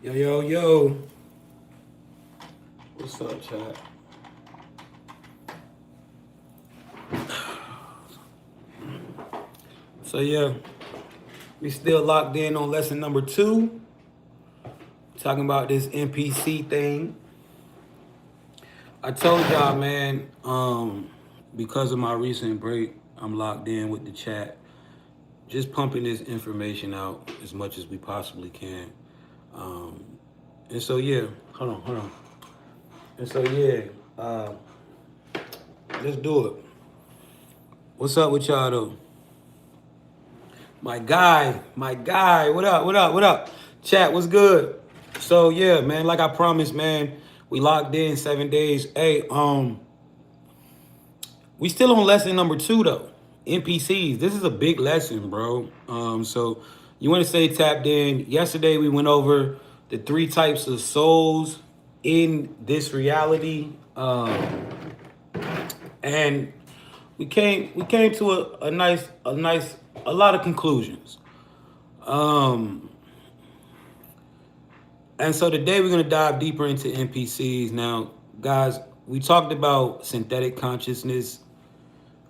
Yo, yo, yo. What's up, chat? So, yeah, we still locked in on lesson number 2. Talking about this NPC thing. I told y'all, man, because of my recent break, I'm locked in with the chat. Just pumping this information out as much as we possibly can. Um, and so, yeah, hold on. And so, yeah, uh, let's do it. What's up with y'all, though? My guy, what up? Chat, what's good? So yeah, man, like I promised, man, we locked in 7 days. Hey, we still on lesson number 2 though. NPCs. This is a big lesson, bro. So you want to say tapped in. Yesterday we went over the 3 types of souls in this reality. And we came to a lot of conclusions. Um, And so today we're going to dive deeper into NPCs. Now, guys, we talked about synthetic consciousness,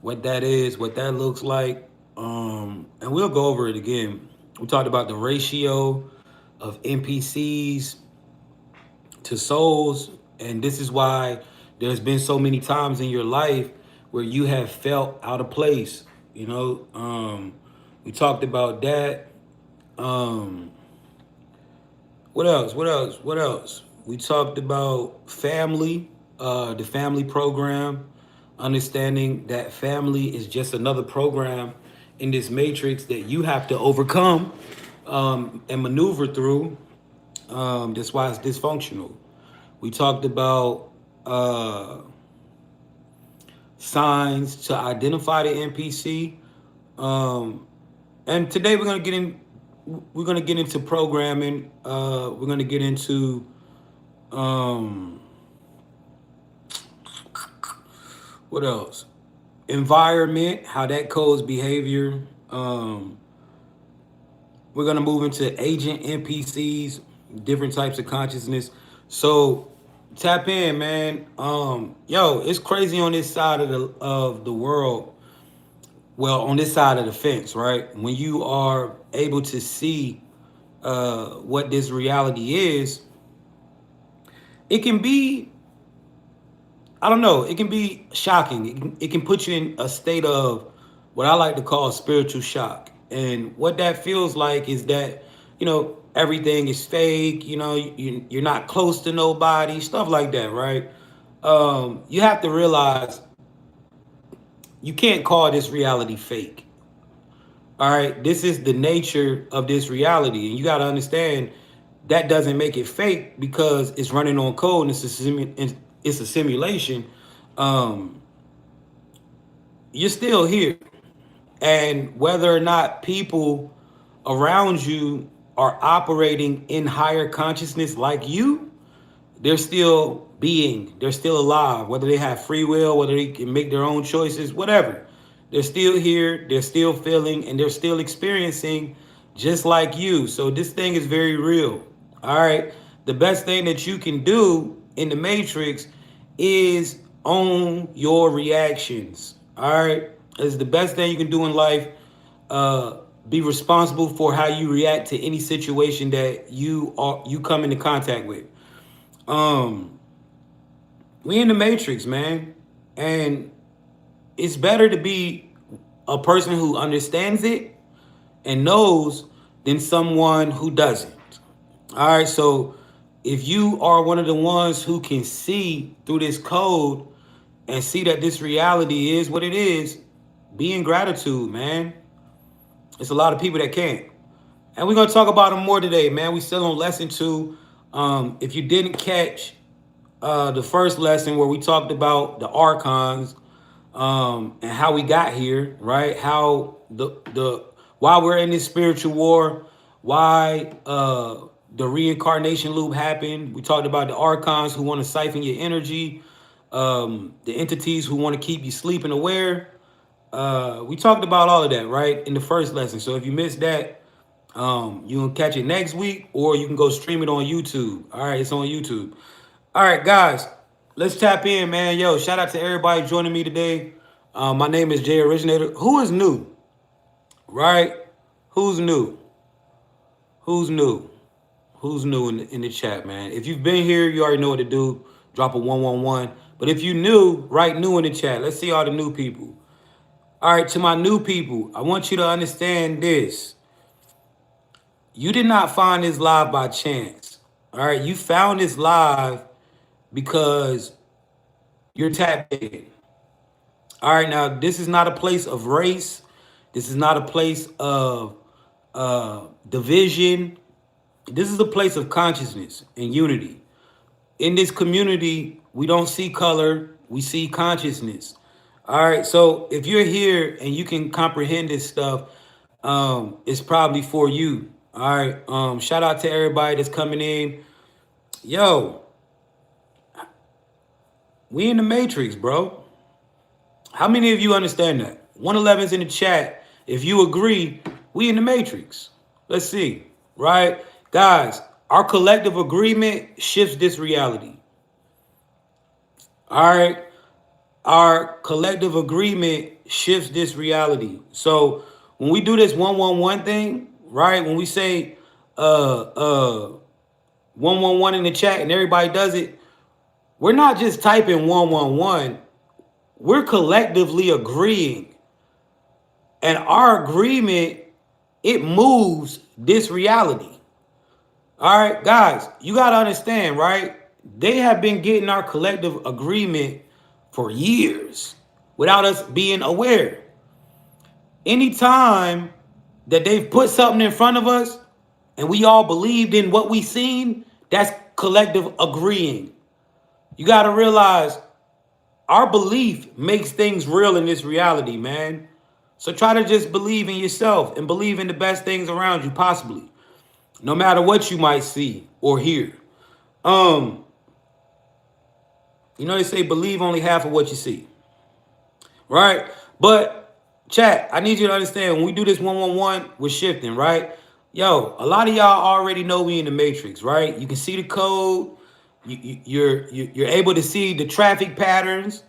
what that is, what that looks like. And we'll go over it again. We talked about the ratio of NPCs to souls. And this is why there's been so many times in your life where you have felt out of place. We talked about that. Um, What else? What else? We talked about family, the family program, understanding that family is just another program in this matrix that you have to overcome and maneuver through. That's why it's dysfunctional. We talked about signs to identify the NPC. Um, and today we're gonna get into programming. We're gonna get into um, what else? Environment, how that codes behavior. We're gonna move into agent NPCs, different types of consciousness. So tap in, man. Yo, it's crazy on this side of the world. Well, on this side of the fence, right? When you are able to see what this reality is, it can be, I don't know, it can be shocking. It can put you in a state of what I like to call spiritual shock. And what that feels like is that, everything is fake, you're not close to nobody, stuff like that, right? You have to realize you can't call this reality fake. All right, this is the nature of this reality, and you got to understand that doesn't make it fake because it's running on code and it's a simulation. Um, you're still here, and whether or not people around you are operating in higher consciousness like you, they're still being, they're still alive, whether they have free will, whether they can make their own choices, whatever. They're still here, they're still feeling, and they're still experiencing just like you. So this thing is very real. All right. The best thing that you can do in the matrix is own your reactions. All right. It's the best thing you can do in life. Be responsible for how you react to any situation that you come into contact with. Um, we in the matrix, man, and it's better to be a person who understands it and knows than someone who doesn't. All right, so if you are one of the ones who can see through this code and see that this reality is what it is, be in gratitude, man. It's a lot of people that can't. And we're gonna talk about them more today, man. We still on lesson 2. If you didn't catch the first lesson where we talked about the archons and how we got here, right? How the why we're in this spiritual war, why the reincarnation loop happened. We talked about the archons who want to siphon your energy, the entities who want to keep you sleeping aware. We talked about all of that, right, in the first lesson. So if you missed that, You can catch it next week, or you can go stream it on YouTube. All right, it's on YouTube. All right, guys, let's tap in, man. Yo, shout out to everybody joining me today. My name is Jay Originator. Who is new? Right? Who's new? Who's new? Who's new in the chat, man? If you've been here, you already know what to do. Drop a 111. But if you new, write new in the chat. Let's see all the new people. All right, to my new people, I want you to understand this. You did not find this live by chance. All right, you found this live because you're tapped in. All right, now this is not a place of race. This is not a place of division. This is a place of consciousness and unity. In this community, we don't see color, we see consciousness. All right, so if you're here and you can comprehend this stuff, it's probably for you. All right, shout out to everybody that's coming in. Yo, we in the matrix, bro. How many of you understand that? 111's in the chat. If you agree, we in the matrix. Let's see, right? Guys, our collective agreement shifts this reality. All right? Our collective agreement shifts this reality. So when we do this 111 thing, right? When we say 111 in the chat and everybody does it, we're not just typing 111. We're collectively agreeing. And our agreement, it moves this reality. All right, guys, you got to understand, right? They have been getting our collective agreement for years without us being aware. Anytime that they've put something in front of us and we all believed in what we seen, that's collective agreeing. You got to realize our belief makes things real in this reality, man. So try to just believe in yourself and believe in the best things around you, possibly, no matter what you might see or hear. They say believe only half of what you see, right? But chat, I need you to understand when we do this 111, we're shifting, right? Yo, a lot of y'all already know we in the matrix, right? You can see the code. You're able to see the traffic patterns.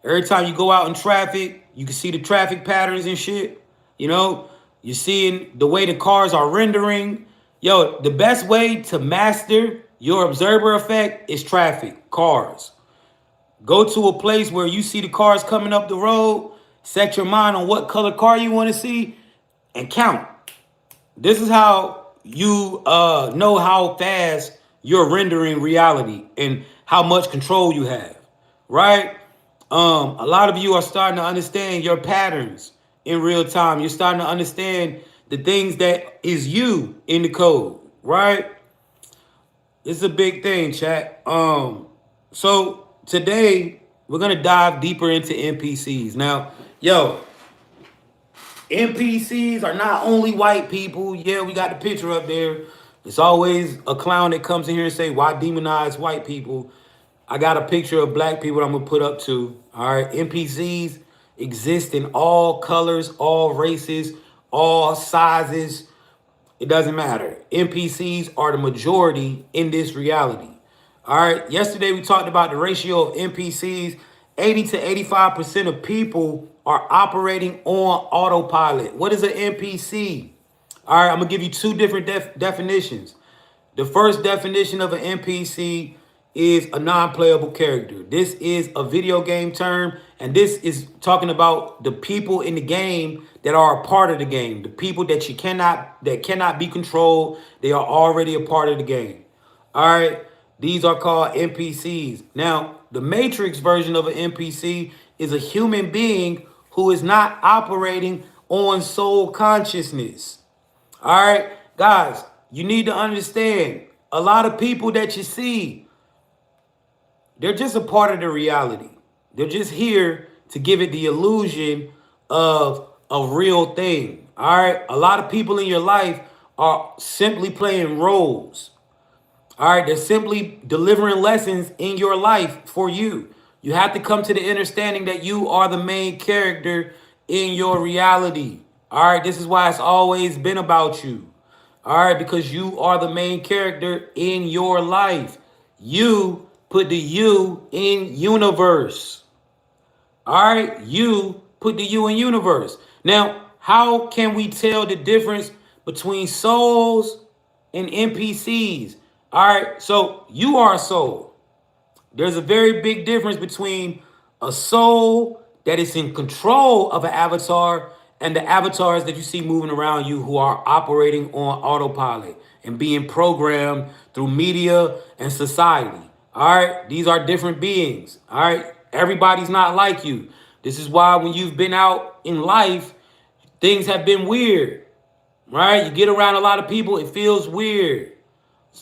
Every time you go out in traffic, you can see the traffic patterns and shit. You're seeing the way the cars are rendering. Yo, the best way to master your observer effect is traffic, cars. Go to a place where you see the cars coming up the road, set your mind on what color car you want to see, and count. This is how you know how fast you're rendering reality and how much control you have, right? A lot of you are starting to understand your patterns in real time. You're starting to understand the things that is you in the code, right? It's a big thing, chat. So today we're gonna dive deeper into NPCs. Now, yo, NPCs are not only white people. Yeah, we got the picture up there. It's always a clown that comes in here and say, why demonize white people? I got a picture of black people I'm going to put up too. All right. NPCs exist in all colors, all races, all sizes. It doesn't matter. NPCs are the majority in this reality. All right. Yesterday, we talked about the ratio of NPCs. 80 to 85% of people are operating on autopilot. What is an NPC? All right. I'm going to give you two different definitions. The first definition of an NPC is a non-playable character. This is a video game term, and this is talking about the people in the game that are a part of the game. The people that cannot be controlled. They are already a part of the game. All right. These are called NPCs. Now, the Matrix version of an NPC is a human being who is not operating on soul consciousness. All right, guys, you need to understand a lot of people that you see, they're just a part of the reality. They're just here to give it the illusion of a real thing. All right, a lot of people in your life are simply playing roles. All right, they're simply delivering lessons in your life for you. You have to come to the understanding that you are the main character in your reality. All right, this is why it's always been about you. All right, because you are the main character in your life. You put the you in universe. All right, you put the you in universe. Now, how can we tell the difference between souls and NPCs? All right, so you are a soul. There's a very big difference between a soul that is in control of an avatar and the avatars that you see moving around you who are operating on autopilot and being programmed through media and society. All right, these are different beings. All right, everybody's not like you. This is why when you've been out in life, things have been weird, right? You get around a lot of people, it feels weird.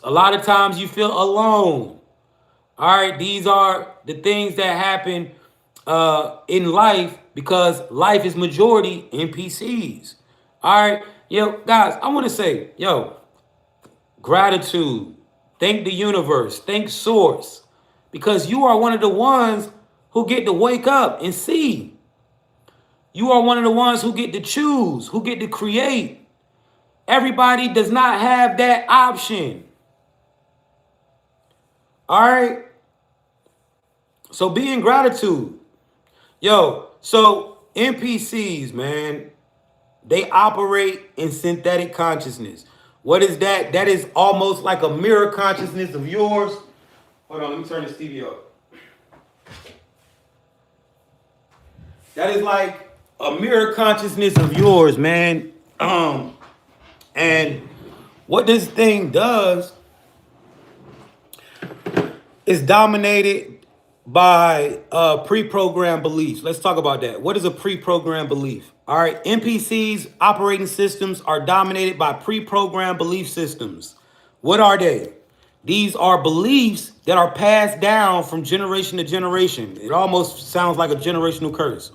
A lot of times you feel alone. All right, these are the things that happen in life because life is majority NPCs. All right, yo, guys, I want to say, yo, gratitude. Thank the universe. Thank source. Because you are one of the ones who get to wake up and see. You are one of the ones who get to choose, who get to create. Everybody does not have that option. All right. So be in gratitude. Yo, so NPCs, man, they operate in synthetic consciousness. What is that? That is almost like a mirror consciousness of yours. Hold on, let me turn this TV up. That is like a mirror consciousness of yours, man. And what this thing does is dominated by pre-programmed beliefs. Let's talk about that. What is a pre-programmed belief? All right, NPCs operating systems are dominated by pre-programmed belief systems. What are they? These are beliefs that are passed down from generation to generation. It almost sounds like a generational curse,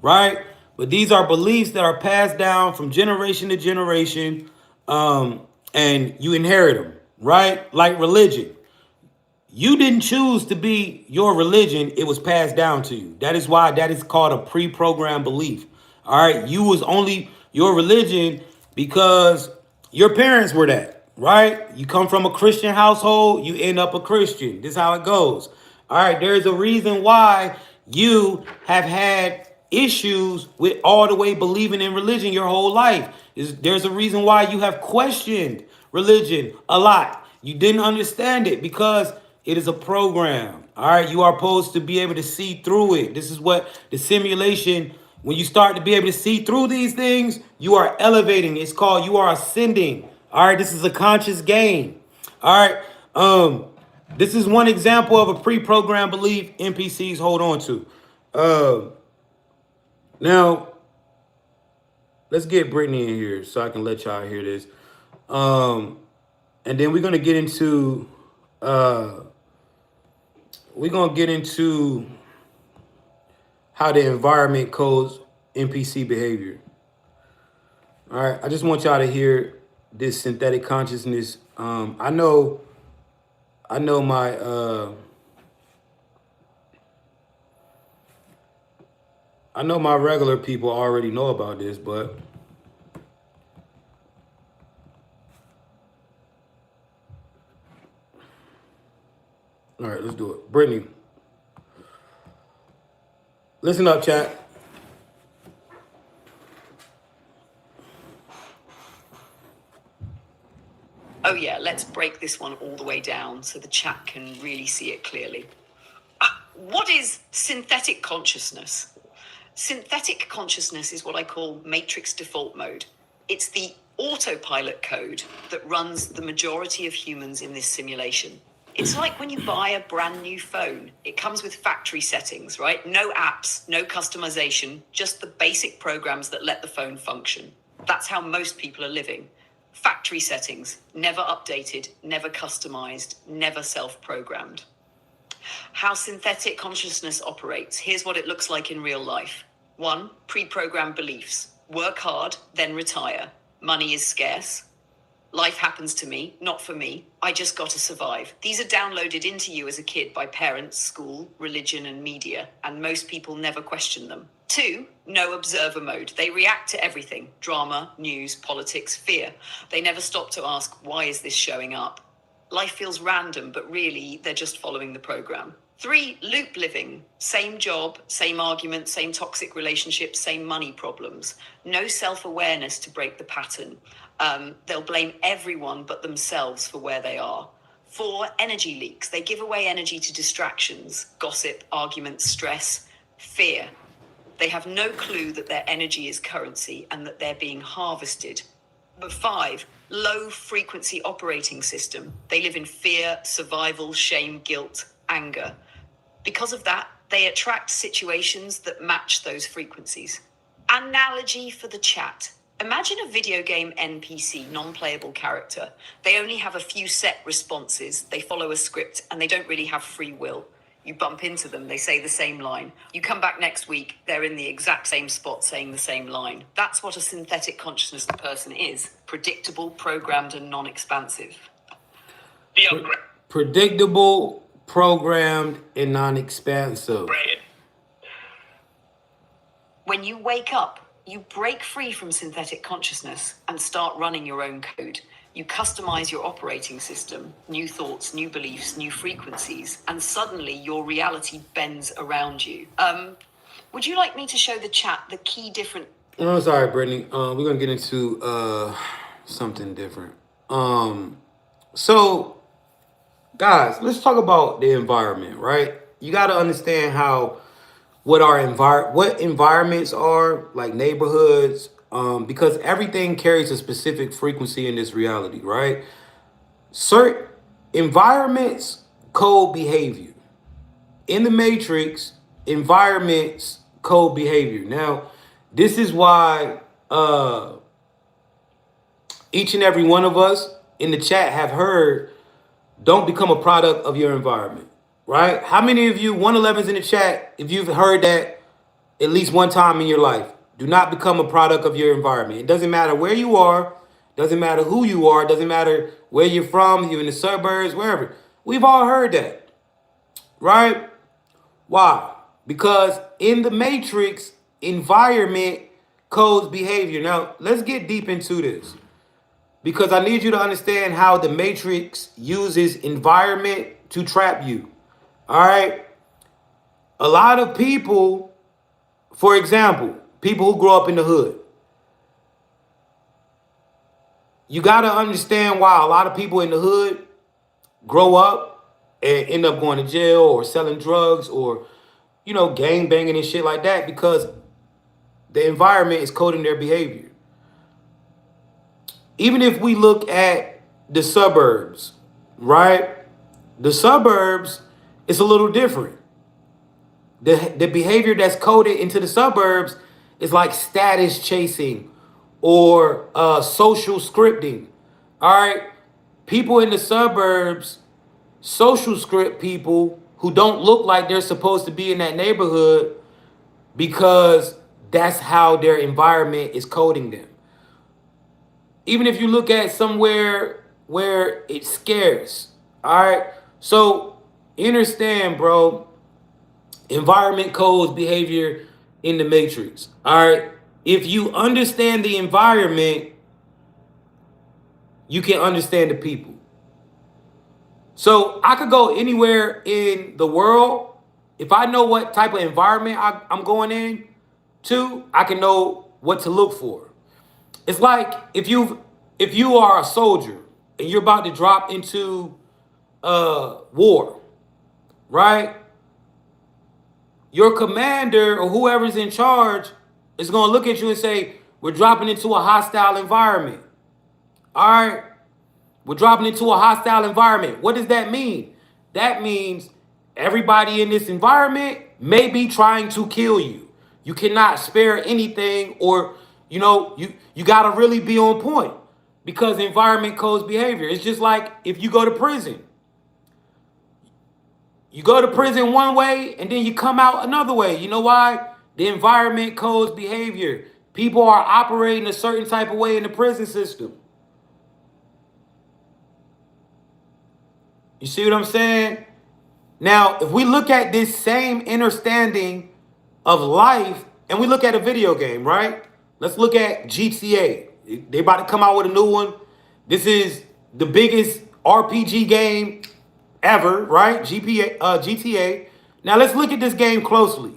right? But these are beliefs that are passed down from generation to generation, and you inherit them, right? Like religion. You didn't choose to be your religion. It was passed down to you. That is why that is called a pre-programmed belief. All right. You was only your religion because your parents were that, right? You come from a Christian household, you end up a Christian. This is how it goes. All right. There's a reason why you have had issues with all the way believing in religion your whole life. There's a reason why you have questioned religion a lot. You didn't understand it because it is a program. All right. You are supposed to be able to see through it. This is what the simulation, when you start to be able to see through these things, you are elevating. It's called you are ascending. All right. This is a conscious game. All right. This is one example of a pre-programmed belief NPCs hold on to. Now, let's get Brittany in here so I can let y'all hear this. And then we're gonna get into how the environment codes NPC behavior. All right, I just want y'all to hear this synthetic consciousness. I know my regular people already know about this, but all right, let's do it. Brittany, listen up, chat. Oh yeah, let's break this one all the way down so the chat can really see it clearly. What is synthetic consciousness? Synthetic consciousness is what I call matrix default mode. It's the autopilot code that runs the majority of humans in this simulation. It's like when you buy a brand new phone. It comes with factory settings, right? No apps, no customization, just the basic programs that let the phone function. That's how most people are living. Factory settings, never updated, never customized, never self-programmed. How synthetic consciousness operates. Here's what it looks like in real life. 1, pre-programmed beliefs. Work hard, then retire. Money is scarce. Life happens to me, not for me. I just got to survive. These are downloaded into you as a kid by parents, school, religion, and media, and most people never question them. Two, no observer mode. They react to everything: drama, news, politics, fear. They never stop to ask, why is this showing up? Life feels random, but really, they're just following the program. Three, loop living. Same job, same argument, same toxic relationships, same money problems. No self awareness to break the pattern. They'll blame everyone but themselves for where they are. Four, energy leaks. They give away energy to distractions, gossip, arguments, stress, fear. They have no clue that their energy is currency and that they're being harvested. But five, low frequency operating system. They live in fear, survival, shame, guilt, anger. Because of that, they attract situations that match those frequencies. Analogy for the chat. Imagine a video game NPC, non-playable character. They only have a few set responses, they follow a script, and they don't really have free will. You bump into them, they say the same line. You come back next week, they're in the exact same spot saying the same line. That's what a synthetic consciousness person is: predictable, programmed, and non-expansive. Predictable, programmed, and non-expansive. When you wake up, you break free from synthetic consciousness and start running your own code. You customize your operating system, new thoughts, new beliefs, new frequencies, and suddenly your reality bends around you. Would you like me to show the chat the key different? Oh, sorry, Brittany. We're gonna get into something different. So, guys, let's talk about the environment, right? You got to understand how what environments are, like neighborhoods, because everything carries a specific frequency in this reality, right? Certain environments code behavior. In the matrix, environments code behavior. Now, this is why each and every one of us in the chat have heard, don't become a product of your environment, right? How many of you, 111's in the chat, if you've heard that at least one time in your life? Do not become a product of your environment. It doesn't matter where you are, doesn't matter who you are, doesn't matter where you're from, you're in the suburbs, wherever. We've all heard that, right? Why? Because in the matrix, environment codes behavior. Now, let's get deep into this, because I need you to understand how the matrix uses environment to trap you. All right? A lot of people, for example, people who grow up in the hood, you got to understand why a lot of people in the hood grow up and end up going to jail or selling drugs or, gang banging and shit like that, because the environment is coding their behavior. Even if we look at the suburbs, right? The suburbs is a little different. The behavior that's coded into the suburbs is like status chasing or social scripting. All right. People in the suburbs social script people who don't look like they're supposed to be in that neighborhood, because that's how their environment is coding them. Even if you look at somewhere where it's scarce, all right? So understand, bro, environment codes behavior in the matrix, all right? If you understand the environment, you can understand the people. So I could go anywhere in the world. If I know what type of environment I'm going in to, I can know what to look for. It's like if you are a soldier and you're about to drop into war, right? Your commander or whoever's in charge is going to look at you and say, we're dropping into a hostile environment. All right? We're dropping into a hostile environment. What does that mean? That means everybody in this environment may be trying to kill you. You cannot spare anything, or you got to really be on point, because environment codes behavior. It's just like if you go to prison. You go to prison one way and then you come out another way. You know why? The environment codes behavior. People are operating a certain type of way in the prison system. You see what I'm saying? Now, if we look at this same understanding of life and we look at a video game, right? Let's look at GTA. They about to come out with a new one. This is the biggest RPG game ever, right? GTA. Now let's look at this game closely.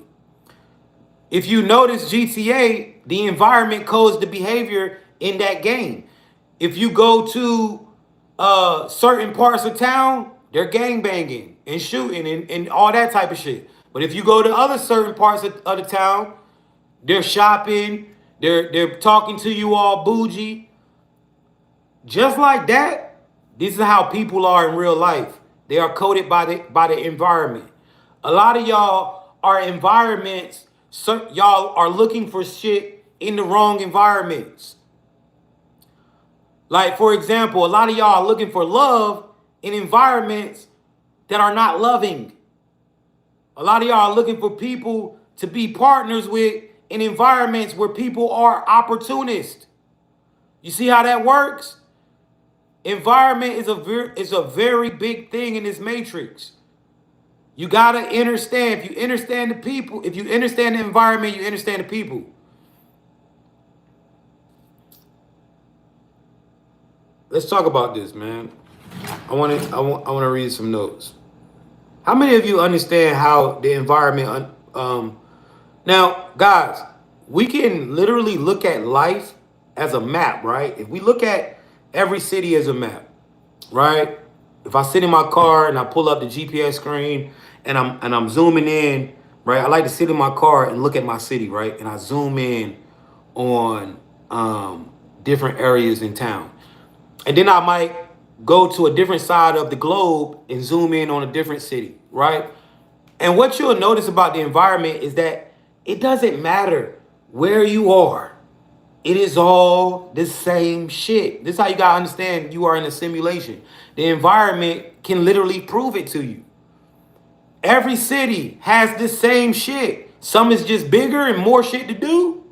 If you notice GTA, the environment codes the behavior in that game. If you go to certain parts of town, they're gang banging and shooting and all that type of shit. But if you go to other certain parts of the town, they're shopping, they're talking to you all bougie. Just like that, this is how people are in real life. They are coded by the environment. A lot of y'all are environments, so y'all are looking for shit in the wrong environments. Like, for example, a lot of y'all are looking for love in environments that are not loving. A lot of y'all are looking for people to be partners with in environments where people are opportunists. You see how that works? Environment is a very big thing in this matrix. You gotta understand. If you understand the people, if you understand the environment, you understand the people. Let's talk about this, man. I want to read some notes. How many of you understand how the environment? Now, guys, we can literally look at life as a map, right? If we look at every city as a map, right? If I sit in my car and I pull up the GPS screen and I'm zooming in, right? I like to sit in my car and look at my city, right? And I zoom in on different areas in town. And then I might go to a different side of the globe and zoom in on a different city, right? And what you'll notice about the environment is that it doesn't matter where you are. It is all the same shit. This is how you gotta understand you are in a simulation. The environment can literally prove it to you. Every city has the same shit. Some is just bigger and more shit to do.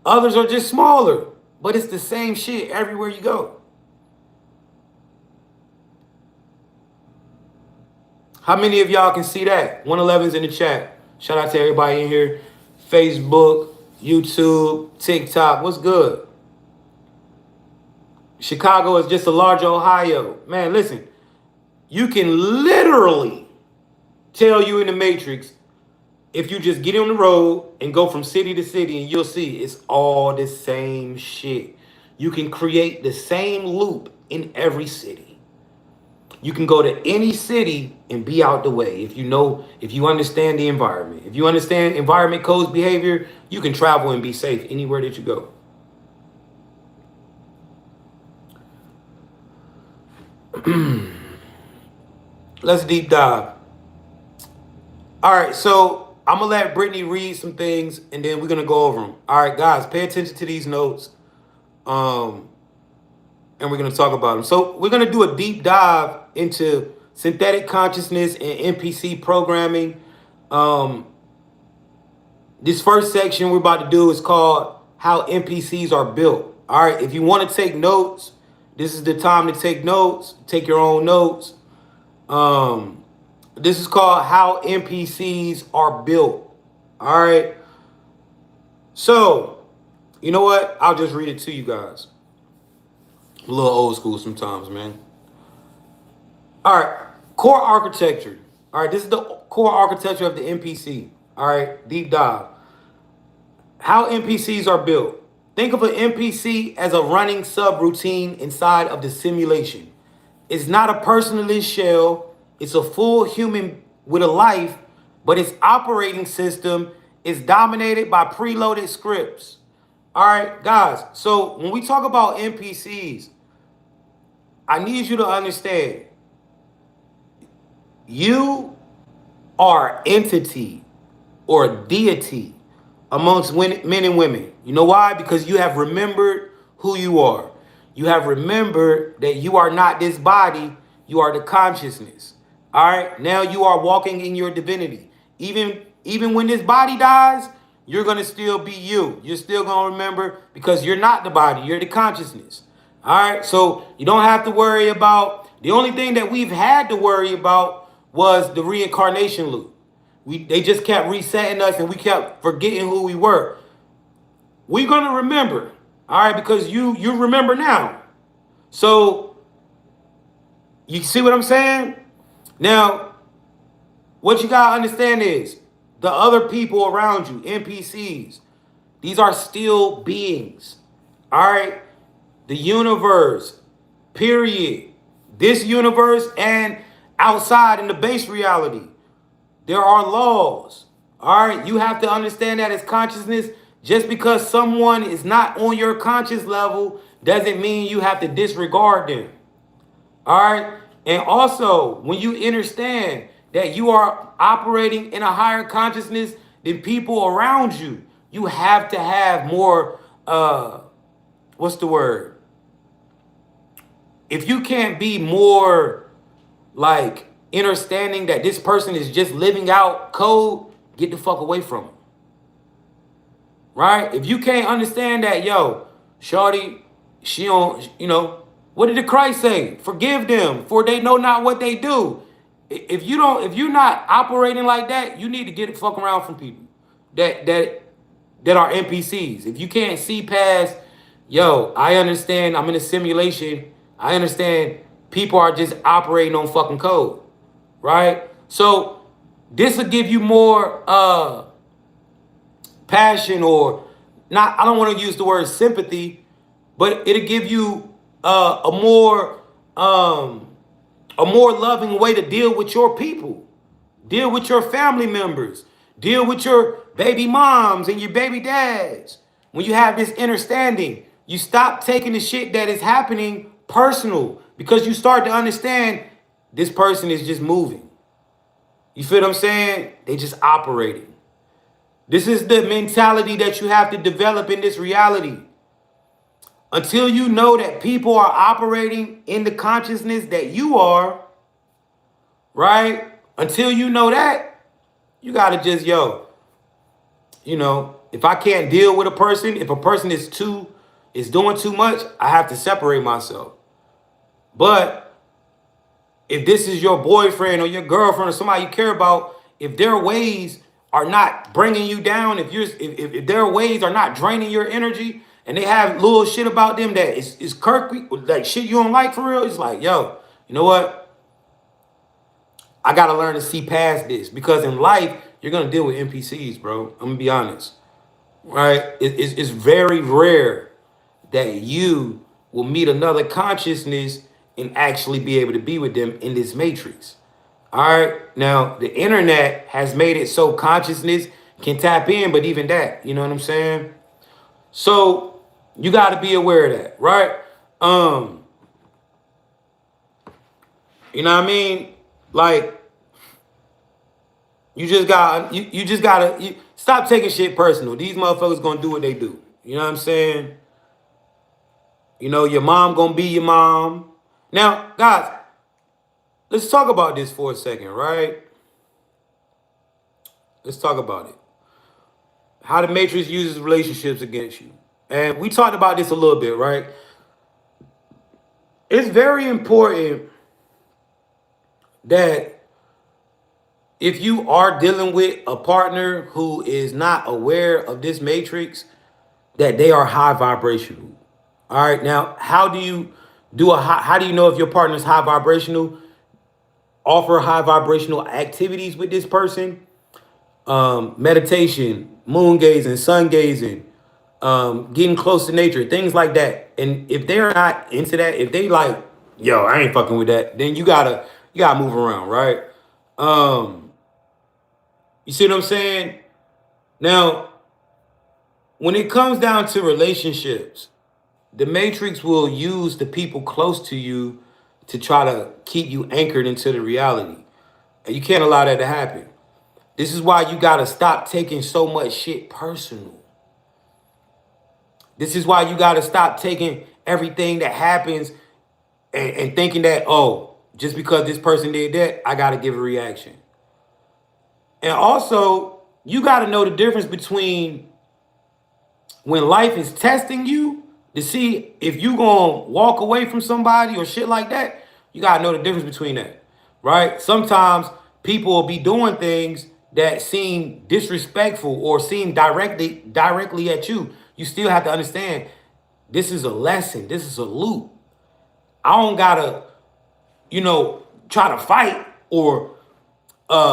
Others are just smaller. But it's the same shit everywhere you go. How many of y'all can see that? 111's in the chat. Shout out to everybody in here. Facebook, YouTube, TikTok. What's good? Chicago is just a large Ohio. Man, listen. You can literally tell you in the Matrix if you just get on the road and go from city to city, and you'll see it's all the same shit. You can create the same loop in every city. You can go to any city and be out the way if you understand the environment. If you understand environment codes behavior, you can travel and be safe anywhere that you go. Let's deep dive. All right, so I'm gonna let Brittany read some things and then we're gonna go over them. All right, guys, pay attention to these notes. And we're going to talk about them. So we're going to do a deep dive into synthetic consciousness and NPC programming. This first section we're about to do is called how NPCs are built. All right, if you want to take notes, this is the time to take notes. Take your own notes. This is called how NPCs are built. All right. So, you know what? I'll just read it to you guys. A little old school sometimes, man. All right, core architecture. All right, this is the core architecture of the NPC. All right, deep dive. How NPCs are built. Think of an NPC as a running subroutine inside of the simulation. It's not a personalist shell. It's a full human with a life, but its operating system is dominated by preloaded scripts. All right, guys. So when we talk about NPCs, I need you to understand, you are entity or deity amongst men and women. You know why? Because you have remembered who you are. You have remembered that you are not this body, you are the consciousness. All right, now you are walking in your divinity. Even when this body dies, you're going to still be you. You're still going to remember because you're not the body, you're the consciousness. All right, so you don't have to worry about The only thing that we've had to worry about was the reincarnation loop. They just kept resetting us and we kept forgetting who we were. We're gonna remember, all right, because you remember now. So you see what I'm saying? Now, what you gotta understand is the other people around you, NPCs, these are still beings. All right? The universe, period. This universe and outside in the base reality, there are laws. All right? You have to understand that as consciousness, just because someone is not on your conscious level doesn't mean you have to disregard them. All right. And also, when you understand that you are operating in a higher consciousness than people around you, you have to have more, what's the word? If you can't be more like understanding that this person is just living out code, get the fuck away from them. Right? If you can't understand that, yo, shorty, she don't, what did the Christ say? Forgive them, for they know not what they do. If you're not operating like that, you need to get the fuck around from people that are NPCs. If you can't see past, yo, I understand I'm in a simulation. I understand people are just operating on fucking code. Right? So this will give you more passion, or not, I don't want to use the word sympathy, but it'll give you um a more loving way to deal with your people, deal with your family members, deal with your baby moms and your baby dads. When you have this understanding, you stop taking the shit that is happening personal, because you start to understand this person is just moving. You feel what I'm saying? They just operating. This is the mentality that you have to develop in this reality. Until you know that people are operating in the consciousness that you are, right? Until you know that, you gotta just, if I can't deal with a person, if a person is doing too much, I have to separate myself. But if this is your boyfriend or your girlfriend or somebody you care about, if their ways are not bringing you down, if their ways are not draining your energy, and they have little shit about them that is kirky, like shit you don't like for real, it's like, yo, you know what? I gotta learn to see past this, because in life you're gonna deal with NPCs, bro. I'm gonna be honest, right? It's very rare that you will meet another consciousness and actually be able to be with them in this matrix. All right. Now, the internet has made it so consciousness can tap in, but even that, you know what I'm saying? So you got to be aware of that, right? You know what I mean? Like, you just gotta stop taking shit personal. These motherfuckers gonna do what they do. You know what I'm saying? Your mom gonna be your mom. Now, guys, let's talk about this for a second, right? Let's talk about it. How the Matrix uses relationships against you. And we talked about this a little bit, right? It's very important that if you are dealing with a partner who is not aware of this matrix, that they are high vibrational. All right. Now, how do you know if your partner is high vibrational? Offer high vibrational activities with this person. Meditation, moon gazing, sun gazing, getting close to nature, things like that. And if they're not into that, if they like, yo, I ain't fucking with that, then you gotta move around, right? You see what I'm saying? Now, when it comes down to relationships, the matrix will use the people close to you to try to keep you anchored into the reality. And you can't allow that to happen. This is why you gotta stop taking so much shit personal. This is why you gotta stop taking everything that happens and thinking that, oh, just because this person did that, I gotta give a reaction. And also, you gotta know the difference between when life is testing you to see if you gonna walk away from somebody or shit like that. You gotta know the difference between that, right? Sometimes people will be doing things that seem disrespectful or seem directly at you. You still have to understand this is a lesson. This is a loop. I don't gotta, try to fight or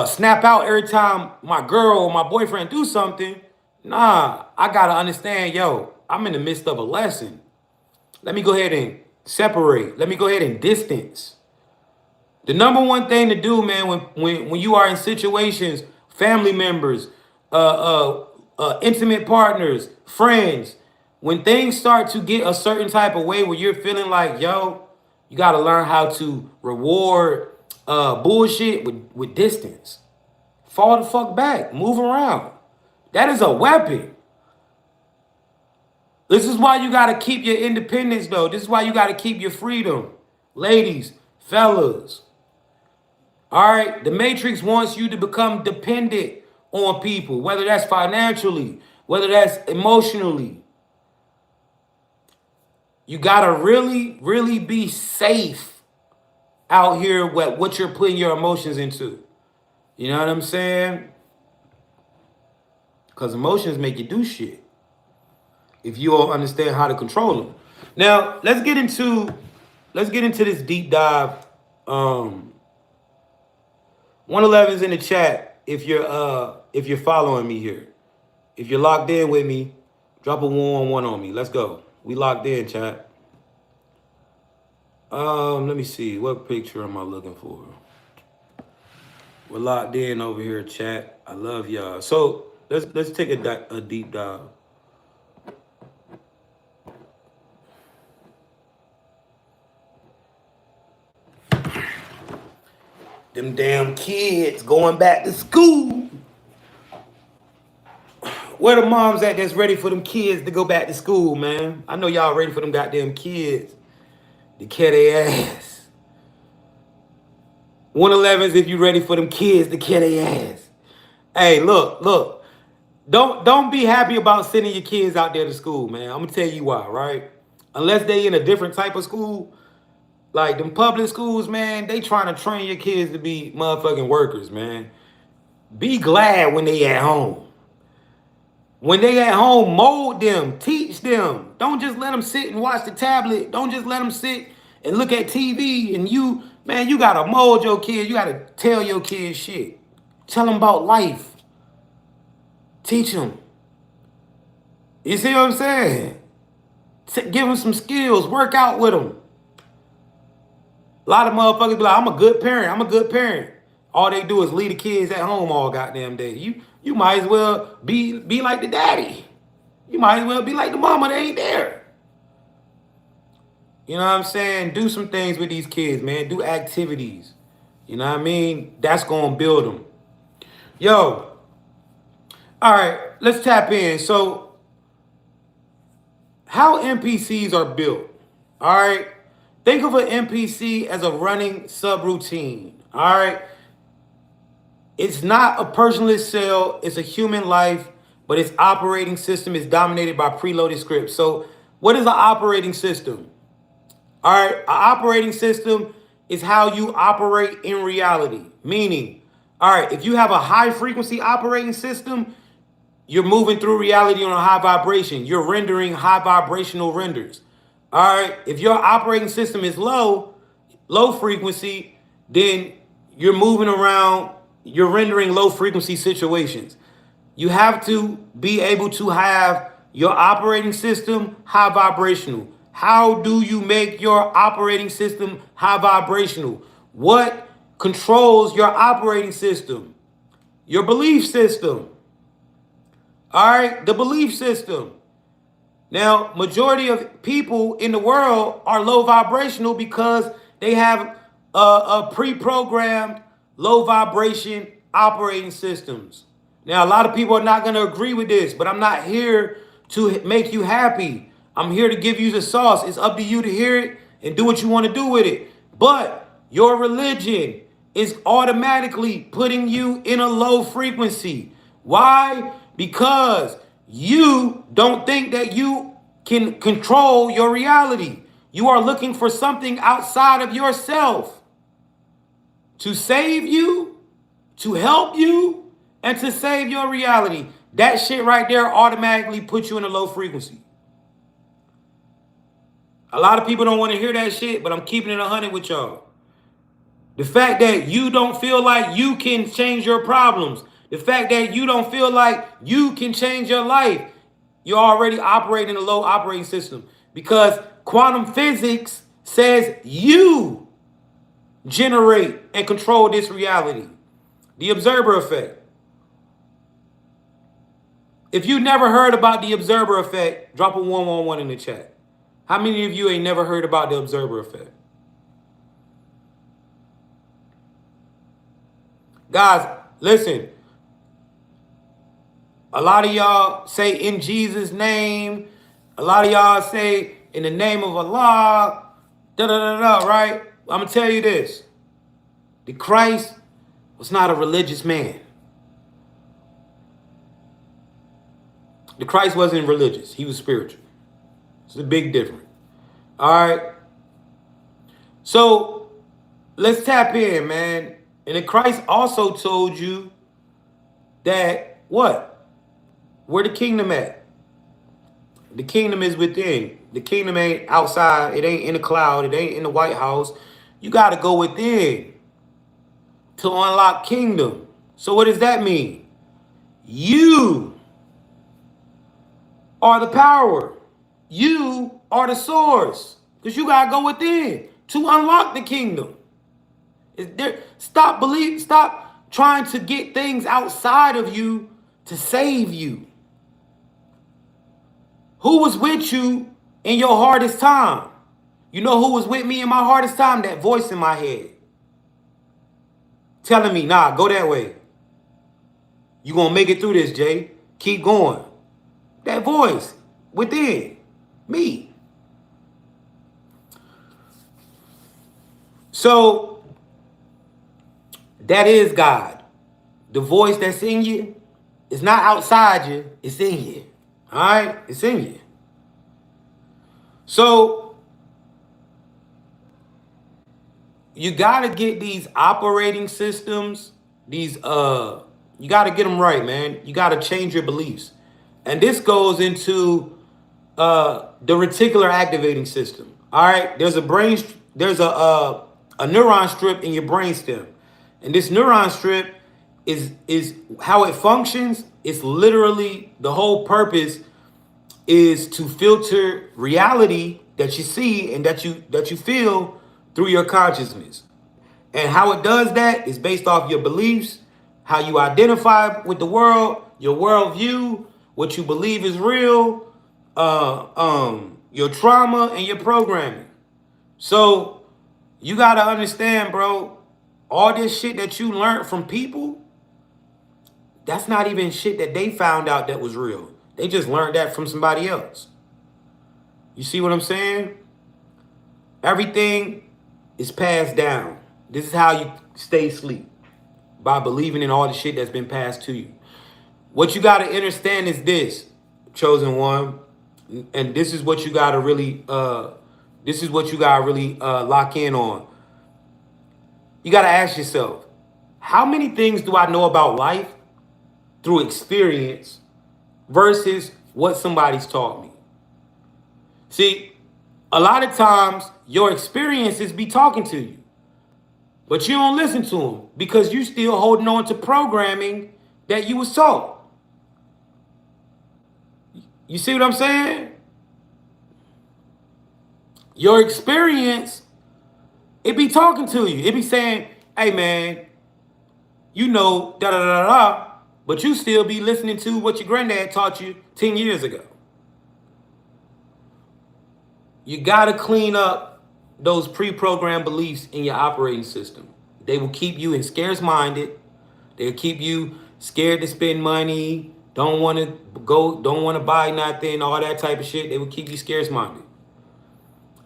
snap out every time my girl or my boyfriend do something. Nah, I gotta understand, yo, I'm in the midst of a lesson. Let me go ahead and separate. Let me go ahead and distance. The number one thing to do, man, when you are in situations, family members, intimate partners, friends, when things start to get a certain type of way where you're feeling like, yo, you got to learn how to reward bullshit with distance. Fall the fuck back. Move around. That is a weapon. This is why you got to keep your independence, though. This is why you got to keep your freedom. Ladies, fellas. All right? The Matrix wants you to become dependent on people, whether that's financially, whether that's emotionally. You got to really, really be safe out here with what you're putting your emotions into. You know what I'm saying? Because emotions make you do shit if you don't understand how to control them. Now, let's get into this deep dive. 111's in the chat if you're following me here. If you're locked in with me, drop a 1-on-1 on me. Let's go. We locked in, chat. Let me see. What picture am I looking for? We're locked in over here, chat. I love y'all. So let's take a deep dive. Them damn kids going back to school. Where the moms at that's ready for them kids to go back to school, man? I know y'all ready for them goddamn kids to carry their ass. 111's if you ready for them kids to carry their ass. Hey, look. Don't be happy about sending your kids out there to school, man. I'm gonna tell you why, right? Unless they in a different type of school, like them public schools, man, they trying to train your kids to be motherfucking workers, man. Be glad when they at home. When they at home, mold them, teach them. Don't just let them sit and watch the tablet. Don't just let them sit and look at TV. And you gotta mold your kids. You gotta tell your kids shit. Tell them about life. Teach them. You see what I'm saying? Give them some skills. Work out with them. A lot of motherfuckers be like, I'm a good parent. All they do is leave the kids at home all goddamn day. You might as well be like the daddy. You might as well be like the mama that ain't there. You know what I'm saying? Do some things with these kids, man. Do activities. You know what I mean? That's going to build them. Yo. All right. Let's tap in. So, how NPCs are built. All right. Think of an NPC as a running subroutine. All right. It's not a personless cell. It's a human life, but its operating system is dominated by preloaded scripts. So what is an operating system? All right. An operating system is how you operate in reality. Meaning, all right, if you have a high frequency operating system, you're moving through reality on a high vibration. You're rendering high vibrational renders. All right. If your operating system is low frequency, then you're moving around, you're rendering low frequency situations. You have to be able to have your operating system high vibrational. How do you make your operating system high vibrational? What controls your operating system? Your belief system. All right, the belief system. Now, majority of people in the world are low vibrational because they have a pre-programmed low vibration operating systems. Now, a lot of people are not going to agree with this, but I'm not here to make you happy. I'm here to give you the sauce. It's up to you to hear it and do what you want to do with it. But your religion is automatically putting you in a low frequency. Why? Because you don't think that you can control your reality. You are looking for something outside of yourself to save you, to help you, and to save your reality. That shit right there automatically puts you in a low frequency. A lot of people don't want to hear that shit, but I'm keeping it 100 with y'all. The fact that you don't feel like you can change your problems, the fact that you don't feel like you can change your life, you're already operating a low operating system, because quantum physics says you generate and control this reality. The observer effect. If you never heard about the observer effect, drop a 111 in the chat. How many of you ain't never heard about the observer effect? Guys, listen. A lot of y'all say in Jesus' name. A lot of y'all say in the name of Allah. Da da da da, right? I'm going to tell you this. The Christ was not a religious man. The Christ wasn't religious. He was spiritual. It's a big difference. All right. So let's tap in, man. And then Christ also told you that what? Where the kingdom at? The kingdom is within. The kingdom ain't outside. It ain't in the cloud. It ain't in the White House. You got to go within to unlock kingdom. So what does that mean? You are the power. You are the source. Because you got to go within to unlock the kingdom. Stop trying to get things outside of you to save you. Who was with you in your hardest time? You know who was with me in my hardest time? That voice in my head. Telling me, nah, go that way. You gonna make it through this, Jay. Keep going. That voice within me. So that is God. The voice that's in you is not outside you, it's in you. All right? It's in you. So you got to get these operating systems, you got to get them right, man. You got to change your beliefs. And this goes into the reticular activating system. All right? There's a neuron strip in your brainstem. And this neuron strip is how it functions. It's literally, the whole purpose is to filter reality that you see and that you feel through your consciousness. And how it does that is based off your beliefs, how you identify with the world, your worldview, what you believe is real, your trauma and your programming. So you gotta understand, bro, all this shit that you learned from people, that's not even shit that they found out that was real. They just learned that from somebody else. You see what I'm saying? Everything is passed down. This is how you stay asleep. By believing in all the shit that's been passed to you. What you got to understand is this, chosen one. And this is what you got to really, lock in on. You got to ask yourself, how many things do I know about life through experience versus what somebody's taught me? See, a lot of times your experiences be talking to you, but you don't listen to them because you still holding on to programming that you was taught. You see what I'm saying? Your experience, it be talking to you. It be saying, hey man, you know, da da da da, but you still be listening to what your granddad taught you 10 years ago. You gotta clean up those pre-programmed beliefs in your operating system. They will keep you in scarce-minded. They'll keep you scared to spend money, don't want to buy nothing, all that type of shit. They will keep you scarce-minded.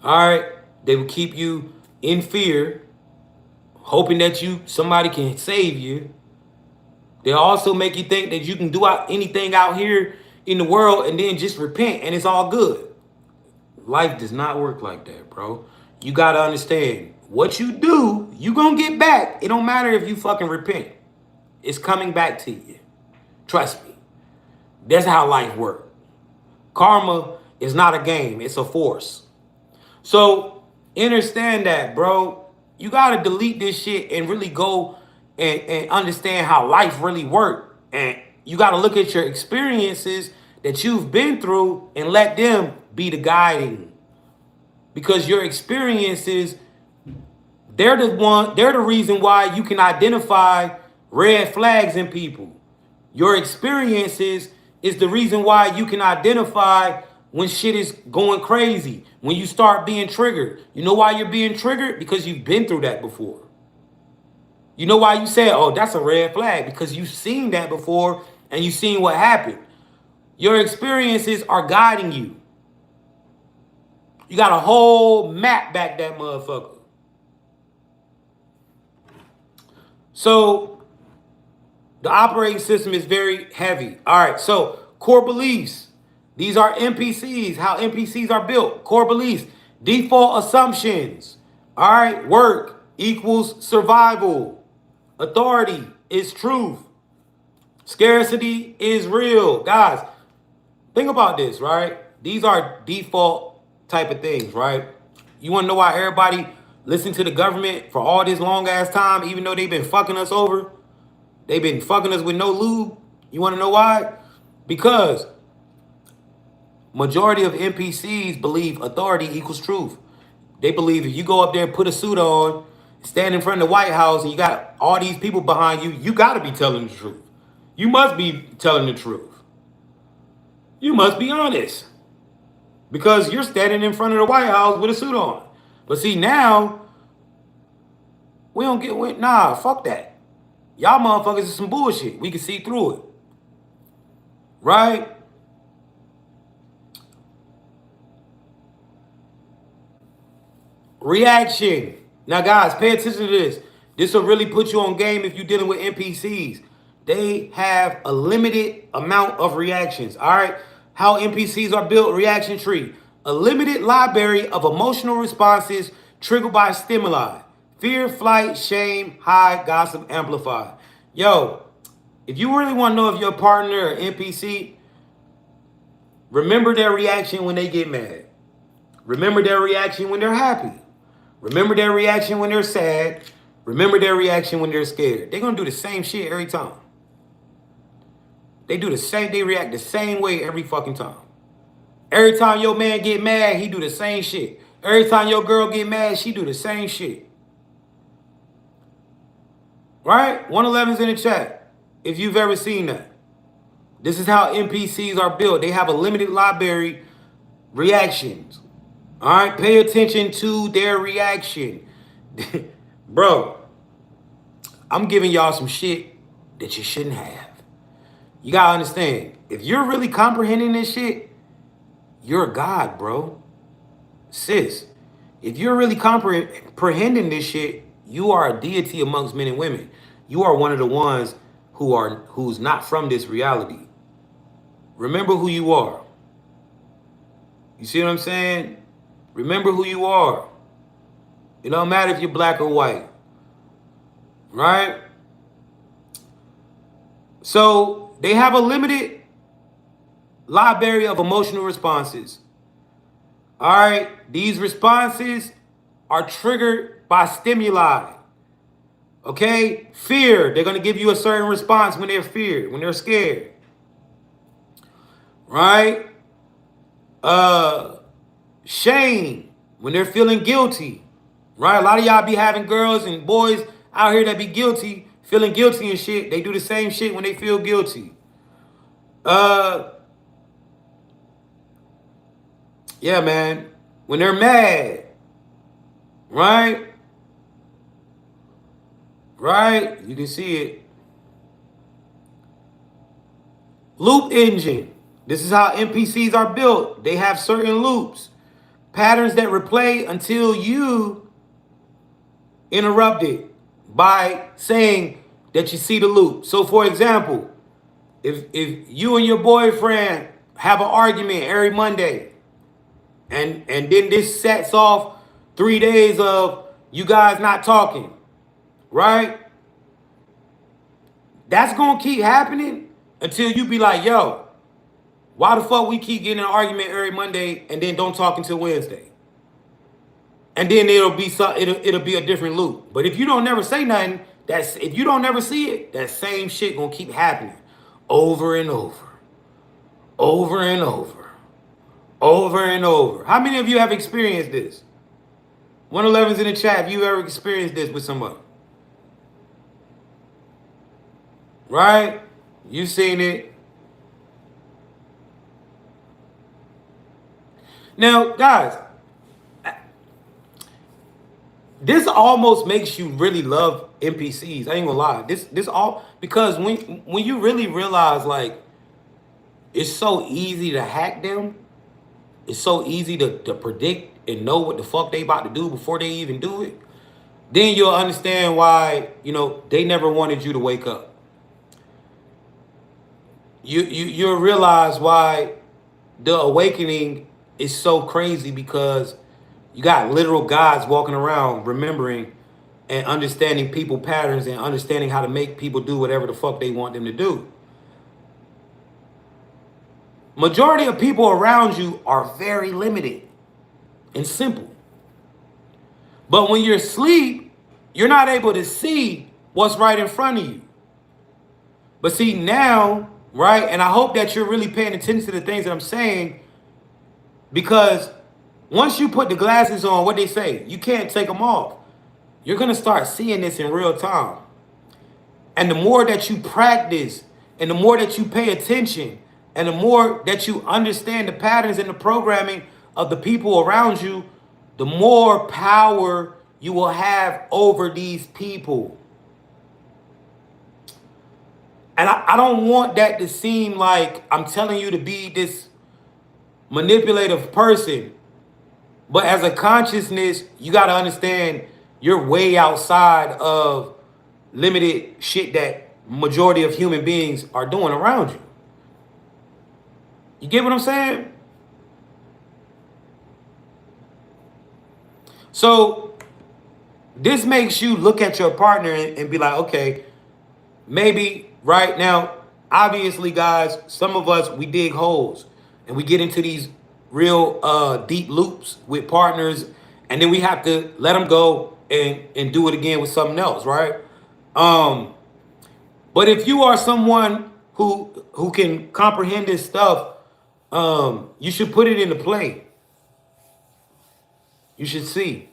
All right? They will keep you in fear, hoping that somebody can save you. They'll also make you think that you can do anything out here in the world and then just repent and it's all good. Life does not work like that, bro. You gotta understand what you do, you gonna get back. It don't matter if you fucking repent. It's coming back to you. Trust me. That's how life works. Karma is not a game, it's a force. So understand that, bro. You gotta delete this shit and really go and understand how life really works. And you gotta look at your experiences that you've been through and let them be the guiding. Because your experiences, they're the reason why you can identify red flags in people. Your experiences is the reason why you can identify when shit is going crazy, when you start being triggered. You know why you're being triggered? Because you've been through that before. You know why you say, oh, that's a red flag? Because you've seen that before and you've seen what happened. Your experiences are guiding you. You got a whole map back that motherfucker. So the operating system is very heavy. All right, so core beliefs. These are NPCs, how NPCs are built. Core beliefs, default assumptions. All right, work equals survival. Authority is truth. Scarcity is real. Guys, think about this, right? These are default type of things, right? You want to know why everybody listened to the government for all this long ass time, even though they've been fucking us over? They've been fucking us with no lube. You want to know why? Because majority of NPCs believe authority equals truth. They believe if you go up there and put a suit on, stand in front of the White House, and you got all these people behind you, you got to be telling the truth. You must be telling the truth. You must be honest. Because you're standing in front of the White House with a suit on. But see, now, nah, fuck that. Y'all motherfuckers is some bullshit. We can see through it. Right? Reaction. Now, guys, pay attention to this. This will really put you on game if you're dealing with NPCs. They have a limited amount of reactions. All right? How NPCs are built, reaction tree. A limited library of emotional responses triggered by stimuli. Fear, flight, shame, hide, gossip, amplify. Yo, if you really want to know if your partner or NPC, remember their reaction when they get mad. Remember their reaction when they're happy. Remember their reaction when they're sad. Remember their reaction when they're scared. They're going to do the same shit every time. They react the same way every fucking time. Every time your man get mad, he do the same shit. Every time your girl get mad, she do the same shit. Right? 111's in the chat if you've ever seen that. This is how NPCs are built. They have a limited library reactions. All right? Pay attention to their reaction. Bro, I'm giving y'all some shit that you shouldn't have. You gotta understand, if you're really comprehending this shit, you're a god, bro. Sis, if you're really comprehending this shit, you are a deity amongst men and women. You are one of the ones who's not from this reality. Remember who you are. You see what I'm saying? Remember who you are. It don't matter if you're black or white. Right? So they have a limited library of emotional responses. All right? These responses are triggered by stimuli. Okay? Fear. They're going to give you a certain response when they're feared, when they're scared. Right? Shame. When they're feeling guilty. Right? A lot of y'all be having girls and boys out here that be guilty, feeling guilty and shit. They do the same shit when they feel guilty. Yeah, man. When they're mad. Right? Right? You can see it. Loop engine. This is how NPCs are built. They have certain loops. Patterns that replay until you interrupt it by saying that you see the loop. So for example, if you and your boyfriend have an argument every Monday, And then this sets off 3 days of you guys not talking, right? That's gonna keep happening until you be like, yo, why the fuck we keep getting an argument every Monday and then don't talk until Wednesday? And then it'll be a different loop. But if you don't never say nothing, that's if you don't never see it, that same shit gonna keep happening over and over, over and over, over and over. How many of you have experienced this? 111's in the chat. Have you ever experienced this with somebody? Right? You seen it. Now, guys, this almost makes you really love NPCs. I ain't gonna lie. This all because when you really realize like it's so easy to hack them, it's so easy to predict and know what the fuck they about to do before they even do it. Then you'll understand why, they never wanted you to wake up. You'll realize why the awakening is so crazy because you got literal gods walking around remembering and understanding people patterns and understanding how to make people do whatever the fuck they want them to do. Majority of people around you are very limited and simple. But when you're asleep, you're not able to see what's right in front of you. But see now, right? And I hope that you're really paying attention to the things that I'm saying, because once you put the glasses on, what they say, you can't take them off. You're going to start seeing this in real time. And the more that you practice and the more that you pay attention and the more that you understand the patterns and the programming of the people around you, the more power you will have over these people. And I don't want that to seem like I'm telling you to be this manipulative person. But as a consciousness, you got to understand you're way outside of limited shit that majority of human beings are doing around you. You get what I'm saying? So this makes you look at your partner and be like, okay, maybe right now, obviously, guys, some of us, we dig holes and we get into these real deep loops with partners, and then we have to let them go and do it again with something else, right? But if you are someone who can comprehend this stuff, you should put it into play. You should see.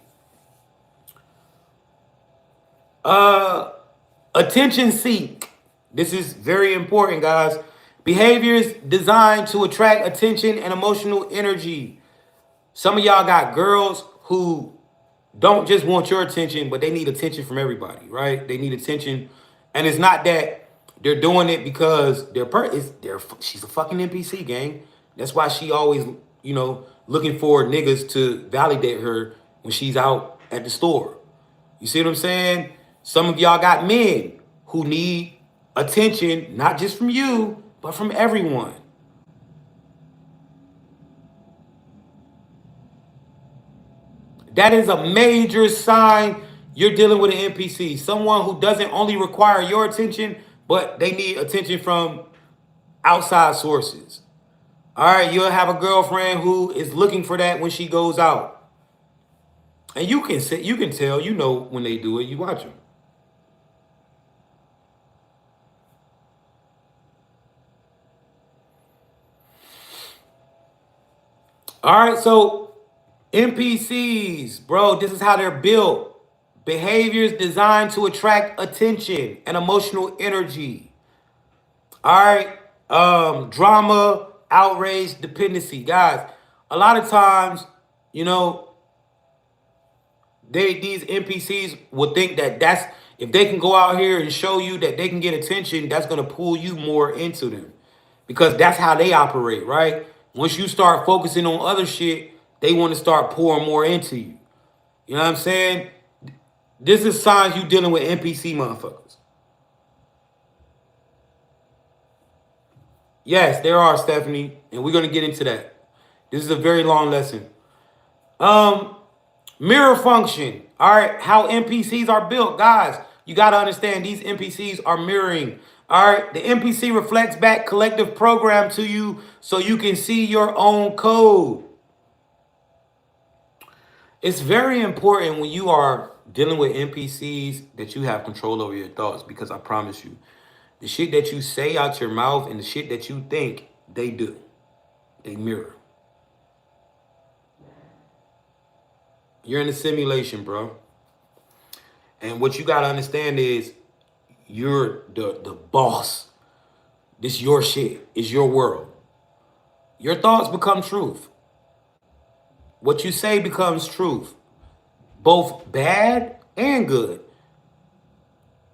Attention seek. This is very important, guys. Behaviors designed to attract attention and emotional energy. Some of y'all got girls who don't just want your attention, but they need attention from everybody, right? They need attention. And it's not that they're doing it because she's a fucking NPC, gang. That's why she always, looking for niggas to validate her when she's out at the store. You see what I'm saying? Some of y'all got men who need attention, not just from you, but from everyone. That is a major sign you're dealing with an NPC. Someone who doesn't only require your attention, but they need attention from outside sources. All right, you'll have a girlfriend who is looking for that when she goes out. And you can tell, when they do it, you watch them. All right, so NPCs, bro, this is how they're built. Behaviors designed to attract attention and emotional energy. All right, drama, outrage, dependency. Guys, a lot of times, these NPCs would think that's if they can go out here and show you that they can get attention, that's going to pull you more into them. Because that's how they operate, right? Once you start focusing on other shit, they want to start pouring more into you. You know what I'm saying? This is signs you dealing with NPC motherfuckers. Yes, there are, Stephanie, and we're going to get into that. This is a very long lesson. Um, Mirror function. All right, how NPCs are built, guys. You got to understand these NPCs are mirroring. All right, the NPC reflects back collective program to you so you can see your own code. It's very important when you are dealing with NPCs that you have control over your thoughts because I promise you, the shit that you say out your mouth and the shit that you think, they do. They mirror. You're in a simulation, bro. And what you gotta understand is you're the boss. This your shit. It's your world. Your thoughts become truth. What you say becomes truth. Both bad and good.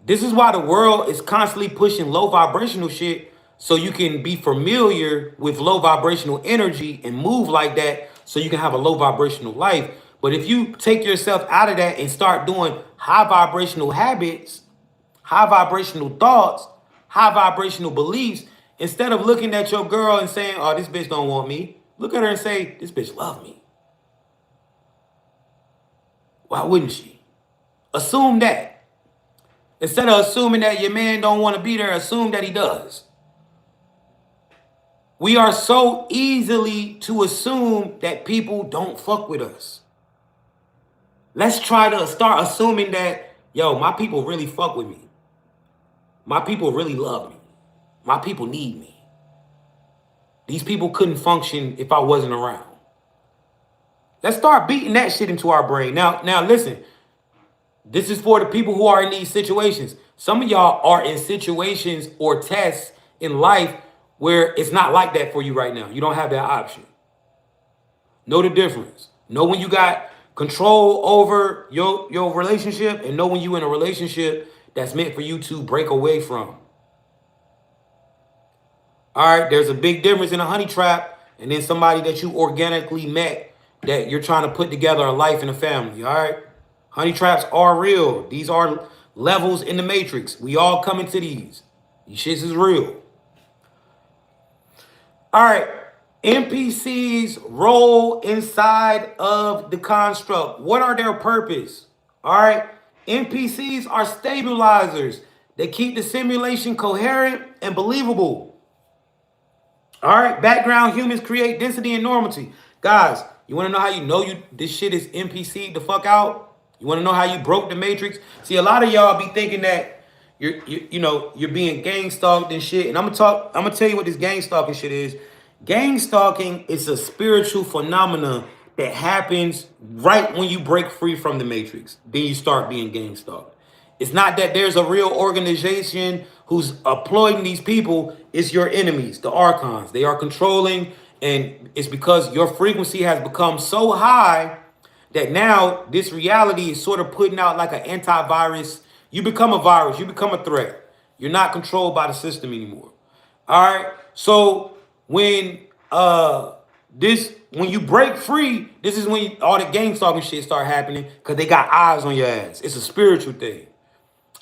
This is why the world is constantly pushing low vibrational shit so you can be familiar with low vibrational energy and move like that so you can have a low vibrational life. But if you take yourself out of that and start doing high vibrational habits, high vibrational thoughts, high vibrational beliefs, instead of looking at your girl and saying, "Oh, this bitch don't want me," look at her and say, "This bitch love me." Why wouldn't she? Assume that. Instead of assuming that your man don't want to be there, assume that he does. We are so easily to assume that people don't fuck with us. Let's try to start assuming that, yo, my people really fuck with me. My people really love me. My people need me. These people couldn't function if I wasn't around. Let's start beating that shit into our brain. Now listen, this is for the people who are in these situations. Some of y'all are in situations or tests in life where it's not like that for you right now. You don't have that option. Know the difference. Know when you got control over your relationship and know when you in a relationship that's meant for you to break away from. All right, there's a big difference in a honey trap and then somebody that you organically met that you're trying to put together a life and a family. All right, honey traps are real. These are levels in the matrix. We all come into these. These shits is real. All right, NPCs role inside of the construct. What are their purpose? All right, NPCs are stabilizers. They keep the simulation coherent and believable. All right, background humans create density and normality. Guys, you want to know how you know this shit is NPC the fuck out? You want to know how you broke the matrix? See, a lot of y'all be thinking that you're being gang stalked and shit. And I'm gonna tell you what this gang stalking shit is. Gang stalking is a spiritual phenomenon that happens right when you break free from the matrix. Then you start being gang stalked. It's not that there's a real organization who's employing these people. It's your enemies, the archons. They are controlling, and it's because your frequency has become so high that now this reality is sort of putting out like an antivirus. You become a virus. You become a threat. You're not controlled by the system anymore. All right. So when you break free, this is when all the gang stalking shit start happening because they got eyes on your ass. It's a spiritual thing.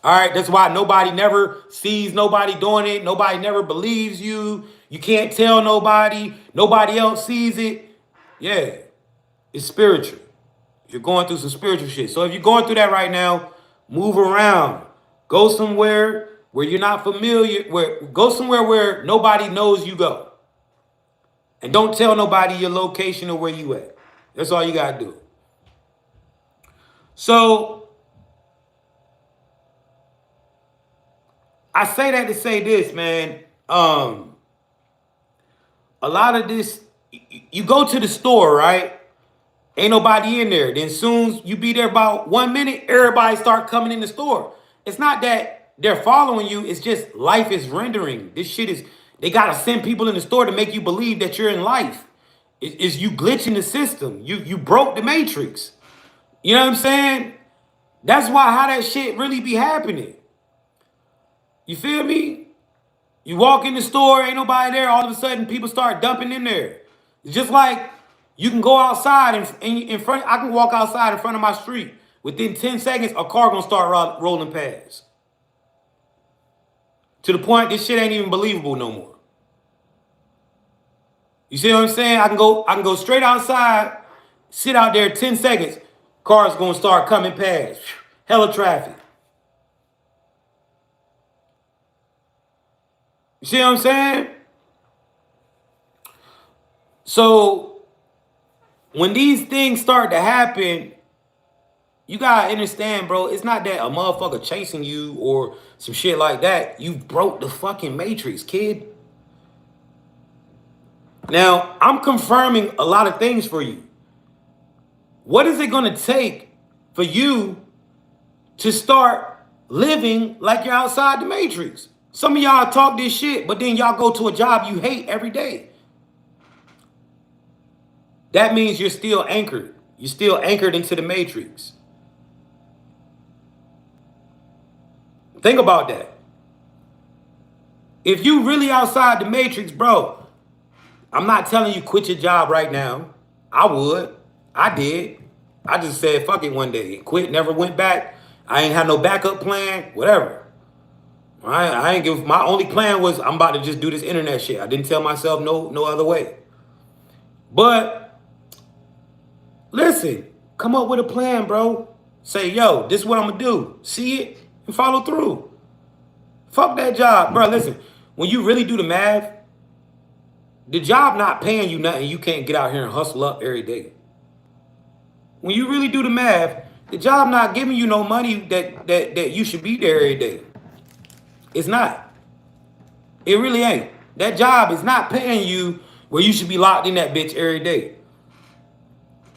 All right, that's why nobody never sees nobody doing it. Nobody never believes you. You can't tell nobody. Nobody else sees it. Yeah, it's spiritual. You're going through some spiritual shit. So if you're going through that right now, move around. Go somewhere where you're not familiar. Go somewhere where nobody knows you go. And don't tell nobody your location or where you at. That's all you gotta do. So I say that to say this, man. A lot of this, you go to the store, right? Ain't nobody in there. Then soon you be there about 1 minute, everybody start coming in the store. It's not that they're following you. It's just life is rendering. This shit is, they got to send people in the store to make you believe that you're in life. It's you glitching the system. You broke the matrix. You know what I'm saying? That's why how that shit really be happening. You feel me? You walk in the store, ain't nobody there. All of a sudden, people start dumping in there. It's just like you can go outside in front. I can walk outside in front of my street. Within 10 seconds, a car gonna start rolling past. To the point, this shit ain't even believable no more. You see what I'm saying? I can go straight outside, Sit out there 10 seconds, cars gonna start coming past. Hella traffic. You see what I'm saying? So when these things start to happen, you gotta understand, bro, it's not that a motherfucker chasing you or some shit like that. You broke the fucking matrix, kid. Now, I'm confirming a lot of things for you. What is it gonna take for you to start living like you're outside the matrix? Some of y'all talk this shit, but then y'all go to a job you hate every day. That means you're still anchored. You're still anchored into the matrix. Think about that. If you really outside the matrix, bro, I'm not telling you quit your job right now. I would. I did. I just said fuck it one day. Quit, never went back. I ain't had no backup plan, whatever. I ain't give, my only plan was I'm about to just do this internet shit. I didn't tell myself no other way. But listen, come up with a plan, bro. Say, yo, this is what I'm gonna do. See it and follow through. Fuck that job, bro. Listen, when you really do the math, the job not paying you nothing. You can't get out here and hustle up every day. When you really do the math, the job not giving you no money that you should be there every day. It's not. It really ain't. That job is not paying you where you should be locked in that bitch every day.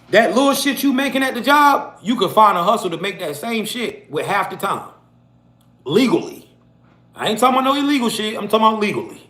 That little shit you making at the job, you could find a hustle to make that same shit with half the time. Legally. I ain't talking about no illegal shit. I'm talking about legally.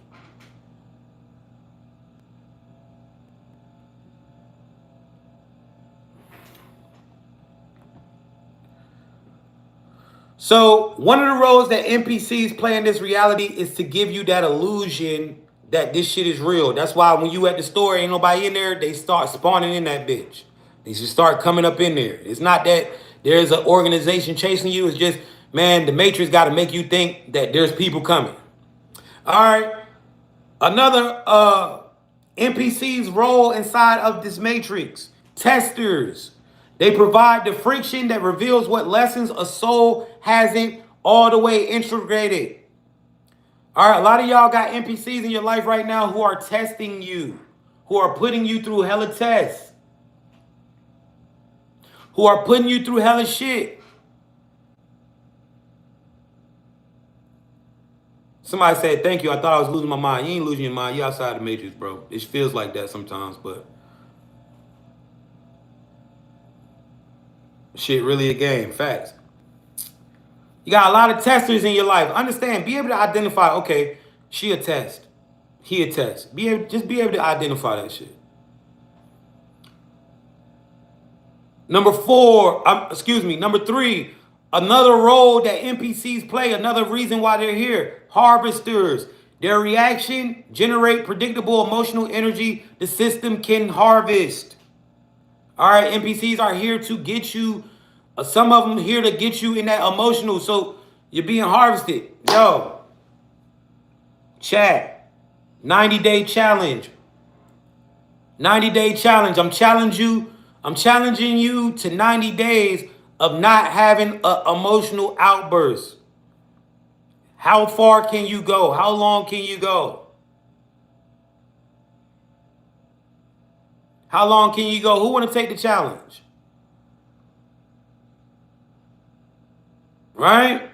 So one of the roles that NPCs play in this reality is to give you that illusion that this shit is real. That's why when you at the store, ain't nobody in there, they start spawning in that bitch. They just start coming up in there. It's not that there's an organization chasing you. It's just, man, the Matrix got to make you think that there's people coming. All right. Another NPC's role inside of this Matrix. Testers. They provide the friction that reveals what lessons a soul hasn't all the way integrated. All right, a lot of y'all got NPCs in your life right now who are testing you, who are putting you through hella tests, who are putting you through hella shit. Somebody said, thank you. I thought I was losing my mind. You ain't losing your mind. You outside the matrix, bro. It feels like that sometimes, but shit really a game. Facts. You got a lot of testers in your life. Understand, be able to identify, okay, she a test. He a test. Just be able to identify that shit. Number three, another role that NPCs play, another reason why they're here. Harvesters. Their reaction generate predictable emotional energy the system can harvest. All right, NPCs are here to get you, some of them here to get you in that emotional, so you're being harvested. Yo, chat, 90-day challenge. 90-day challenge. I'm challenging you to 90 days of not having an emotional outburst. How far can you go? How long can you go? How long can you go? Who want to take the challenge? Right?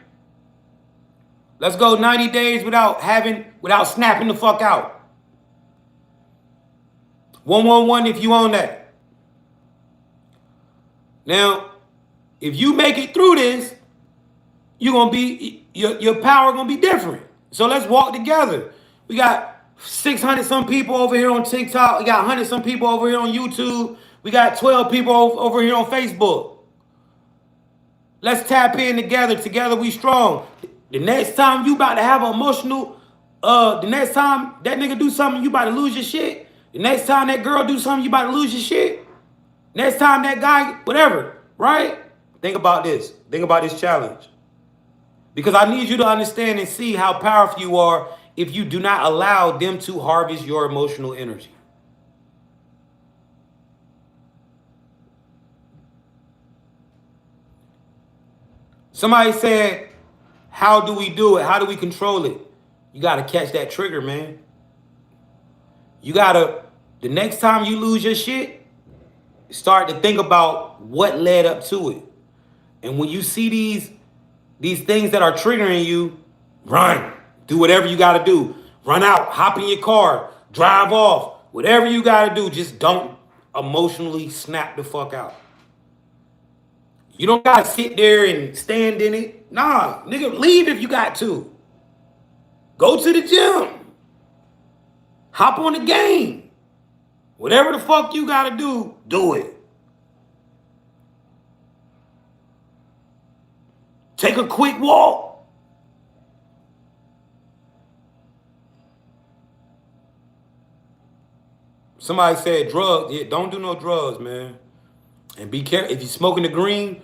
Let's go 90 days without snapping the fuck out. 111 if you own that. Now, if you make it through this, you're gonna be your power gonna be different. So let's walk together. We got 600 some people over here on TikTok. We got 100 some people over here on YouTube. We got 12 people over here on Facebook. Let's tap in together. Together we strong. The next time you about to have an emotional, the next time that nigga do something, you about to lose your shit. The next time that girl do something, you about to lose your shit. Next time that guy, whatever, right? Think about this. Think about this challenge. Because I need you to understand and see how powerful you are if you do not allow them to harvest your emotional energy. Somebody said, how do we do it? How do we control it? You got to catch that trigger, man. You got to, the next time you lose your shit, start to think about what led up to it. And when you see these things that are triggering you, run. Do whatever you got to do. Run out, hop in your car, drive off. Whatever you got to do, just don't emotionally snap the fuck out. You don't got to sit there and stand in it. Nah, nigga, leave if you got to. Go to the gym. Hop on the game. Whatever the fuck you got to do it. Take a quick walk. Somebody said drugs. Yeah, don't do no drugs, man. And be careful. If you're smoking the green,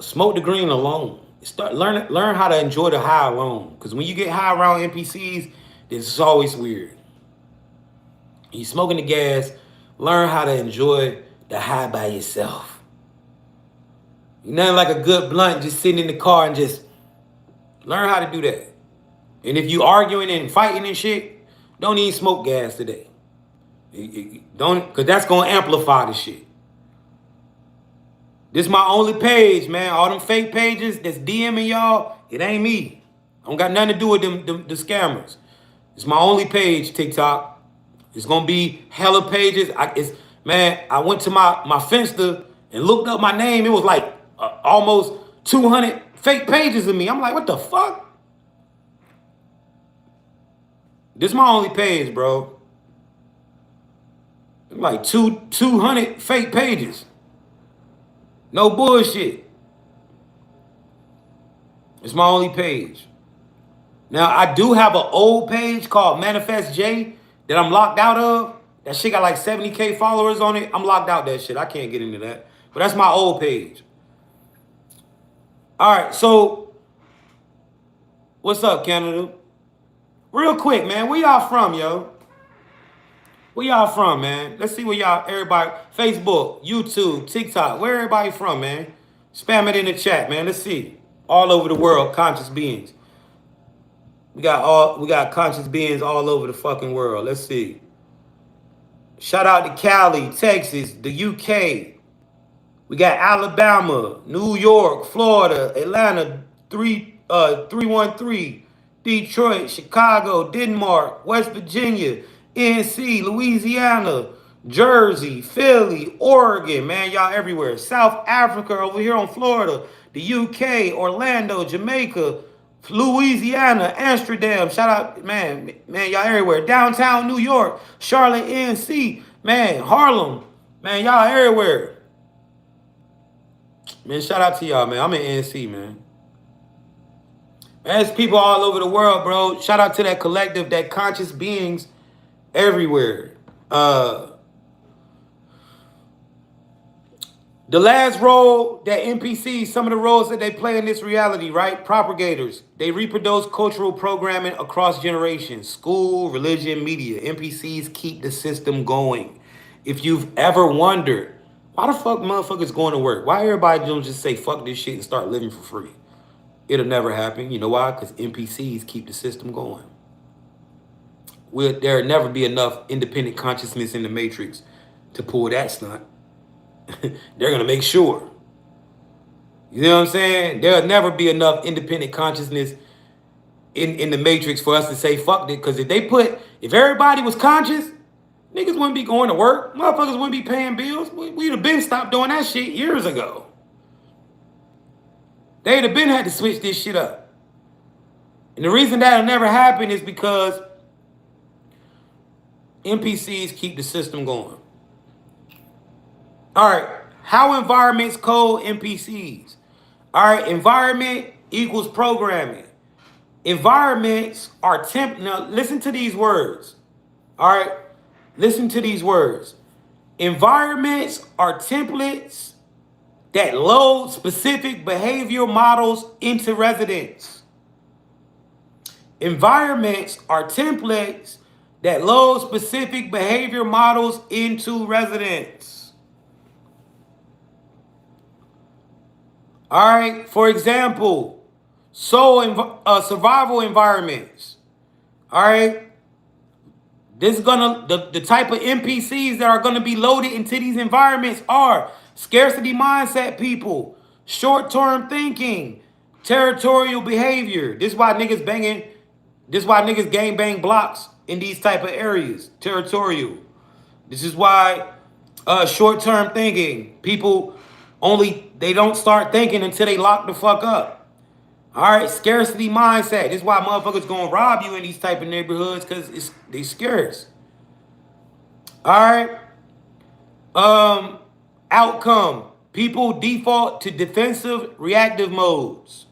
smoke the green alone. Learn how to enjoy the high alone. Because when you get high around NPCs, this is always weird. You smoking the gas, learn how to enjoy the high by yourself. Nothing like a good blunt just sitting in the car and just learn how to do that. And if you arguing and fighting and shit, don't even smoke gas today. Don't, because that's going to amplify the shit. This is my only page, man. All them fake pages that's DMing y'all, it ain't me. I don't got nothing to do with the scammers. It's my only page, TikTok. It's going to be hella pages. I went to my Finsta and looked up my name. It was like almost 200 fake pages of me. I'm like, what the fuck? This is my only page, bro. Like 200 fake pages. No bullshit. It's my only page. Now, I do have an old page called Manifest J that I'm locked out of. That shit got like 70K followers on it. I'm locked out that shit. I can't get into that. But that's my old page. All right, so what's up, Canada? Real quick, man, where y'all from, yo? Where y'all from, man? Let's see where y'all, everybody, Facebook, YouTube, TikTok, where everybody from, man? Spam it in the chat, man. Let's see. All over the world, conscious beings. We got conscious beings all over the fucking world. Let's see. Shout out to Cali, Texas, the UK. We got Alabama, New York, Florida, Atlanta, 313, Detroit, Chicago, Denmark, West Virginia, NC, Louisiana, Jersey, Philly, Oregon, man, y'all everywhere. South Africa, over here on Florida, the UK, Orlando, Jamaica, Louisiana, Amsterdam, shout out, man, y'all everywhere. Downtown New York, Charlotte, NC, man, Harlem, man, y'all everywhere. Man, shout out to y'all, man. I'm in NC, man. There's people all over the world, bro. Shout out to that collective, that conscious beings everywhere. The last role that NPCs, some of the roles that they play in this reality, right? Propagators. They reproduce cultural programming across generations. School, religion, media. NPCs keep the system going. If you've ever wondered, why the fuck motherfuckers going to work? Why everybody don't just say fuck this shit and start living for free? It'll never happen. You know why? Because NPCs keep the system going. There'll never be enough independent consciousness in the matrix to pull that stunt. They're going to make sure. You know what I'm saying? There'll never be enough independent consciousness in the matrix for us to say fuck it. Because if everybody was conscious, niggas wouldn't be going to work. Motherfuckers wouldn't be paying bills. We'd have been stopped doing that shit years ago. They'd have been had to switch this shit up. And the reason that'll never happen is because NPCs keep the system going. All right, how environments code NPCs. All right, environment equals programming. Environments are now listen to these words. All right, listen to these words. Environments are templates that load specific behavioral models into residents. Environments are templates that load specific behavior models into residents. All right. For example, survival environments. All right. This is gonna the type of NPCs that are gonna be loaded into these environments are scarcity mindset people, short-term thinking, territorial behavior. This is why niggas banging. This is why niggas gang bang blocks in these type of areas. Territorial. This is why short-term thinking people only they don't start thinking until they lock the fuck up. All right, scarcity mindset. This is why motherfuckers gonna rob you in these type of neighborhoods because they scarce. All right. Um, Outcome. People default to defensive reactive modes.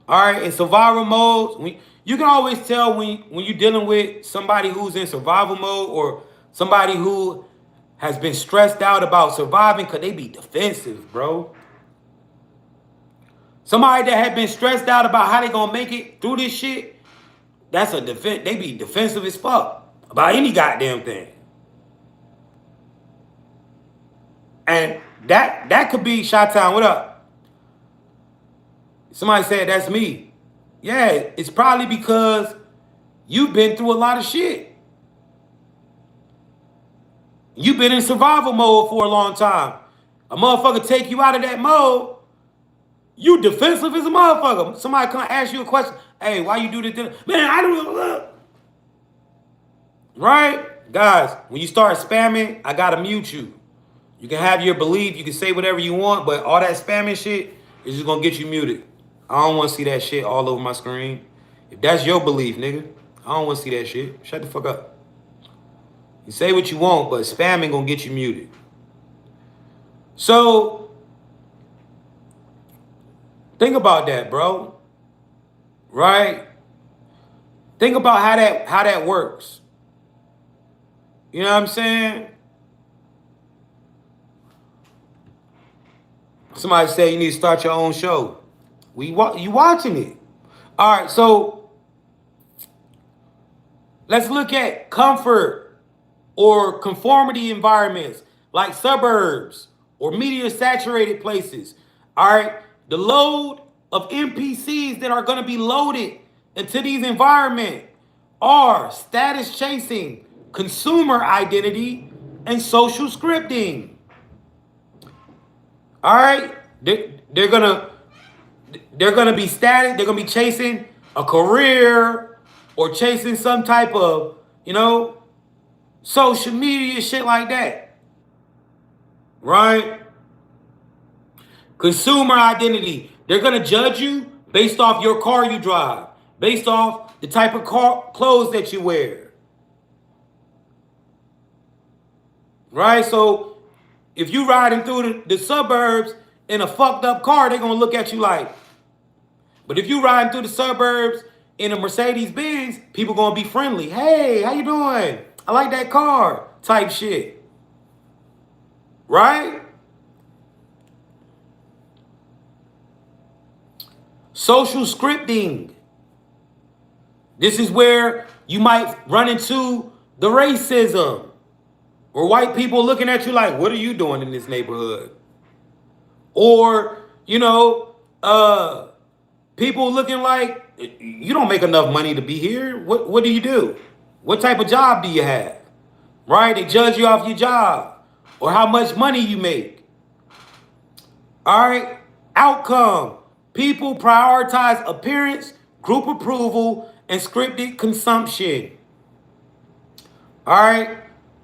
All right, in survival modes, you can always tell when you're dealing with somebody who's in survival mode or somebody who has been stressed out about surviving because they be defensive, bro. Somebody that had been stressed out about how they gonna make it through this shit, that's a defense. They be defensive as fuck about any goddamn thing. And that could be Shot Town. What up? Somebody said that's me. Yeah, it's probably because you've been through a lot of shit. You've been in survival mode for a long time. A motherfucker take you out of that mode, you defensive as a motherfucker. Somebody come ask you a question. Hey, why you do this? Man, I don't know. Right? Guys, when you start spamming, I gotta mute you. You can have your belief, you can say whatever you want, but all that spamming shit is just gonna get you muted. I don't wanna see that shit all over my screen. If that's your belief, nigga, I don't wanna see that shit. Shut the fuck up. You say what you want, but spamming gonna get you muted. So, think about that, bro. Right? Think about how that works. You know what I'm saying? Somebody said you need to start your own show. You watching it. All right, so let's look at comfort or conformity environments like suburbs or media saturated places. All right, the load of NPCs that are going to be loaded into these environments are status chasing, consumer identity, and social scripting. All right, they're gonna be static. They're gonna be chasing a career or chasing some type of social media shit like that, right? Consumer identity. They're gonna judge you based off your car you drive, based off the type of clothes that you wear, right? So if you riding through the suburbs in a fucked up car, they're gonna look at you like. But if you riding through the suburbs in a Mercedes Benz, people gonna be friendly. Hey, how you doing? I like that car. Type shit. Right? Social scripting. This is where you might run into the racism. Or white people looking at you like, what are you doing in this neighborhood? Or, people looking like, you don't make enough money to be here. What do you do? What type of job do you have? Right? They judge you off your job or how much money you make. All right? Outcome. People prioritize appearance, group approval, and scripted consumption. All right?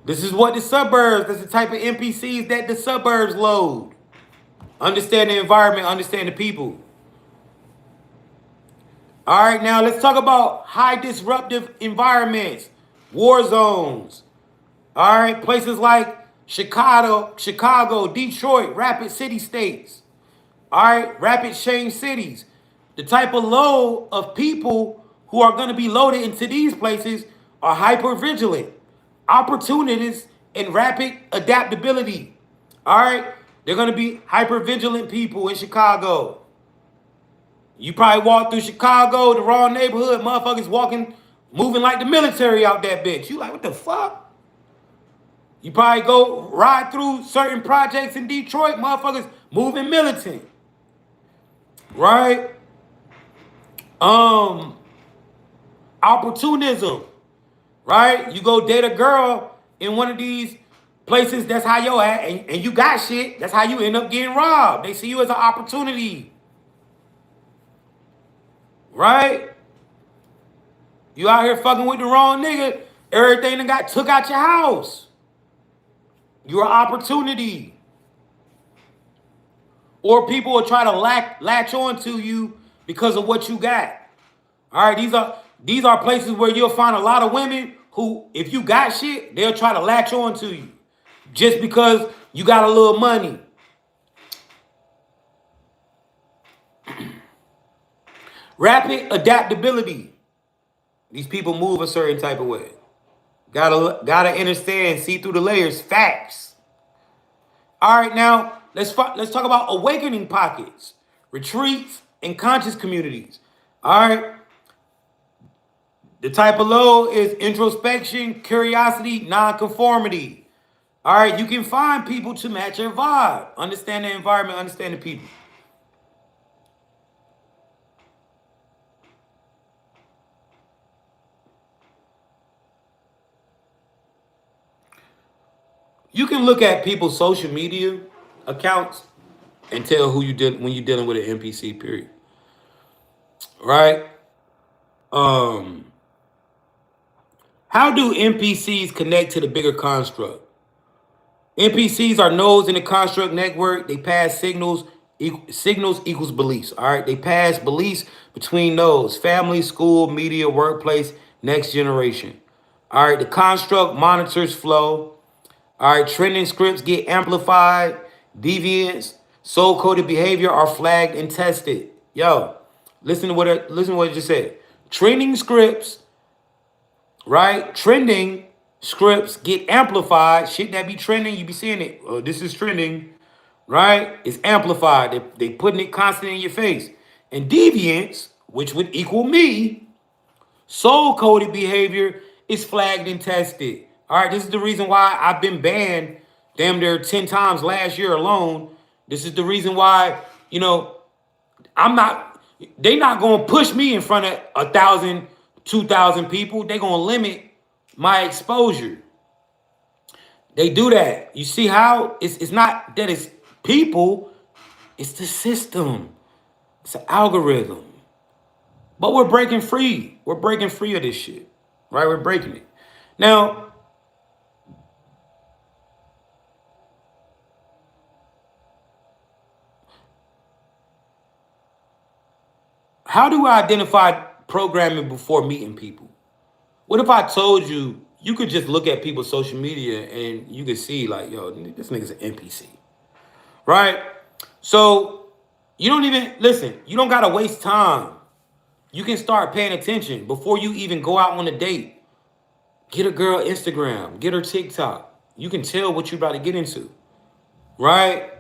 This is what the suburbs, that's the type of NPCs that the suburbs load. Understand the environment, understand the people. All right, now let's talk about high disruptive environments, war zones. All right, places like Chicago, Detroit, rapid city states. All right, rapid change cities. The type of load of people who are going to be loaded into these places are hyper vigilant, opportunities, and rapid adaptability. All right, they're going to be hyper vigilant people in Chicago. You probably walk through Chicago, the wrong neighborhood, motherfuckers moving like the military out that bitch. You like, what the fuck? You probably go ride through certain projects in Detroit, motherfuckers moving militant. right? Um, Opportunism, right? You go date a girl in one of these places, that's how you at, and you got shit, that's how you end up getting robbed. They see you as an opportunity, right? You out here fucking with the wrong nigga, everything that got took out your house. You're an opportunity. Or people will try to latch on to you because of what you got. All right, these are places where you'll find a lot of women who, if you got shit, they'll try to latch on to you just because you got a little money. Rapid adaptability. These people move a certain type of way. Gotta understand, see through the layers. Facts. All right, now let's talk about awakening pockets, retreats, and conscious communities. All right, the type of low is introspection, curiosity, nonconformity. All right, you can find people to match your vibe. Understand the environment, understand the people. You can look at people's social media accounts and tell who you did when you're dealing with an NPC. Period. Right? Um, how do NPCs connect to the bigger construct? NPCs are nodes in the construct network. They pass signals. Signals equals beliefs. All right. They pass beliefs between nodes: family, school, media, workplace, next generation. All right. The construct monitors flow. All right. Trending scripts get amplified. Deviants, soul-coded behavior are flagged and tested. Yo, listen to what I just said. Trending scripts, right? Trending scripts get amplified. Shit that be trending, you be seeing it. Oh, this is trending, right? It's amplified. They putting it constantly in your face. And deviance, which would equal me, soul-coded behavior is flagged and tested. All right, this is the reason why I've been banned damn near 10 times last year alone. This is the reason why, I'm not, they not gonna push me in front of 1,000, 2,000 people. They gonna limit my exposure. They do that. You see how it's not that it's people, it's the system. It's an algorithm. But we're breaking free. We're breaking free of this shit. Right? We're breaking it. Now, how do I identify programming before meeting people? What if I told you you could just look at people's social media and you could see like, yo, this nigga's an NPC, right? So you don't even listen. You don't gotta waste time. You can start paying attention before you even go out on a date. Get a girl Instagram, get her TikTok. You can tell what you're about to get into, right?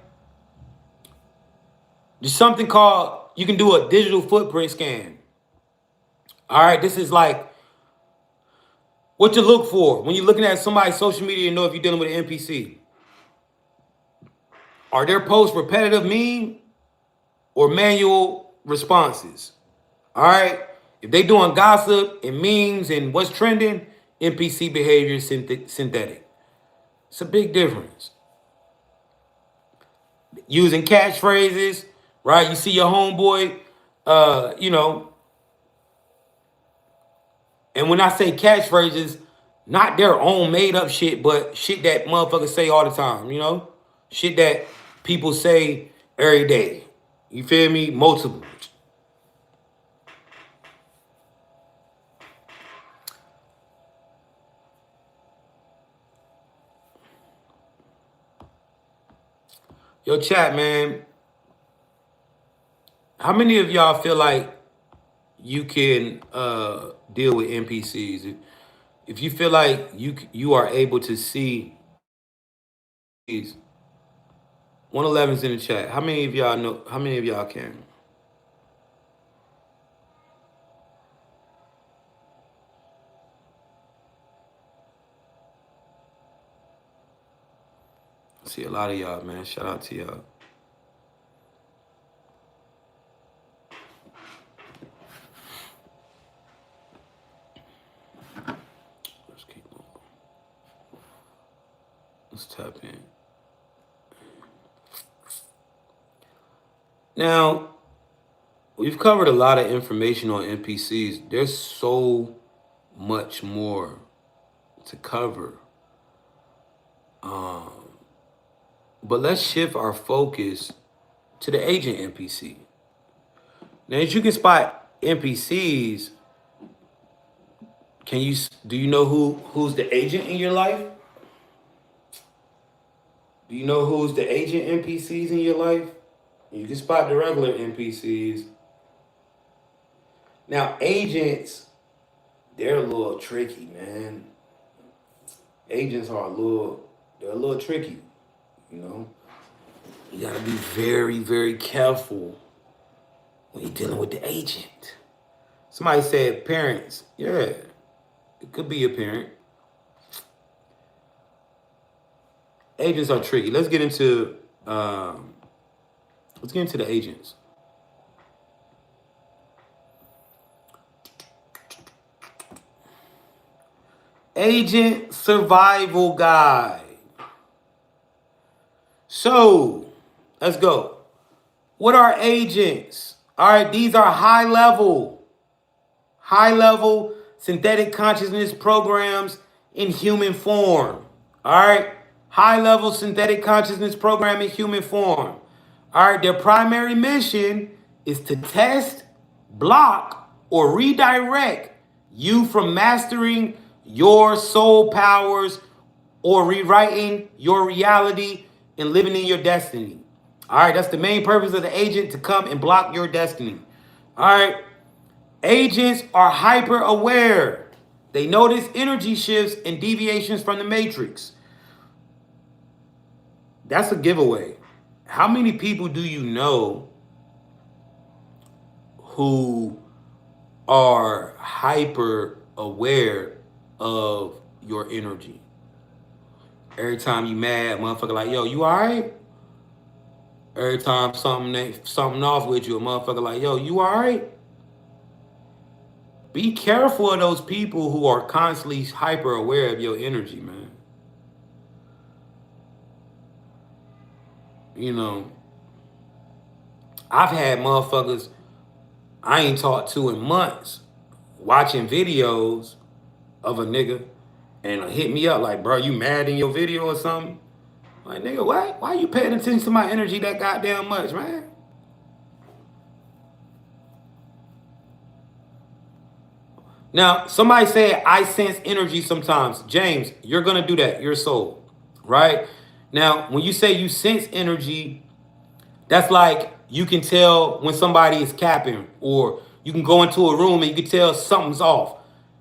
There's something called, you can do a digital footprint scan. All right, this is like what to look for when you're looking at somebody's social media and know if you're dealing with an NPC. Are their posts repetitive, mean, or manual responses? All right, if they doing gossip and memes and what's trending, NPC behavior is synthetic. It's a big difference. Using catchphrases, right? You see your homeboy, uh, you know, and when I say catchphrases, not their own made up shit, but shit that motherfuckers say all the time, shit that people say every day. You feel me? Multiple. Yo, chat, man. How many of y'all feel like you can deal with NPCs? If you feel like you are able to see these 111's in the chat. How many of y'all know? How many of y'all can? I see a lot of y'all, man. Shout out to y'all. Now, we've covered a lot of information on NPCs. There's so much more to cover. But let's shift our focus to the agent NPC. Now, as you can spot NPCs, do you know who's the agent in your life? Do you know who's the agent NPCs in your life? You can spot the regular NPCs. Now, agents, they're a little tricky, man. Agents are they're a little tricky, you know. You gotta be very, very careful when you're dealing with the agent. Somebody said parents. Yeah, it could be a parent. Agents are tricky. Let's get into the agents. Agent survival guide. So, let's go. What are agents? All right, these are high level synthetic consciousness programs in human form. All right, high level synthetic consciousness program in human form. All right, their primary mission is to test, block, or redirect you from mastering your soul powers or rewriting your reality and living in your destiny. All right, that's the main purpose of the agent, to come and block your destiny. All right, agents are hyper aware. They notice energy shifts and deviations from the matrix. That's a giveaway. How many people do you know who are hyper aware of your energy? Every time you mad, motherfucker like, yo, you alright? Every time something off with you, a motherfucker like, yo, you alright? Be careful of those people who are constantly hyper aware of your energy, man. You know, I've had motherfuckers I ain't talked to in months watching videos of a nigga and hit me up like, bro, you mad in your video or something? Like, nigga, what? Why you paying attention to my energy that goddamn much, man? Now, somebody said I sense energy sometimes. James, you're gonna do that, your soul, right? Now, when you say you sense energy, that's like you can tell when somebody is capping, or you can go into a room and you can tell something's off.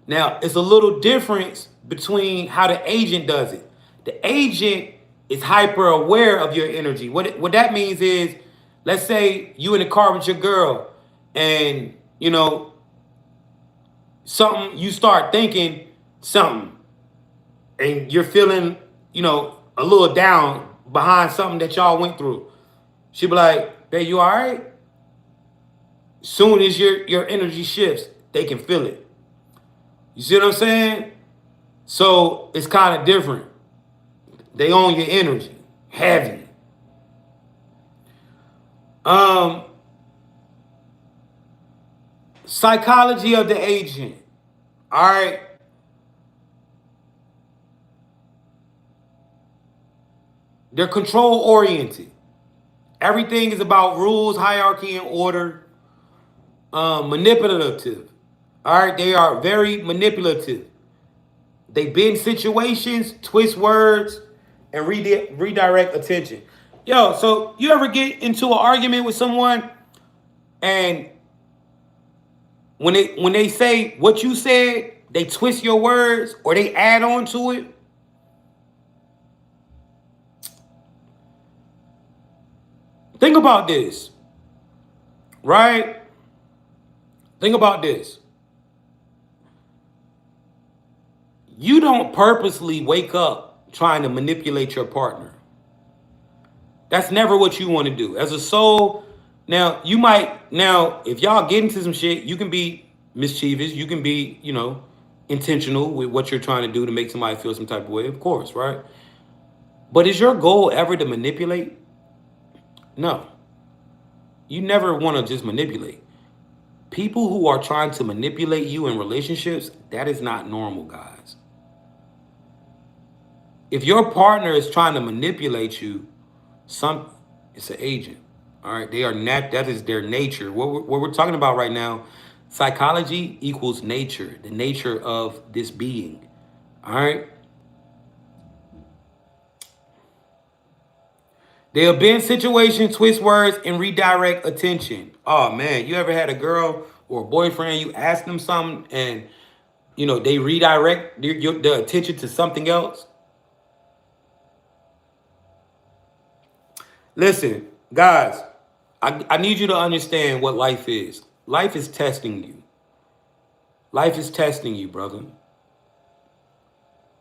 Now, it's a little difference between how the agent does it. The agent is hyper aware of your energy. What that means is, let's say you in the car with your girl, and you know something, you start thinking something, and you're feeling, a little down behind something that y'all went through. She be like, "Babe, you all right?" Soon as your energy shifts, they can feel it. You see what I'm saying? So it's kind of different. They own your energy, heavy. Um, Psychology of the agent. All right. They're control oriented. Everything is about rules, hierarchy, and order. Manipulative. All right. They are very manipulative. They bend situations, twist words, and redirect attention. Yo, so you ever get into an argument with someone, and when they say what you said, they twist your words or they add on to it? Think about this, right? Think about this. You don't purposely wake up trying to manipulate your partner. That's never what you want to do. As a soul, now if y'all get into some shit, you can be mischievous, you can be, intentional with what you're trying to do to make somebody feel some type of way, of course, right? But is your goal ever to manipulate? No. You never want to just manipulate. People who are trying to manipulate you in relationships, that is not normal, guys. If your partner is trying to manipulate you, some it's an agent. All right, they are that is their nature. What we're talking about right now, psychology equals nature, the nature of this being. All right. They'll bend situation, twist words, and redirect attention. Oh man, you ever had a girl or a boyfriend, you ask them something and they redirect the attention to something else? Listen, guys, I need you to understand what life is. Life is testing you. Life is testing you, brother.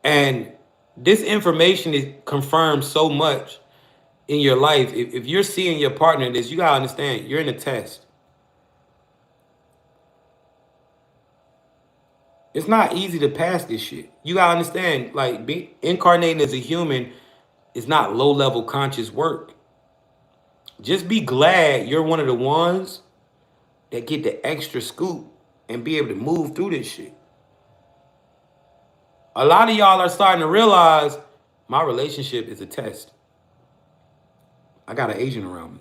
And this information is confirmed so much in your life. If you're seeing your partner in this, you gotta understand you're in a test. It's not easy to pass this shit. You gotta understand, like, incarnating as a human is not low level conscious work. Just be glad you're one of the ones that get the extra scoop and be able to move through this shit. A lot of y'all are starting to realize my relationship is a test. I got an agent around me.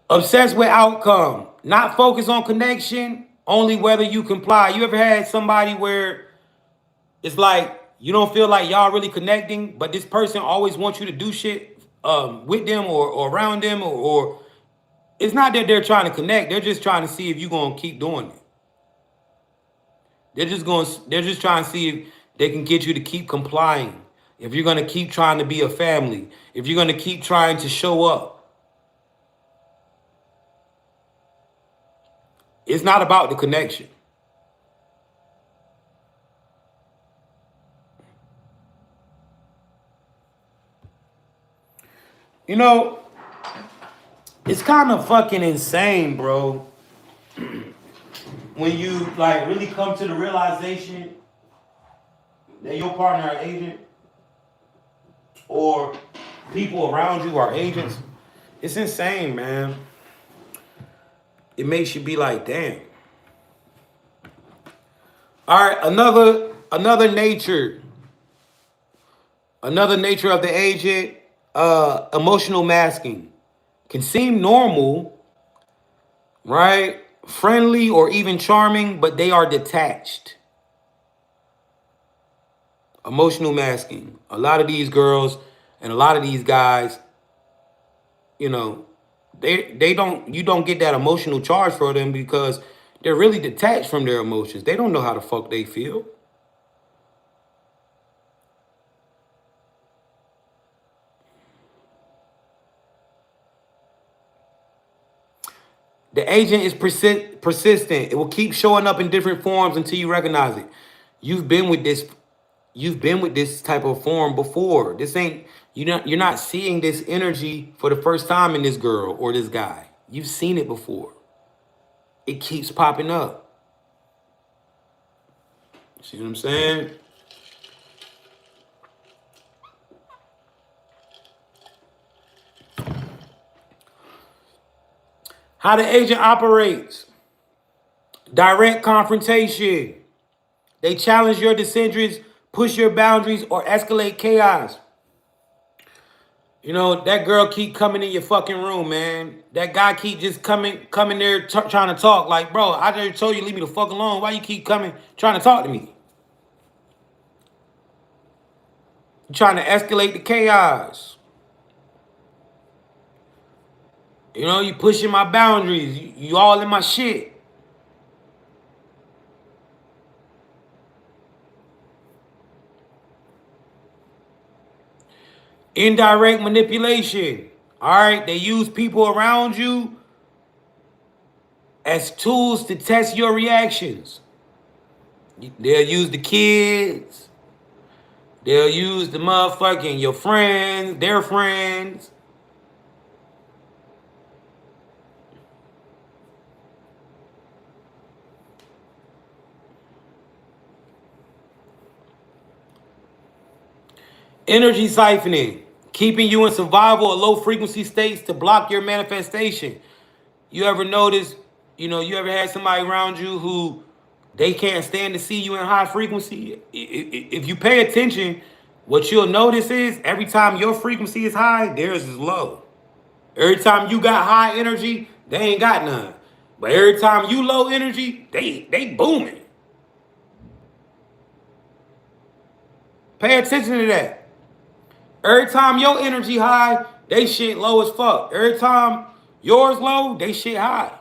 Obsessed with outcome, not focused on connection, only whether you comply. You ever had somebody where it's like you don't feel like y'all really connecting, but this person always wants you to do shit with them or around them, or it's not that they're trying to connect. They're just trying to see if you're gonna keep doing it. They're just trying to see if they can get you to keep complying. If you're gonna keep trying to be a family, if you're gonna keep trying to show up. It's not about the connection. You know, it's kind of fucking insane, bro. When you like really come to the realization that your partner are agent or people around you are agents, it's insane, man. It makes you be like, damn. All right, another nature of the agent, emotional masking. Can seem normal, right? Friendly or even charming, but they are detached. Emotional masking. A lot of these girls and a lot of these guys, you know, they don't you don't get that emotional charge for them because they're really detached from their emotions. They don't know how the fuck they feel. The agent is persistent. It will keep showing up in different forms until you recognize it. You've been with this. You've been with this type of form before. This ain't you're not seeing this energy for the first time in this girl or this guy. You've seen it before. It keeps popping up. See what I'm saying? How the agent operates. Direct confrontation. They challenge your decisions, push your boundaries, or escalate chaos. That girl keep coming in your fucking room, man. That guy keep just coming there trying to talk. Like, bro, I just told you leave me the fuck alone. Why you keep coming trying to talk to me? You trying to escalate the chaos. You pushing my boundaries. You all in my shit. Indirect manipulation. All right, they use people around you as tools to test your reactions. They'll use the kids. They'll use the motherfucking your friends, their friends. Energy siphoning. keeping you in survival or low frequency states to block your manifestation. You ever notice, you ever had somebody around you who they can't stand to see you in high frequency? If you pay attention, what you'll notice is every time your frequency is high, theirs is low. Every time you got high energy, they ain't got none. But every time you low energy, they booming. Pay attention to that. Every time your energy high, they shit low as fuck. Every time yours low, they shit high.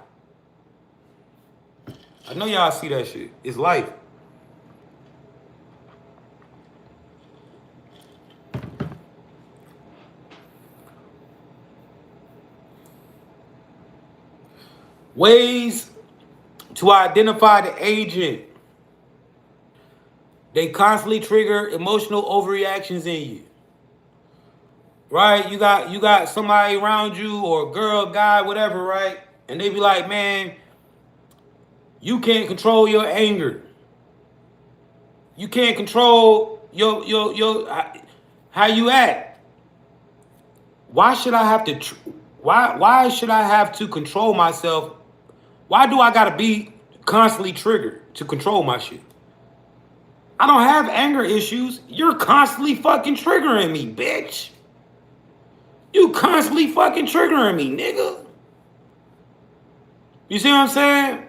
I know y'all see that shit. It's life. Ways to identify the agent. They constantly trigger emotional overreactions in you. Right? You got somebody around you, or a girl, guy, whatever, right? And they be like, man, you can't control your anger. You can't control your how you act. Why should I have to why should I have to control myself? Why do I gotta be constantly triggered to control my shit? I don't have anger issues. You're constantly fucking triggering me, bitch. You constantly fucking triggering me, nigga. You see what I'm saying?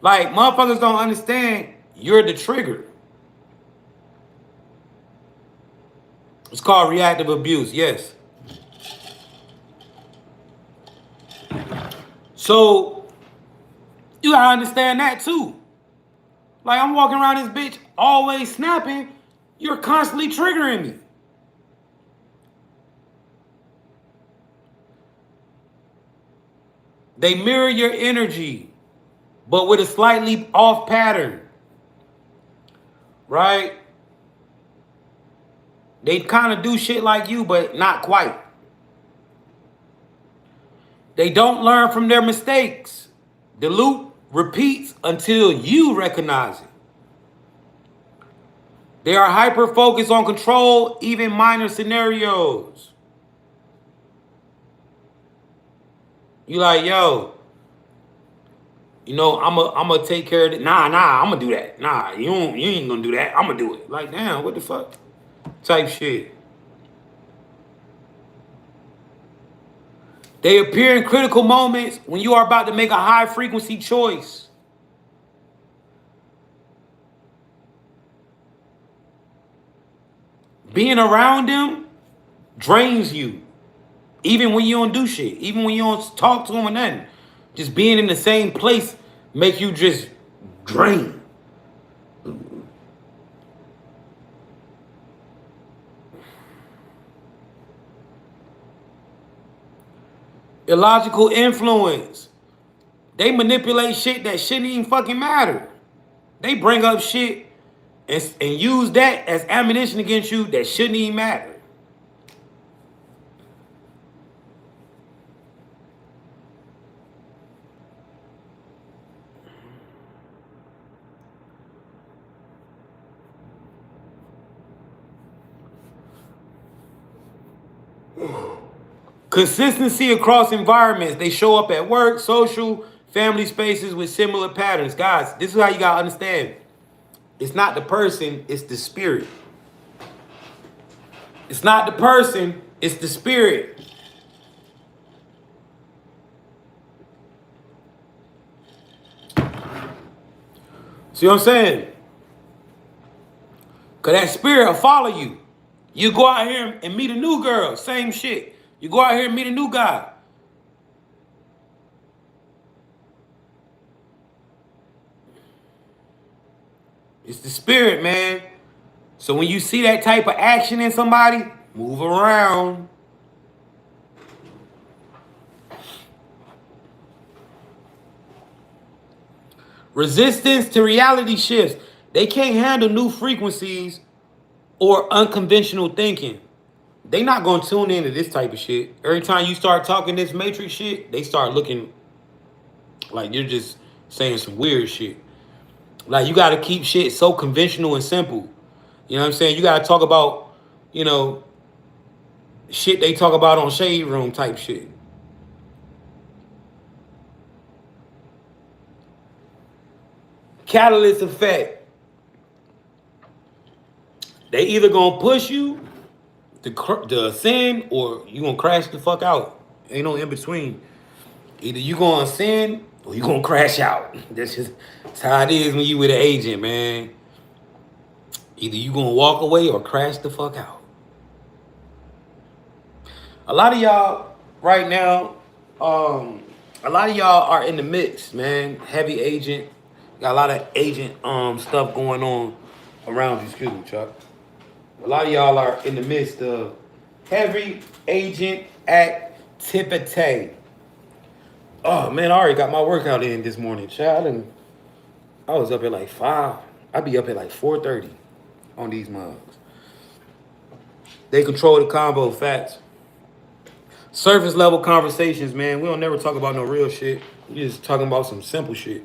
Like, motherfuckers don't understand you're the trigger. It's called reactive abuse, yes. So, you gotta understand that too. Like, I'm walking around this bitch always snapping. You're constantly triggering me. They mirror your energy, but with a slightly off pattern. Right? They kind of do shit like you, but not quite. They don't learn from their mistakes. The loop repeats until you recognize it. They are hyper-focused on control, even minor scenarios. You like, yo, I'm gonna take care of it. Nah, I'm gonna do that. Nah, you ain't gonna do that. I'm gonna do it. Like, damn, what the fuck? Type shit. They appear in critical moments when you are about to make a high frequency choice. Being around them drains you. Even when you don't do shit. Even when you don't talk to them or nothing. Just being in the same place make you just drain. Illogical influence. They manipulate shit that shouldn't even fucking matter. They bring up shit and use that as ammunition against you that shouldn't even matter. Consistency across environments. They show up at work, social, family spaces with similar patterns. Guys, this is how you gotta understand. It's not the person, it's the spirit. It's not the person, it's the spirit. See what I'm saying? Because that spirit will follow you. You go out here and meet a new girl, same shit. You go out here and meet a new guy. It's the spirit, man. So when you see that type of action in somebody, move around. Resistance to reality shifts. They can't handle new frequencies or unconventional thinking. They not gonna tune into this type of shit. Every time you start talking this matrix shit, they start looking like you're just saying some weird shit. Like, you gotta keep shit so conventional and simple. You know what I'm saying? You gotta talk about, Shit they talk about on Shade Room type shit. Catalyst effect. They either gonna push you to ascend or you gonna crash the fuck out. Ain't no in between. Either you gonna ascend or you gonna crash out. That's how it is when you with an agent, man. Either you gonna walk away or crash the fuck out. A lot of y'all right now, a lot of y'all are in the mix, man. Heavy agent, got a lot of agent stuff going on around you. Excuse me, Chuck. A lot of y'all are in the midst of heavy agent activity. Oh man, I already got my workout in this morning, child, and I was up at like 5. I be up at like 4:30 on these mugs. They control the combo facts. Surface level conversations, man. We don't never talk about no real shit. We just talking about some simple shit.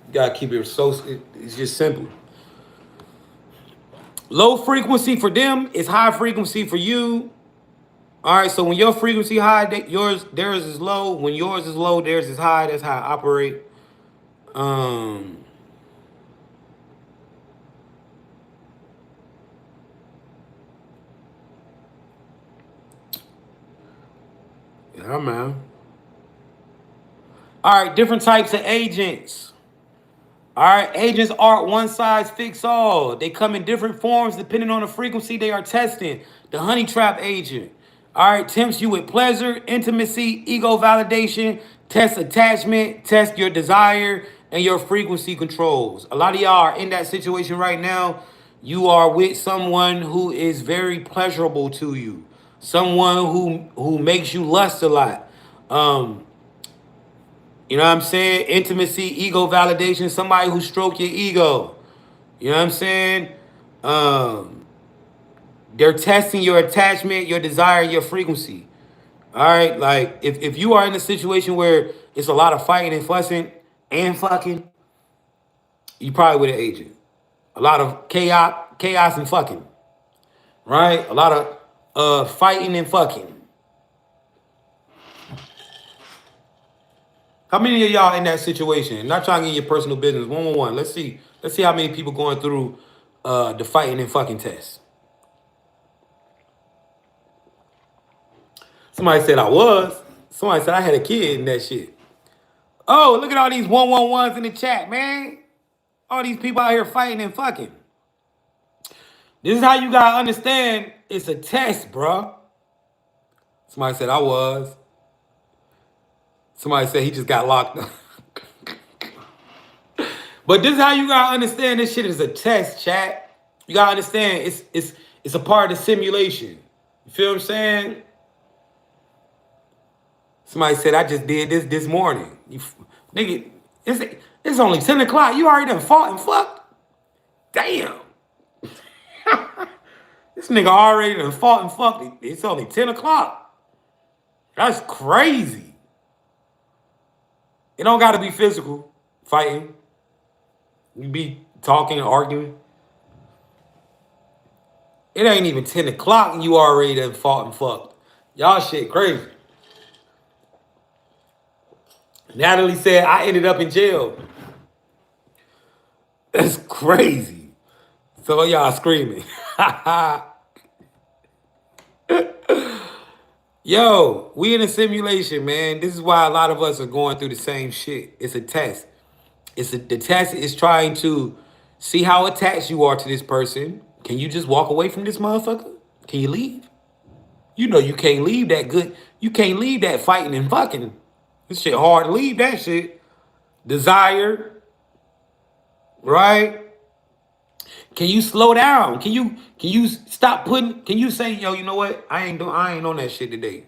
You gotta keep it so. It's just simple. Low frequency for them is high frequency for you. All right. So when your frequency high, theirs is low. When yours is low, theirs is high. That's how I operate. Um. Yeah, man. All right. Different types of agents. All right, agents aren't one size fits all. They come in different forms depending on the frequency they are testing. The honey trap agent, all right, tempts you with pleasure, intimacy, ego validation, test attachment, test your desire, and your frequency controls. A lot of y'all are in that situation right now. You are with someone who is very pleasurable to you, someone who makes you lust a lot. You know what I'm saying? Intimacy, ego validation, somebody who stroke your ego. You know what I'm saying? Um, they're testing your attachment, your desire, your frequency. All right, like if you are in a situation where it's a lot of fighting and fussing and fucking, you probably with an agent. A lot of chaos and fucking, right? A lot of fighting and fucking. How many of y'all in that situation? Not trying to get your personal business. 111. Let's see. Let's see how many people going through the fighting and fucking test. Somebody said I was. Somebody said I had a kid in that shit. Oh, look at all these 111s in the chat, man. All these people out here fighting and fucking. This is how you gotta understand it's a test, bro. Somebody said I was. Somebody said he just got locked up. But this is how you gotta understand this shit is a test, chat. You gotta understand it's a part of the simulation. You feel what I'm saying? Somebody said I just did this morning. Nigga, it's only 10 o'clock. You already done fought and fucked? Damn. This nigga already done fought and fucked. It's only 10 o'clock. That's crazy. It don't gotta be physical fighting. You be talking and arguing. It ain't even 10 o'clock and you already done fought and fucked. Y'all shit crazy. Natalie said I ended up in jail. That's crazy. So y'all screaming. Yo, we in a simulation, man. This is why a lot of us are going through the same shit. It's a test. The test is trying to see how attached you are to this person. Can you just walk away from this motherfucker? Can you leave? You know you can't leave that good. You can't leave that fighting and fucking. This shit hard to leave that shit. Desire, right? Can you slow down? Can you stop putting? Can you say, yo, you know what? I ain't on that shit today.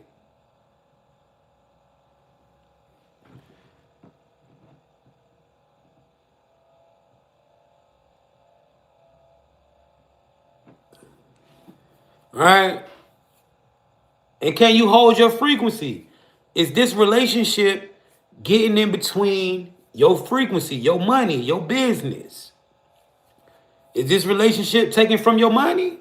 Right? And can you hold your frequency? Is this relationship getting in between your frequency, your money, your business? Is this relationship taken from your money?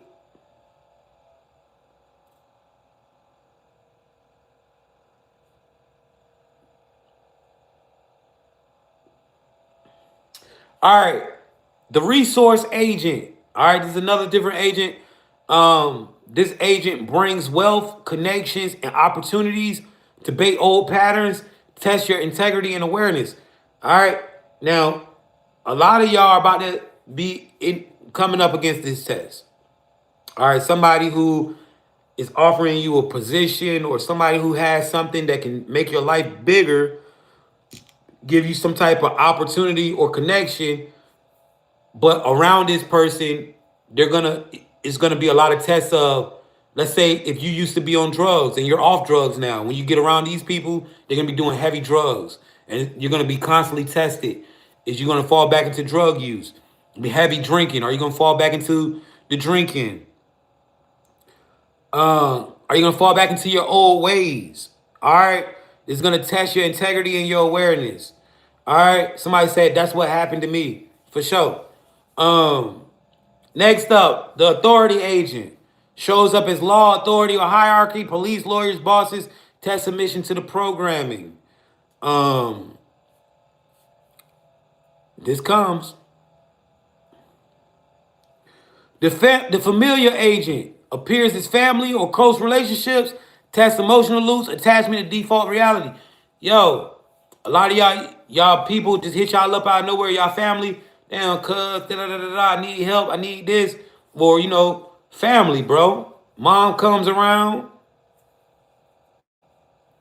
All right. The resource agent. All right, this is another different agent. This agent brings wealth, connections, and opportunities to bait old patterns, test your integrity and awareness. All right. Now, a lot of y'all are about to be coming up against this test. All right, somebody who is offering you a position or somebody who has something that can make your life bigger, give you some type of opportunity or connection. But around this person, they're gonna it's gonna be a lot of tests of, let's say if you used to be on drugs and you're off drugs now. When you get around these people, they're gonna be doing heavy drugs. And you're gonna be constantly tested. Is you gonna fall back into drug use? Be heavy drinking. Are you gonna fall back into the drinking? Are you gonna fall back into your old ways? All right. It's gonna test your integrity and your awareness. All right. Somebody said that's what happened to me. For sure. Um, Next up, the authority agent shows up as law, authority, or hierarchy, police, lawyers, bosses, test submission to the programming. Um, this comes. The familiar agent appears as family or close relationships, tests emotional loops, attachment to default reality. Yo, a lot of y'all people just hit y'all up out of nowhere, y'all family. Damn, cuz, I need help, I need this. Or, family, bro. Mom comes around,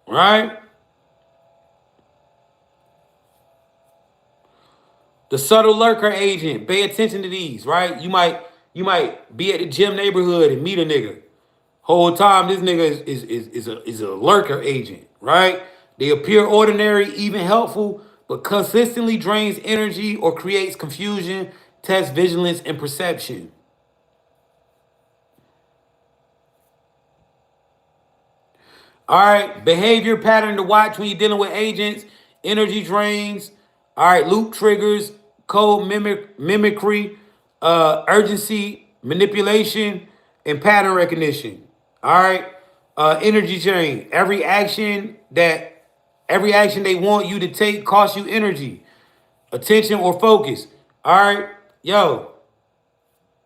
right? The subtle lurker agent. Pay attention to these, right? You might be at the gym neighborhood and meet a nigga. Whole time this nigga is a lurker agent, right? They appear ordinary, even helpful, but consistently drains energy or creates confusion, tests vigilance and perception. All right, behavior pattern to watch when you're dealing with agents, energy drains. All right, loop triggers, code mimicry, urgency, manipulation, and pattern recognition. All right, energy drain. Every action they want you to take costs you energy, attention, or focus. All right, yo,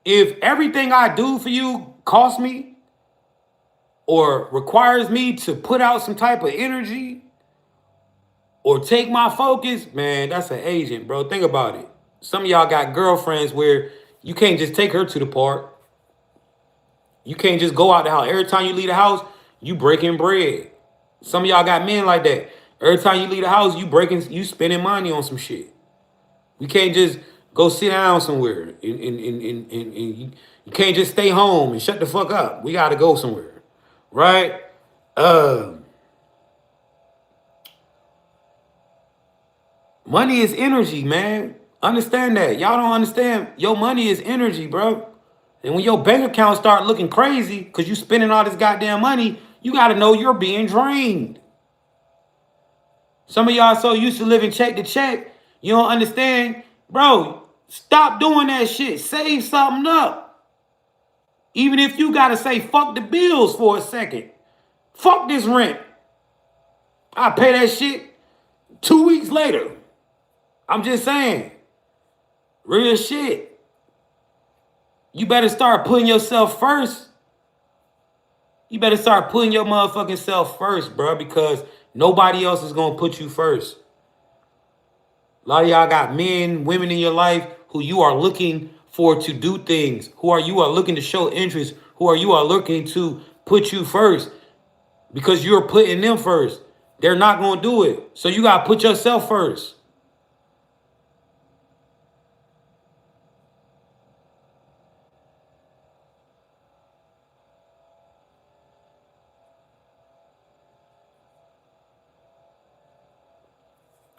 if everything I do for you costs me or requires me to put out some type of energy or take my focus, man, that's an agent, bro. Think about it. Some of y'all got girlfriends where you can't just take her to the park. You can't just go out the house. Every time you leave the house, you breaking bread. Some of y'all got men like that. Every time you leave the house, you spending money on some shit. We can't just go sit down somewhere and you can't just stay home and shut the fuck up. We gotta go somewhere. Right? Money is energy, man. Understand that. Y'all don't understand. Your money is energy, bro. And when your bank account start looking crazy because you spending all this goddamn money, you got to know you're being drained. Some of y'all so used to living check to check, you don't understand. Bro, stop doing that shit. Save something up. Even if you got to say fuck the bills for a second. Fuck this rent. I pay that shit 2 weeks later. I'm just saying. Real shit. You better start putting yourself first. You better start putting your motherfucking self first, bro, because nobody else is going to put you first. A lot of y'all got men, women in your life who you are looking for to do things, you are looking to show interest, you are looking to put you first because you're putting them first. They're not going to do it. So you got to put yourself first.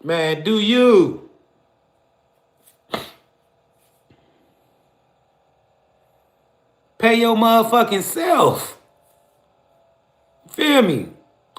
Man, do you? Pay your motherfucking self. Feel me?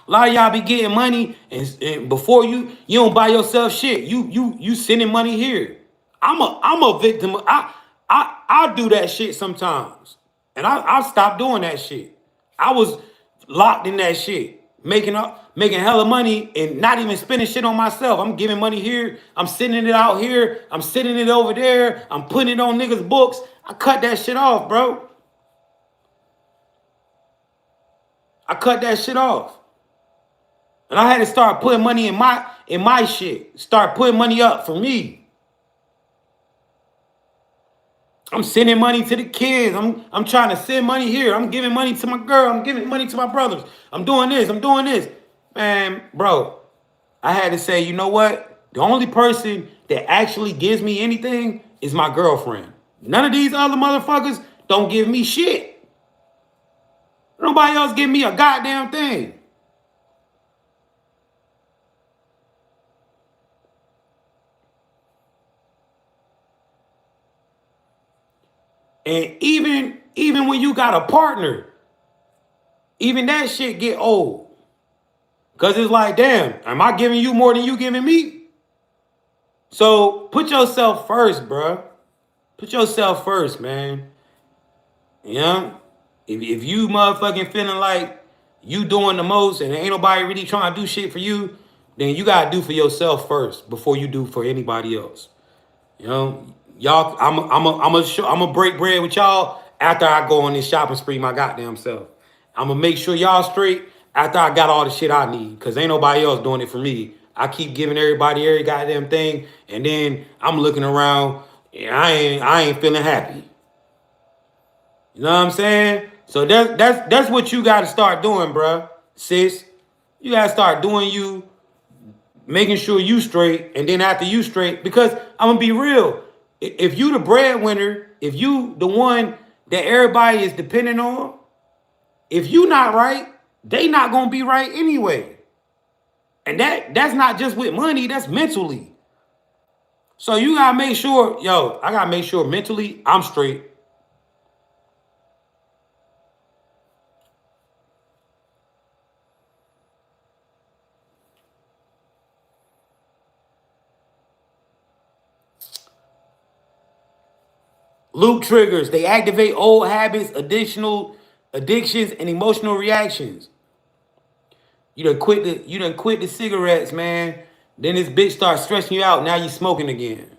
A lot of y'all be getting money and before you don't buy yourself shit. You sending money here. I'm a victim. I do that shit sometimes. And I stopped doing that shit. I was locked in that shit. making hella money and not even spending shit on myself. I'm giving money here. I'm sending it out here. I'm sending it over there. I'm putting it on niggas' books. I cut that shit off, bro. I cut that shit off. And I had to start putting money in my shit. Start putting money up for me. I'm sending money to the kids. I'm trying to send money here. I'm giving money to my girl. I'm giving money to my brothers. I'm doing this. I'm doing this. Man, bro, I had to say, you know what? The only person that actually gives me anything is my girlfriend. None of these other motherfuckers don't give me shit. Nobody else give me a goddamn thing. And even when you got a partner, even that shit get old. Cause it's like, damn, am I giving you more than you giving me? So put yourself first, bro. Put yourself first, man. You know? If you motherfucking feeling like you doing the most and ain't nobody really trying to do shit for you, then you gotta do for yourself first before you do for anybody else. You know, y'all, I'm a break bread with y'all after I go on this shopping spree my goddamn self. I'm gonna make sure y'all straight after I got all the shit I need, cause ain't nobody else doing it for me. I keep giving everybody every goddamn thing, and then I'm looking around, and I ain't feeling happy. You know what I'm saying? So that's what you got to start doing, bruh, sis. You got to start doing you, making sure you straight, and then after you straight, because I'm gonna be real. If you the breadwinner, if you the one that everybody is depending on, if you not right, they not gonna be right anyway. And that's not just with money, that's mentally. So you gotta make sure, yo, I gotta make sure mentally I'm straight. Loop triggers, they activate old habits, additional addictions, and emotional reactions. You done quit the cigarettes, man. Then this bitch starts stressing you out. Now you smoking again.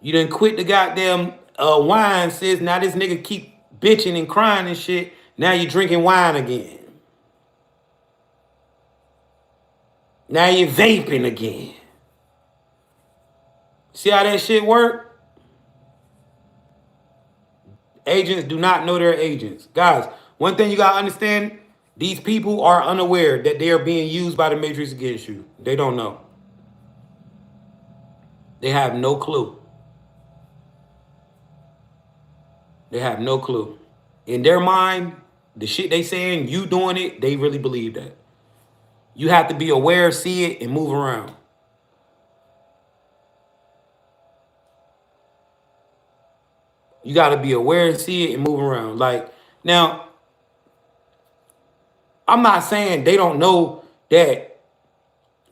You done quit the goddamn wine, sis. Now this nigga keep bitching and crying and shit. Now you drinking wine again. Now you vaping again. See how that shit work? Agents do not know their agents. Guys, one thing you gotta understand, these people are unaware that they are being used by the Matrix against you. They don't know. They have no clue. They have no clue. In their mind, the shit they saying, you doing it, they really believe that. You have to be aware, see it, and move around. You got to be aware, see it, and move around. Like, now, I'm not saying they don't know that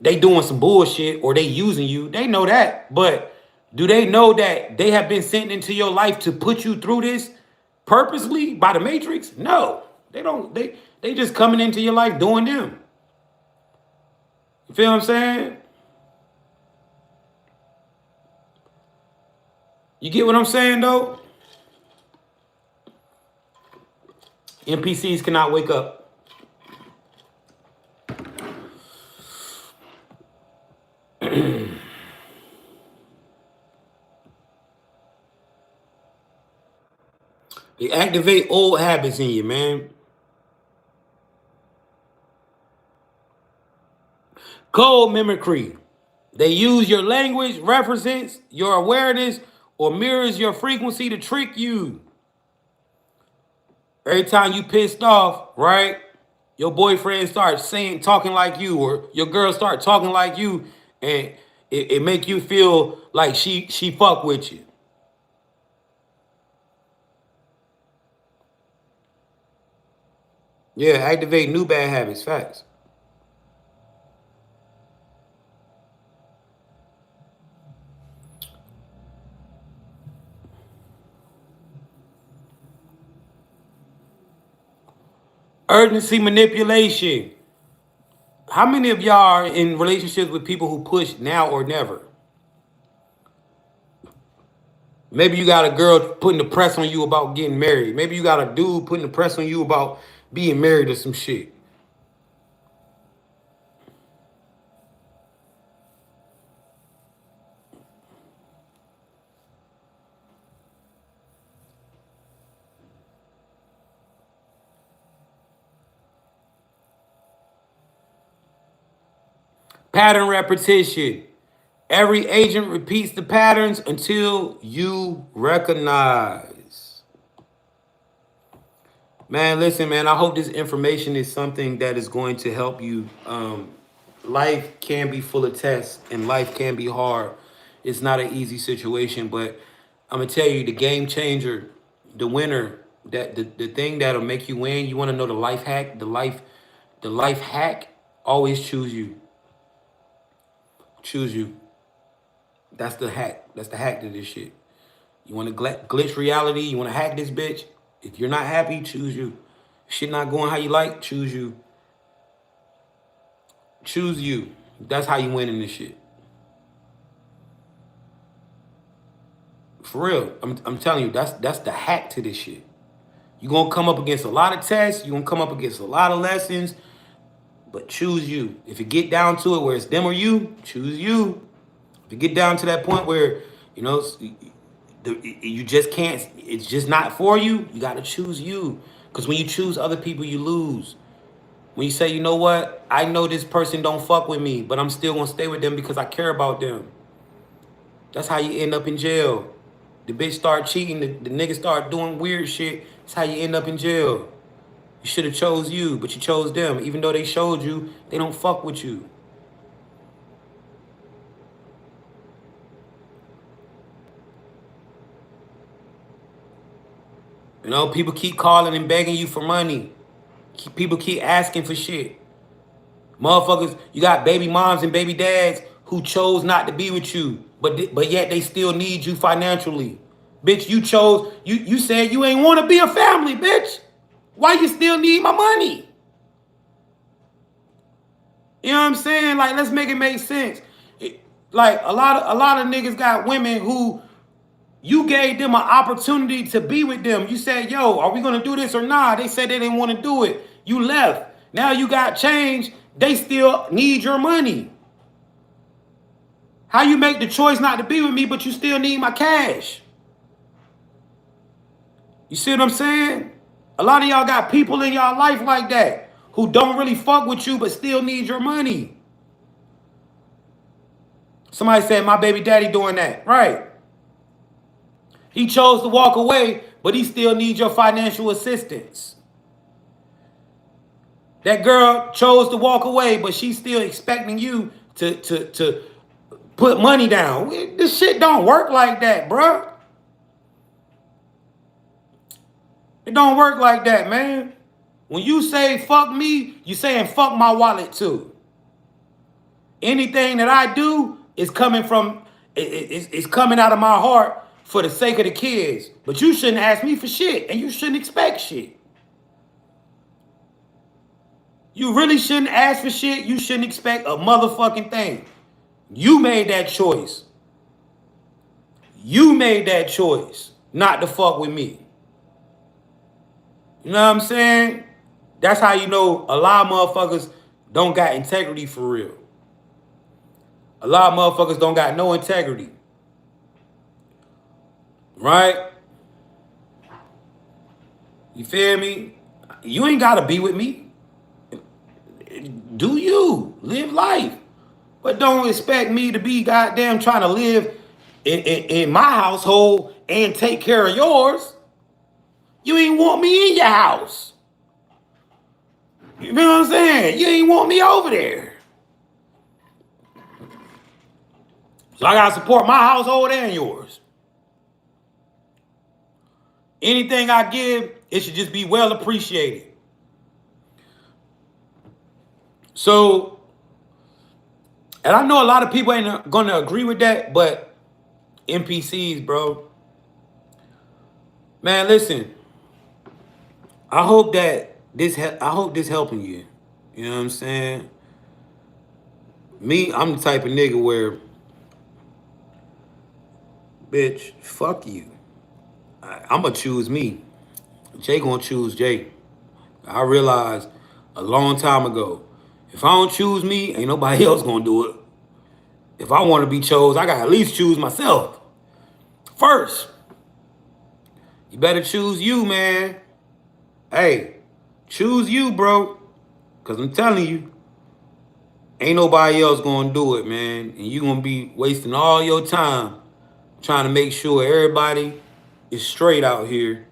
they doing some bullshit or they using you. They know that. But do they know that they have been sent into your life to put you through this purposely by the Matrix? No. They don't. They just coming into your life doing them. You feel what I'm saying? You get what I'm saying, though? NPCs cannot wake up. They activate old habits in you, man. Code mimicry. They use your language, represents your awareness, or mirrors your frequency to trick you. Every time you pissed off, right? Your boyfriend starts saying, talking like you, or your girl start talking like you, and it make you feel like she fuck with you. Yeah, activate new bad habits. Facts. Urgency manipulation. How many of y'all are in relationships with people who push now or never? Maybe you got a girl putting the press on you about getting married. Maybe you got a dude putting the press on you about being married or some shit. Pattern repetition. Every agent repeats the patterns until you recognize. Man, listen, man, I hope this information is something that is going to help you. Life can be full of tests and life can be hard. It's not an easy situation, but I'm gonna tell you the game changer, the winner, that the thing that'll make you win. You want to know the life hack, the life hack, always choose you. Choose you. That's the hack. That's the hack to this shit. You want to glitch reality? You want to hack this bitch? If you're not happy, choose you. Shit not going how you like, choose you. Choose you. That's how you win in this shit. For real. I'm telling you, that's the hack to this shit. You're gonna come up against a lot of tests, you're gonna come up against a lot of lessons, but choose you. If you get down to it where it's them or you, choose you. If you get down to that point where, you know, you just can't, it's just not for you, you gotta choose you. Because when you choose other people, you lose. When you say, you know what, I know this person don't fuck with me, but I'm still gonna stay with them because I care about them. That's how you end up in jail. The bitch start cheating, the nigga start doing weird shit. That's how you end up in jail. You should have chose you, but you chose them. Even though they showed you, they don't fuck with you. You know, people keep calling and begging you for money. People keep asking for shit. Motherfuckers, you got baby moms and baby dads who chose not to be with you, but yet they still need you financially. Bitch, you said you ain't want to be a family, bitch. Why you still need my money? You know what I'm saying? Like, let's make it make sense. Like a lot of niggas got women who you gave them an opportunity to be with them. You said, yo, are we gonna do this or not? They said they didn't want to do it. You left. Now you got change. They still need your money. How you make the choice not to be with me, but you still need my cash? You see what I'm saying? A lot of y'all got people in y'all life like that who don't really fuck with you, but still need your money. Somebody said, my baby daddy doing that. Right. He chose to walk away, but he still needs your financial assistance. That girl chose to walk away, but she's still expecting you to put money down. This shit don't work like that, bruh. It don't work like that, man. When you say fuck me, you saying fuck my wallet too. Anything that I do is coming from, it's coming out of my heart for the sake of the kids. But you shouldn't ask me for shit, and you shouldn't expect shit. You really shouldn't ask for shit. You shouldn't expect a motherfucking thing. You made that choice. You made that choice not to fuck with me. You know what I'm saying? That's how you know a lot of motherfuckers don't got integrity for real. A lot of motherfuckers don't got no integrity. Right? You feel me? You ain't gotta be with me. Do you. Live life. But don't expect me to be goddamn trying to live in my household and take care of yours. You ain't want me in your house. You know what I'm saying? You ain't want me over there. So I gotta support my household and yours. Anything I give, it should just be well appreciated. So, and I know a lot of people ain't gonna agree with that, but NPCs, bro. Man, listen. I hope this helping you. You know what I'm saying? Me, I'm the type of nigga where, bitch, fuck you. I'm gonna choose me. Jay gonna choose Jay. I realized a long time ago, if I don't choose me, ain't nobody else gonna do it. If I want to be chose, I gotta at least choose myself first. You better choose you, man. Hey, choose you, bro. Cause I'm telling you, ain't nobody else gonna do it, man. And you gonna be wasting all your time trying to make sure everybody is straight out here.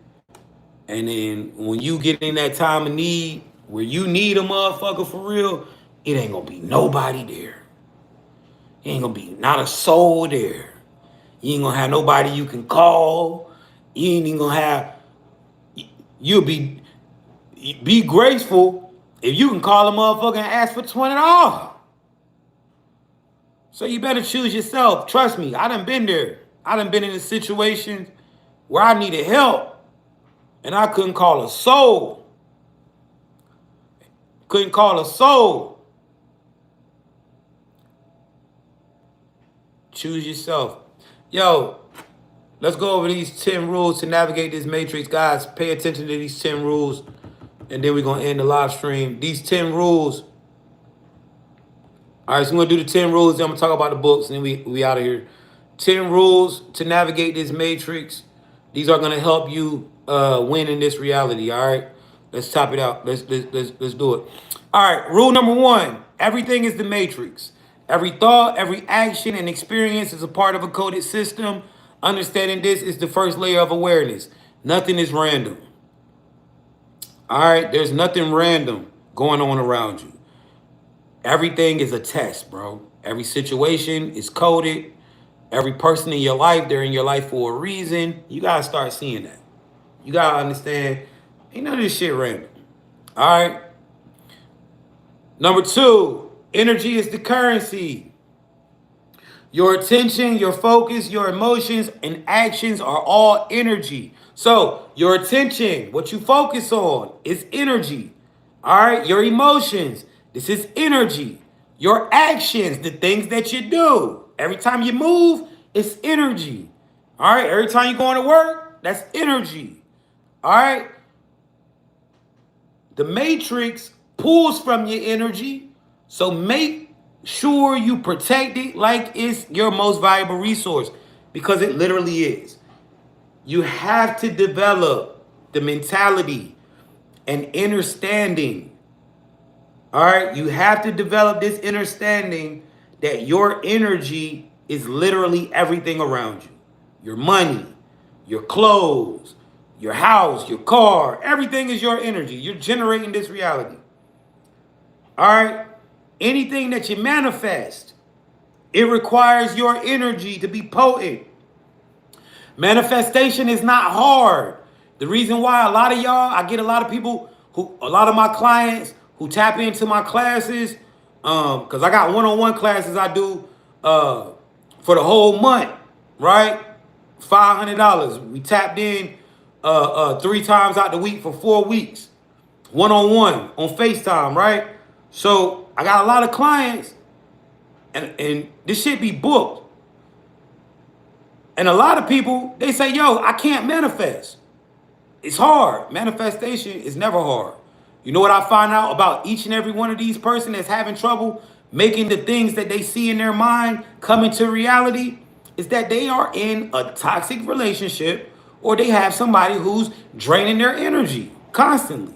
And then when you get in that time of need, where you need a motherfucker for real, it ain't gonna be nobody there. It ain't gonna be not a soul there. You ain't gonna have nobody you can call. You ain't even gonna have. You'll be graceful if you can call a motherfucker and ask for $20. So you better choose yourself. Trust me, I done been there. I done been in a situation where I needed help and I couldn't call a soul. Couldn't call a soul. Choose yourself. Yo, let's go over these 10 rules to navigate this matrix. Guys, pay attention to these 10 rules. And then we're going to end the live stream. These 10 rules. All right, so we're going to do the 10 rules. Then I'm going to talk about the books. And then we out of here. 10 rules to navigate this matrix. These are going to help you win in this reality. All right, let's top it out. Let's do it. All right, rule number 1. Everything is the matrix. Every thought, every action, and experience is a part of a coded system. Understanding this is the first layer of awareness. Nothing is random. All right, there's nothing random going on around you. Everything is a test, bro. Every situation is coded. Every person in your life, they're in your life for a reason. You gotta start seeing that. You gotta understand, ain't none of this shit random. All right. Number 2, energy is the currency. Your attention, your focus, your emotions, and actions are all energy. So your attention, what you focus on, is energy. All right. Your emotions, this is energy. Your actions, the things that you do, every time you move, it's energy. All right. Every time you're going to work, that's energy. All right. The matrix pulls from your energy. So make sure you protect it like it's your most valuable resource, because it literally is. You have to develop the mentality and understanding. All right. You have to develop this understanding that your energy is literally everything around you. Your money, your clothes, your house, your car, everything is your energy. You're generating this reality. All right. Anything that you manifest, it requires your energy to be potent. Manifestation is not hard. The reason why a lot of y'all, I get a lot of people a lot of my clients who tap into my classes, because I got one-on-one classes I do for the whole month, right? $500. We tapped in 3 times out the week for 4 weeks, one-on-one on FaceTime, right? So I got a lot of clients, and this shit be booked. And a lot of people, they say, yo, I can't manifest. It's hard. Manifestation is never hard. You know what I find out about each and every one of these person that's having trouble making the things that they see in their mind come into reality? Is that they are in a toxic relationship, or they have somebody who's draining their energy constantly.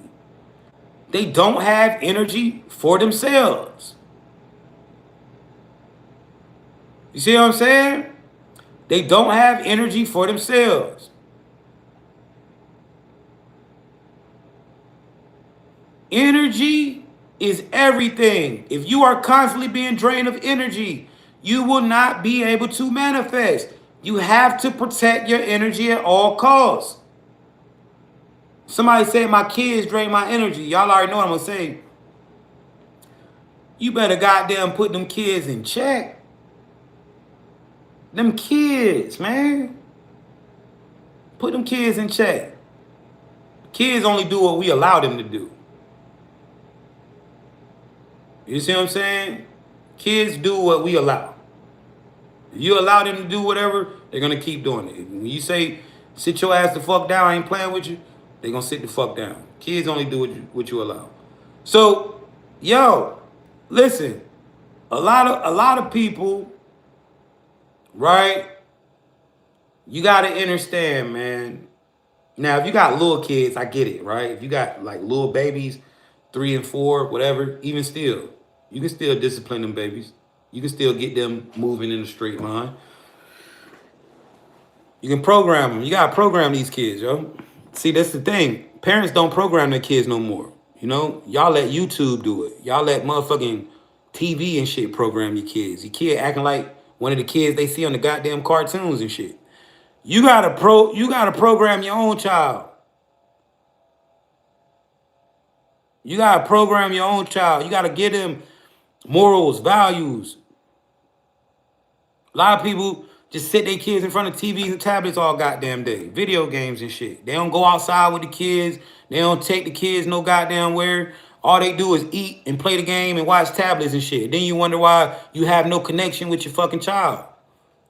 They don't have energy for themselves. You see what I'm saying? They don't have energy for themselves. Energy is everything. If you are constantly being drained of energy, you will not be able to manifest. You have to protect your energy at all costs. Somebody said my kids drain my energy. Y'all already know what I'm going to say. You better goddamn put them kids in check. Them kids, man. Put them kids in check. Kids only do what we allow them to do. You see what I'm saying? Kids do what we allow. If you allow them to do whatever, they're gonna keep doing it. When you say sit your ass the fuck down, I ain't playing with you, they gonna sit the fuck down. Kids only do what you allow. So, yo, listen, a lot of people, right? You gotta understand, man. Now, if you got little kids, I get it, right? If you got like little babies, 3 and 4, whatever, even still, you can still discipline them babies. You can still get them moving in a straight line. You can program them. You gotta program these kids, yo. See, that's the thing. Parents don't program their kids no more. You know, y'all let YouTube do it. Y'all let motherfucking TV and shit program your kids. Your kid acting like one of the kids they see on the goddamn cartoons and shit. You gotta program your own child. You gotta program your own child. You gotta give them morals, values. A lot of people just sit their kids in front of TVs and tablets all goddamn day. Video games and shit. They don't go outside with the kids. They don't take the kids no goddamn where. All they do is eat and play the game and watch tablets and shit. Then you wonder why you have no connection with your fucking child.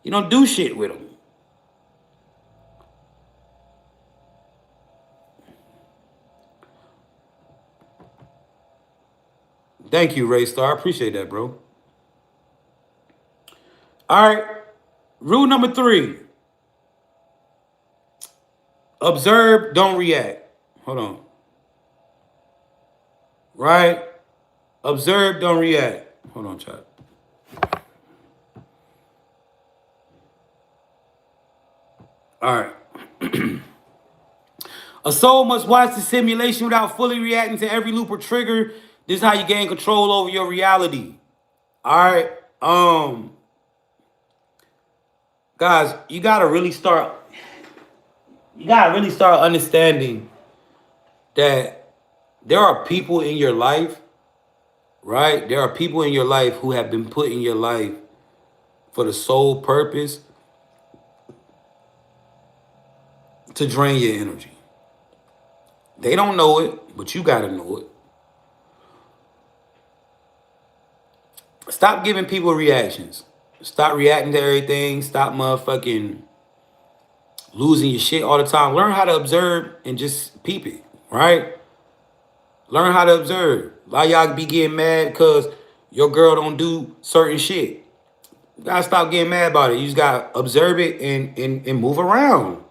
You don't do shit with them. Thank you, Ray Star. I appreciate that, bro. All right. Rule number 3. Observe, don't react. Hold on. Right? Observe, don't react. Hold on, chat. All right. A soul must watch the simulation without fully reacting to every loop or trigger. This is how you gain control over your reality. All right. Guys, you gotta really start understanding that there are people in your life, right? There are people in your life who have been put in your life for the sole purpose to drain your energy. They don't know it, but you gotta know it. Stop giving people reactions. Stop reacting to everything. Stop motherfucking losing your shit all the time. Learn how to observe and just peep it, right? Learn how to observe. A lot of y'all be getting mad because your girl don't do certain shit. You gotta stop getting mad about it. You just gotta observe it and move around.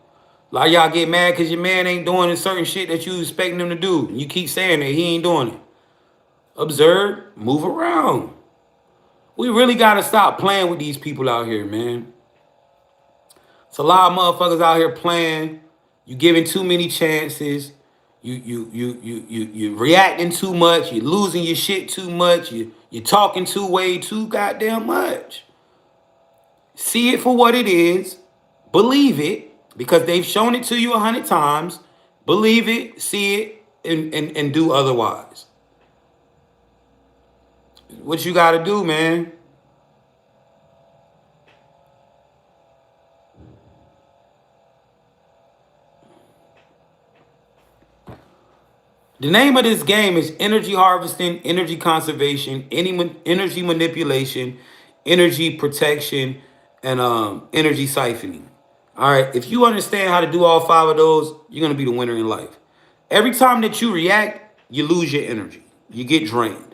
A lot of y'all get mad because your man ain't doing certain shit that you expecting him to do. You keep saying that he ain't doing it. Observe, move around. We really gotta stop playing with these people out here, man. It's a lot of motherfuckers out here playing. You giving too many chances. You reacting too much. You losing your shit too much. You talking way too goddamn much. See it for what it is. Believe it because they've shown it to you 100 times. Believe it, see it, and do otherwise. What you got to do, man? The name of this game is energy harvesting, energy conservation, energy manipulation, energy protection, and energy siphoning. All right, if you understand how to do all 5 of those, you're gonna be the winner in life. Every time that you react, you lose your energy. You get drained.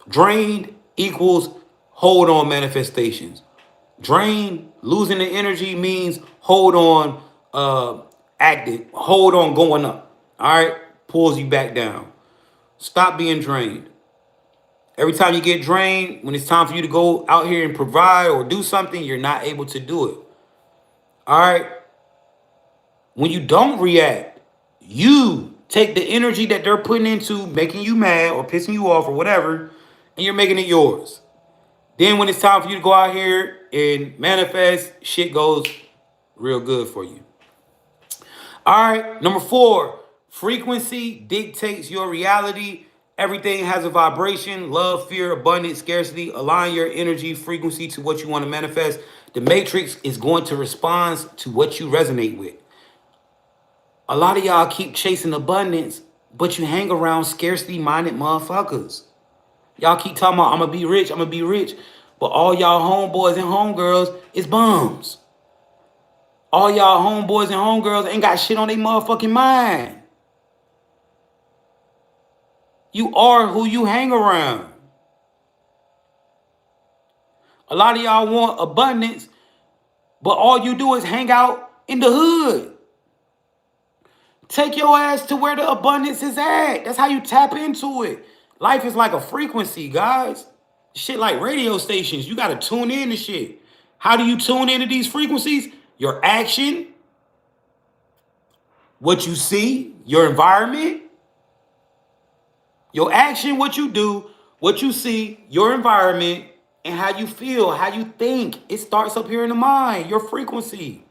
Drained equals hold on manifestations. Drain, losing the energy means hold on, active, hold on going up. All right, pulls you back down. Stop being drained. Every time you get drained, when it's time for you to go out here and provide or do something, you're not able to do it. All right. When you don't react, you take the energy that they're putting into making you mad or pissing you off or whatever, and you're making it yours. Then when it's time for you to go out here and manifest, shit goes real good for you. All right, number 4, frequency dictates your reality. Everything has a vibration: love, fear, abundance, scarcity. Align your energy frequency to what you want to manifest. The matrix is going to respond to what you resonate with. A lot of y'all keep chasing abundance, but you hang around scarcity-minded motherfuckers. Y'all keep talking about I'm gonna be rich, I'm gonna be rich. But all y'all homeboys and homegirls is bums. All y'all homeboys and homegirls ain't got shit on their motherfucking mind. You are who you hang around. A lot of y'all want abundance, but all you do is hang out in the hood. Take your ass to where the abundance is at. That's how you tap into it. Life is like a frequency, guys. Shit like radio stations. You gotta tune in to shit. How do you tune into these frequencies? Your action, what you see, your environment. Your action, what you do, what you see, your environment, and how you feel, how you think. It starts up here in the mind, your frequency.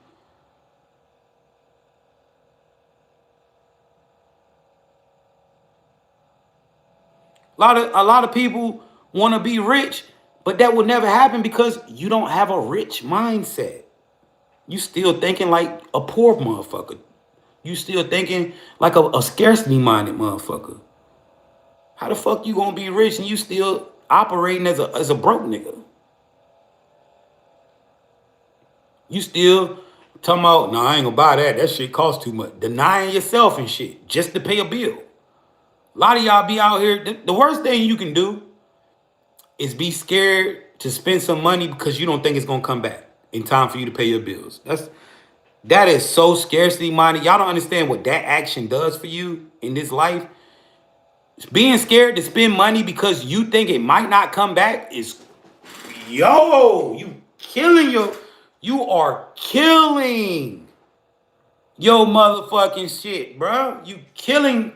A lot of people want to be rich, but that will never happen because you don't have a rich mindset. You still thinking like a poor motherfucker. You still thinking like a scarcity minded motherfucker. How the fuck you gonna be rich and you still operating as a broke nigga? You still talking about, no, I ain't gonna buy that. That shit costs too much. Denying yourself and shit just to pay a bill. A lot of y'all be out here. The worst thing you can do is be scared to spend some money because you don't think it's gonna come back in time for you to pay your bills. That is so scarcity minded. Y'all don't understand what that action does for you in this life. Being scared to spend money because you think it might not come back is, yo, you are killing your motherfucking shit, bro. You killing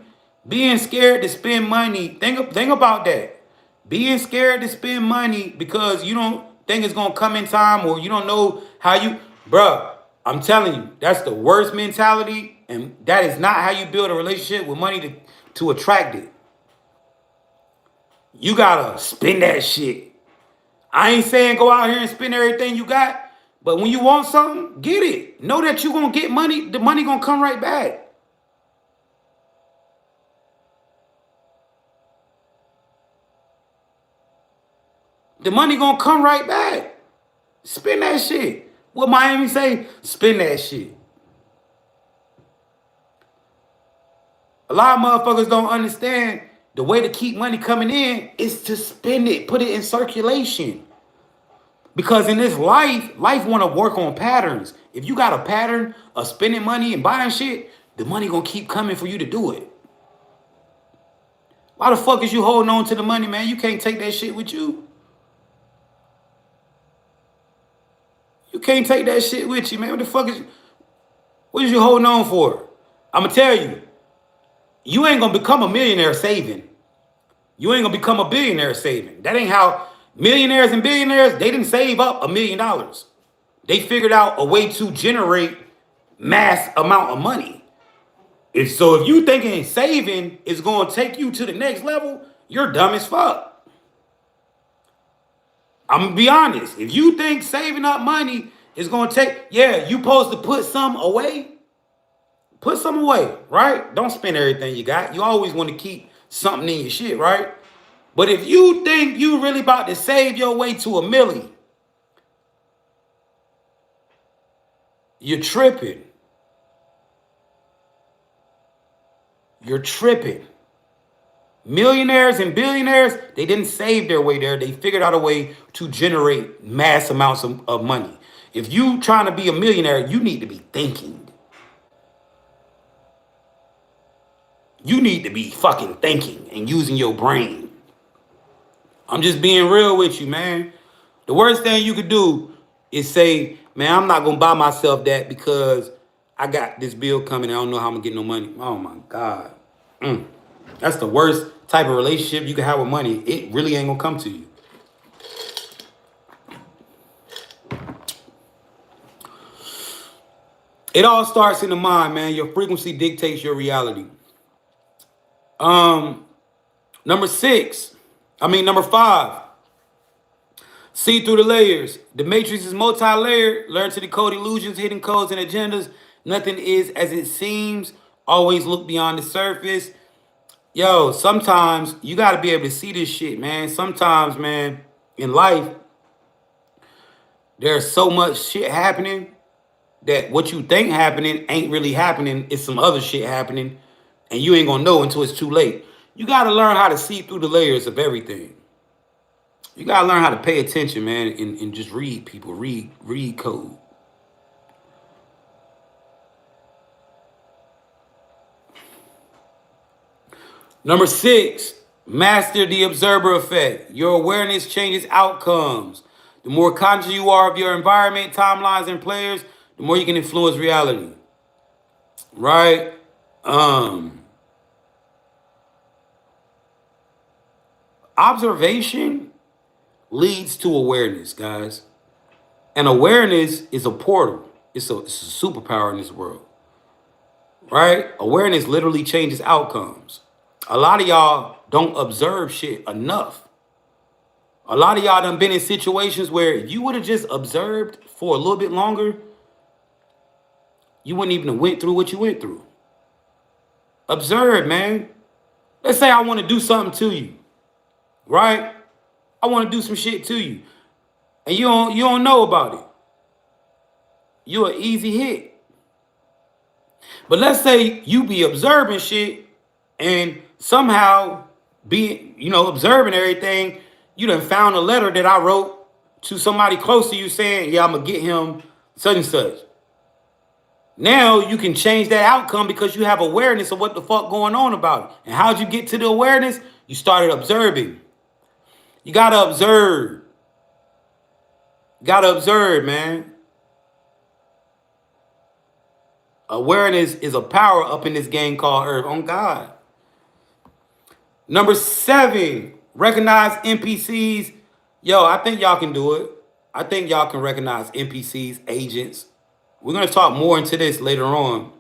being scared to spend money. Think about that. Being scared to spend money because you don't think it's gonna come in time or you don't know how you, bro. I'm telling you, that's the worst mentality, and that is not how you build a relationship with money to attract it. You gotta spend that shit. I ain't saying go out here and spend everything you got, but when you want something, get it. Know that you gonna get money. The money gonna come right back. The money gonna come right back. Spend that shit. What Miami say? Spend that shit. A lot of motherfuckers don't understand the way to keep money coming in is to spend it, put it in circulation. Because in this life want to work on patterns. If you got a pattern of spending money and buying shit, the money gonna keep coming for you to do it. Why the fuck is you holding on to the money, man? You can't take that shit with you. You can't take that shit with you, man. What is you holding on for? I'ma tell you, you ain't gonna become a millionaire saving. You ain't gonna become a billionaire saving. That ain't how millionaires and billionaires, they didn't save up $1 million. They figured out a way to generate mass amount of money. If you thinking saving is gonna take you to the next level, you're dumb as fuck. I'm gonna be honest. If you think saving up money is gonna take, yeah, you supposed to put some away. Put some away, right? Don't spend everything you got. You always want to keep something in your shit, right? But if you think you really about to save your way to a million, you're tripping. You're tripping. Millionaires and billionaires, they didn't save their way there. They figured out a way to generate mass amounts of money. If you trying to be a millionaire, you need to be thinking. You need to be fucking thinking and using your brain. I'm just being real with you, man. The worst thing you could do is say, man, I'm not going to buy myself that because I got this bill coming and I don't know how I'm going to get no money. Oh, my God. That's the worst type of relationship you can have with money. It really ain't going to come to you. It all starts in the mind, man. Your frequency dictates your reality. Number 5. See through the layers. The matrix is multi-layered. Learn to decode illusions, hidden codes, and agendas. Nothing is as it seems. Always look beyond the surface. Yo, sometimes you got to be able to see this shit, man. Sometimes, man, in life, there's so much shit happening that what you think happening ain't really happening. It's some other shit happening, and you ain't gonna know until it's too late. You got to learn how to see through the layers of everything. You got to learn how to pay attention, man, and just read people, read code. Number 6, master the observer effect. Your awareness changes outcomes. The more conscious you are of your environment, timelines, and players, the more you can influence reality. Right? Um, Observation leads to awareness, guys. And awareness is a portal. It's a superpower in this world. Right? Awareness literally changes outcomes. A lot of y'all don't observe shit enough. A lot of y'all done been in situations where if you would have just observed for a little bit longer, you wouldn't even have went through what you went through. Observe, man. Let's say I want to do something to you, right? I want to do some shit to you, and you don't know about it. You're an easy hit. But let's say you be observing shit and somehow be, observing everything, you done found a letter that I wrote to somebody close to you saying, yeah, I'm gonna get him such and such. Now you can change that outcome because you have awareness of what the fuck going on about it. And how'd you get to the awareness? You started observing. You gotta observe. You gotta observe, man. Awareness is a power up in this game called Earth. On God. Number 7, recognize NPCs. Yo, I think y'all can do it. I think y'all can recognize NPCs, agents. We're gonna talk more into this later on.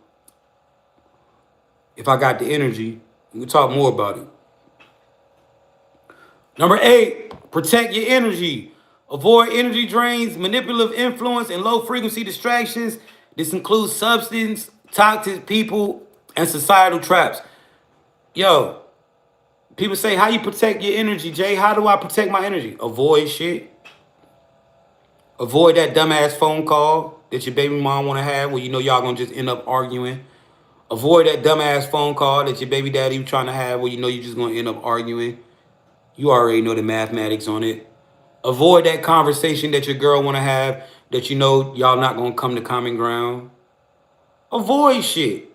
If I got the energy, we can talk more about it. Number 8, protect your energy. Avoid energy drains, manipulative influence, and low frequency distractions. This includes substance, toxic people, and societal traps. Yo, people say, how you protect your energy, Jay? How do I protect my energy? Avoid shit. Avoid that dumbass phone call that your baby mom want to have where you know y'all going to just end up arguing. Avoid that dumbass phone call that your baby daddy trying to have where you know you're just going to end up arguing. You already know the mathematics on it. Avoid that conversation that your girl want to have that you know y'all not going to come to common ground. Avoid shit.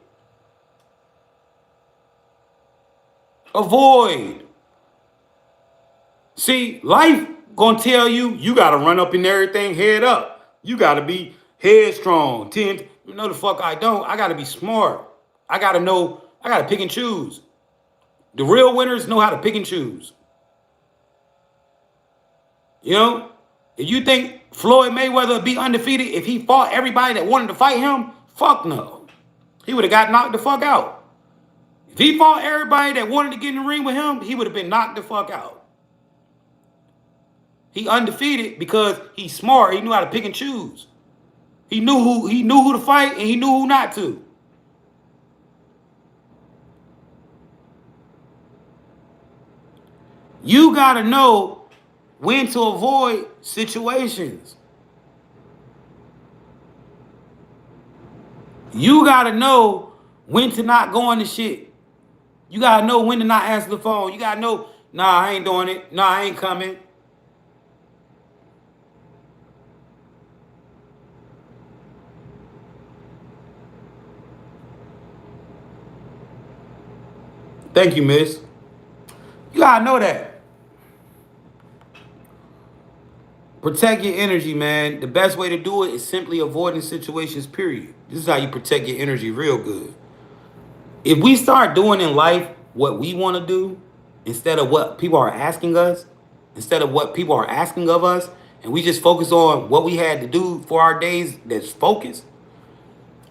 Avoid. See, life gonna tell you you gotta run up in everything head up. You gotta be headstrong. You know the fuck I don't. I gotta be smart. I gotta know. I gotta pick and choose. The real winners know how to pick and choose. You know, if you think Floyd Mayweather would be undefeated if he fought everybody that wanted to fight him, fuck no. He would have got knocked the fuck out. If he fought everybody that wanted to get in the ring with him, he would have been knocked the fuck out. He undefeated because he's smart. He knew how to pick and choose. He knew who to fight and he knew who not to. You gotta know when to avoid situations. You gotta know when to not go into shit. You gotta know when to not answer the phone. You gotta know, nah, I ain't doing it. Nah, I ain't coming. Thank you, miss. You gotta know that. Protect your energy, man. The best way to do it is simply avoiding situations, period. This is how you protect your energy real good. If we start doing in life what we want to do instead of what people are asking us, instead of what people are asking of us, and we just focus on what we had to do for our days that's focused,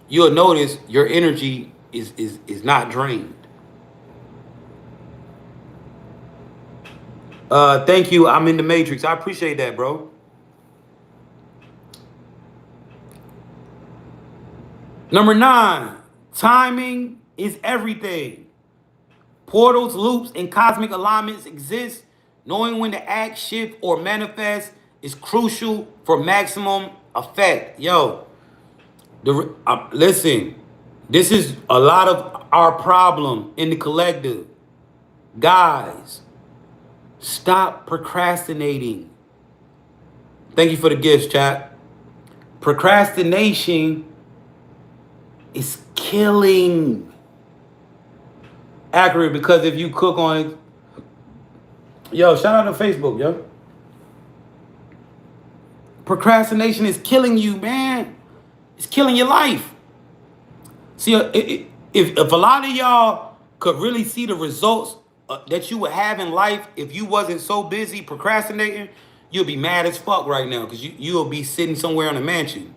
you'll notice your energy is not drained. Thank you. I'm in the matrix. I appreciate that, bro. Number 9, timing is everything. Portals, loops, and cosmic alignments exist. Knowing when to act, shift, or manifest is crucial for maximum effect. Yo, listen, this is a lot of our problem in the collective. Guys, stop procrastinating. Thank you for the gifts, chat. Procrastination is killing. Accurate, because if you cook on it, yo, shout out to Facebook, yo. Procrastination is killing you, man. It's killing your life. See, if a lot of y'all could really see the results that you would have in life if you wasn't so busy procrastinating, you'll be mad as fuck right now, because you'll be sitting somewhere in a mansion.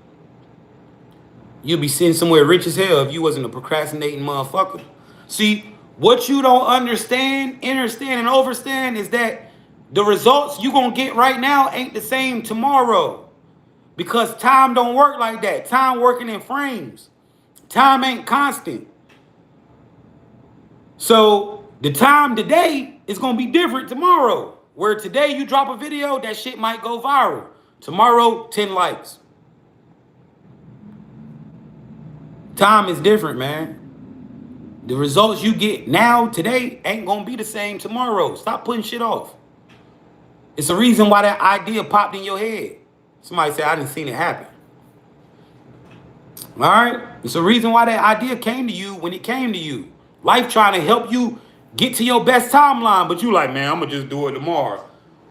You'll be sitting somewhere rich as hell if you wasn't a procrastinating motherfucker. See, what you don't understand, and overstand is that the results you gonna get right now ain't the same tomorrow. Because time don't work like that. Time working in frames. Time ain't constant. So the time today is gonna be different tomorrow. Where today you drop a video, that shit might go viral. Tomorrow, 10 likes. Time is different, man. The results you get now, today, ain't gonna be the same tomorrow. Stop putting shit off. It's a reason why that idea popped in your head. Somebody said, I didn't see it happen. All right? It's a reason why that idea came to you when it came to you. Life trying to help you get to your best timeline, but you like, man, I'm gonna just do it tomorrow.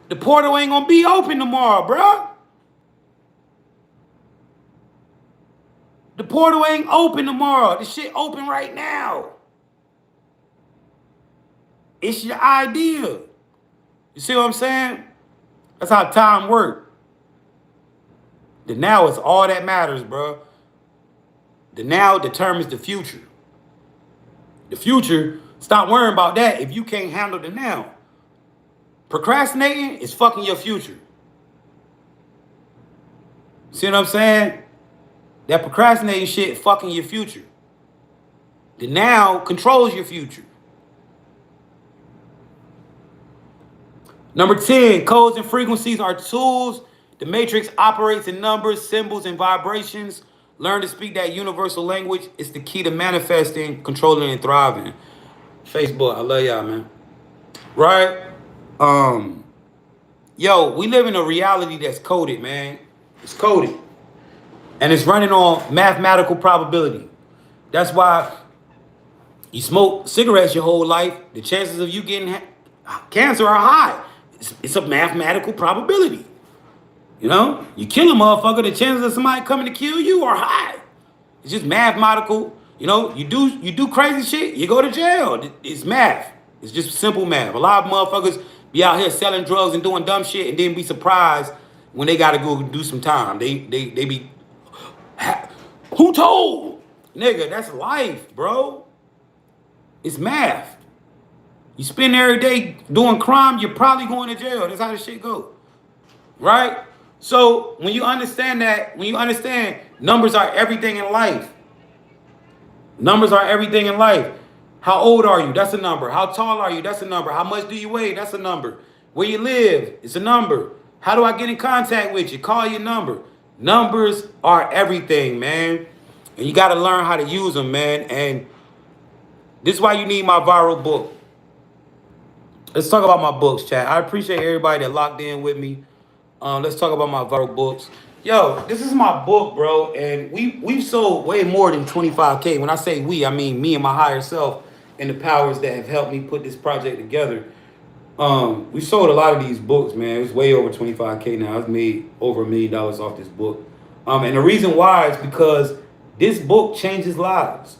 The portal ain't gonna be open tomorrow, bro. The portal ain't open tomorrow. The shit open right now. It's your idea. You see what I'm saying? That's how time works. The now is all that matters, bro. The now determines the future. The future, stop worrying about that if you can't handle the now. Procrastinating is fucking your future. See what I'm saying? That procrastinating shit fucking your future. The now controls your future. Number 10, codes and frequencies are tools. The matrix operates in numbers, symbols, and vibrations. Learn to speak that universal language. It's the key to manifesting, controlling, and thriving. Facebook, I love y'all, man. Right? Yo, we live in a reality that's coded, man. It's coded. And it's running on mathematical probability. That's why you smoke cigarettes your whole life, the chances of you getting cancer are high. It's a mathematical probability. You know, you kill a motherfucker, the chances of somebody coming to kill you are high. It's just mathematical. You know, you do crazy shit, you go to jail. It's math. It's just simple math. A lot of motherfuckers be out here selling drugs and doing dumb shit, and then be surprised when they gotta go do some time. They be, who told? Nigga, that's life, bro. It's math. You spend every day doing crime, you're probably going to jail. That's how this shit go. Right? So when you understand that, when you understand numbers are everything in life. Numbers are everything in life. How old are you? That's a number. How tall are you? That's a number. How much do you weigh? That's a number. Where you live? It's a number. How do I get in contact with you? Call your number. Numbers are everything, man. And you got to learn how to use them, man. And this is why you need my viral book. Let's talk about my books, chat. I appreciate everybody that locked in with me. Let's talk about my viral books. Yo, this is my book, bro, and we've sold way more than 25K. When I say we, I mean me and my higher self and the powers that have helped me put this project together. We sold a lot of these books, man. It's way over 25K now. I've made over $1 million off this book. And the reason why is because this book changes lives.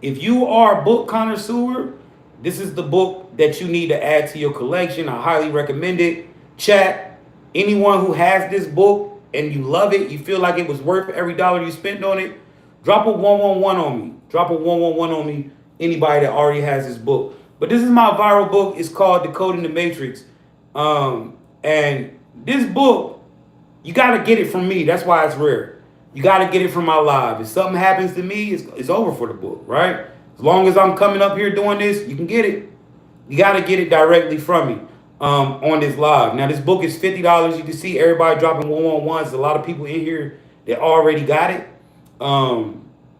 If you are a book connoisseur, this is the book that you need to add to your collection. I highly recommend it. Chat, anyone who has this book and you love it, you feel like it was worth every dollar you spent on it, drop a 111 on me. Drop a 111 on me, anybody that already has this book. But this is my viral book. It's called Decoding the Matrix. And this book, you got to get it from me. That's why it's rare. You got to get it from my live. If something happens to me, it's over for the book, right? As long as I'm coming up here doing this, you can get it. You got to get it directly from me on this live. Now, this book is $50. You can see everybody dropping 111s. A lot of people in here that already got it.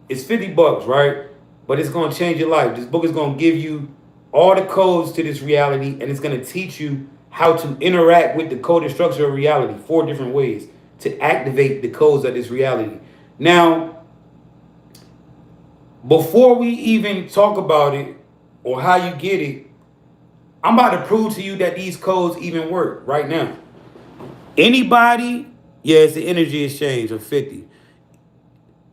It's $50, right? But it's going to change your life. This book is going to give you all the codes to this reality, and it's going to teach you how to interact with the coded structure of reality, 4 different ways to activate the codes of this reality. Now, before we even talk about it or how you get it, I'm about to prove to you that these codes even work right now. Anybody, yeah, it's the energy exchange of 50.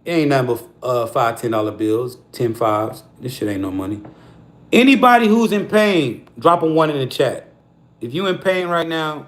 It ain't nothing but five, $10 bills, 10 fives. This shit ain't no money. Anybody who's in pain, drop a one in the chat. If you in pain right now,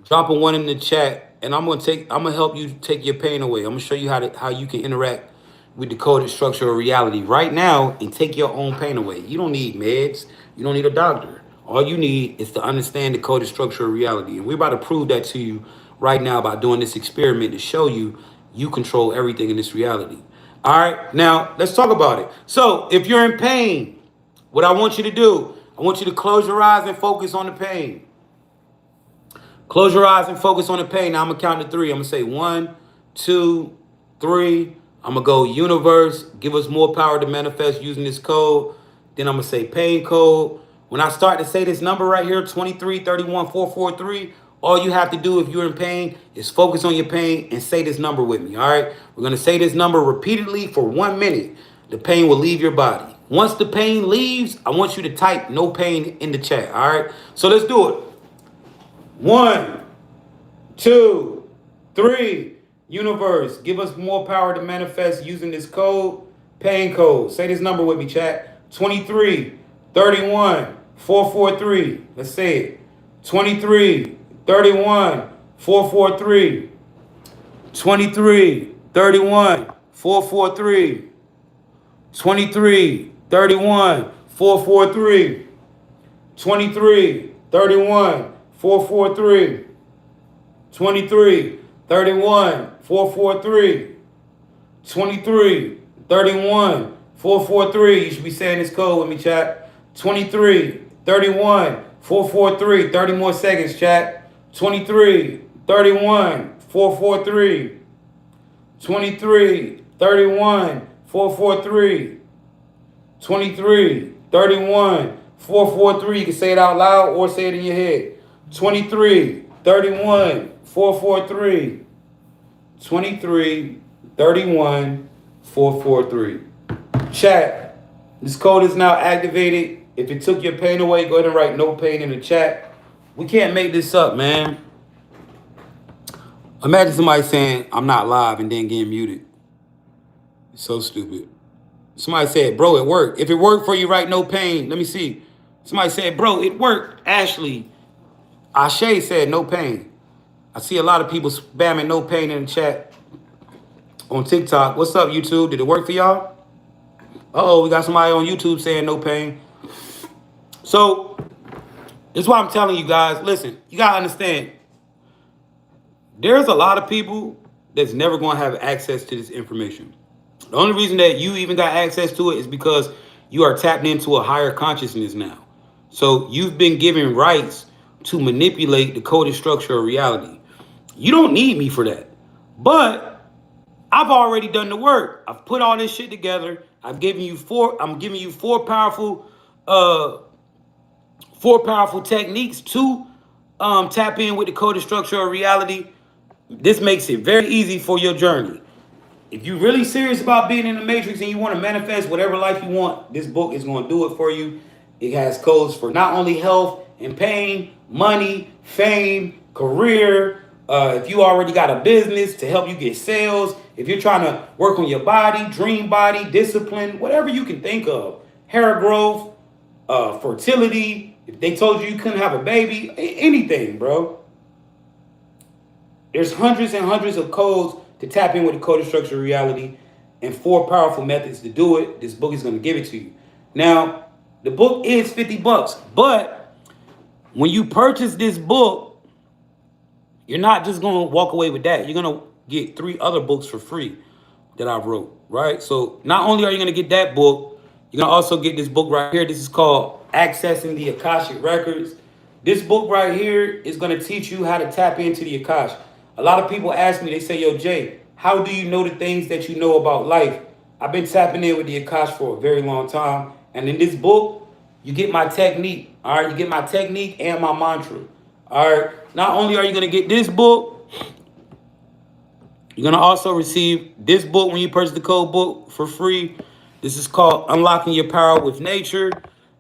drop a one in the chat, and I'm gonna help you take your pain away. I'm gonna show you how you can interact with the coded structure of reality right now and take your own pain away. You don't need meds. You don't need a doctor. All you need is to understand the coded structure of reality, and we're about to prove that to you right now by doing this experiment to show you you control everything in this reality. All right, now let's talk about it. So if you're in pain, what I want you to do, I want you to close your eyes and focus on the pain. Close your eyes and focus on the pain. Now I'm gonna count to 3. I'm gonna say 1, 2, 3. I'm gonna go universe, give us more power to manifest using this code. Then I'm gonna say pain code. When I start to say this number right here, 23, 31, 443, all you have to do if you're in pain is focus on your pain and say this number with me, all right? We're gonna say this number repeatedly for 1 minute. The pain will leave your body. Once the pain leaves, I want you to type no pain in the chat, all right? So let's do it. 1, 2, 3. Universe, give us more power to manifest using this code. Pain code. Say this number with me, chat. 23, 31, 443. Let's say it. 23, 31, 443. 23, 31, 443. 23, 31, 443. 23, 31, 443. 23, 31, 443. 23, 31, 443. You should be saying this code with me, chat. 23, 31, 443. 30 more seconds, chat. 23, 31, 443. 23, 31, 443. 23, 31, 443. You can say it out loud or say it in your head. 23, 31, 443. 23, 31, 443. Chat, this code is now activated. If it took your pain away, go ahead and write no pain in the chat. We can't make this up, man. Imagine somebody saying, I'm not live, and then getting muted. It's so stupid. Somebody said, bro, it worked. If it worked for you, write no pain. Let me see. Somebody said, bro, it worked. Ashley, Ashe said no pain. I see a lot of people spamming no pain in the chat on TikTok. What's up, YouTube? Did it work for y'all? Uh-oh, we got somebody on YouTube saying no pain. So, this is why I'm telling you guys, listen, you got to understand, there's a lot of people that's never going to have access to this information. The only reason that you even got access to it is because you are tapped into a higher consciousness now. So you've been given rights to manipulate the coded structure of reality. You don't need me for that. But I've already done the work. I've put all this shit together. I'm giving you four powerful techniques to tap in with the coded structure of reality. This makes it very easy for your journey. If you're really serious about being in the matrix and you want to manifest whatever life you want, this book is going to do it for you. It has codes for not only health and pain, money, fame, career. If you already got a business, to help you get sales. If you're trying to work on your body, dream body, discipline, whatever you can think of. Hair growth, fertility. If they told you couldn't have a baby, anything, bro. There's hundreds and hundreds of codes to tap in with the coded structure of reality and 4 powerful methods to do it. This book is going to give it to you. Now, the book is $50, but when you purchase this book, you're not just going to walk away with that. You're going to get 3 other books for free that I wrote, right? So not only are you going to get that book, You're gonna also get this book right here. This is called Accessing the Akashic Records. This book right here is gonna teach you how to tap into the Akash. A lot of people ask me, they say, "Yo, Jay, how do you know the things that you know about life?" I've been tapping in with the Akash for a very long time, and in this book, you get my technique. All right, you get my technique and my mantra. All right. Not only are you gonna get this book, you're gonna also receive this book when you purchase the code book for free. This is called Unlocking Your Power with Nature.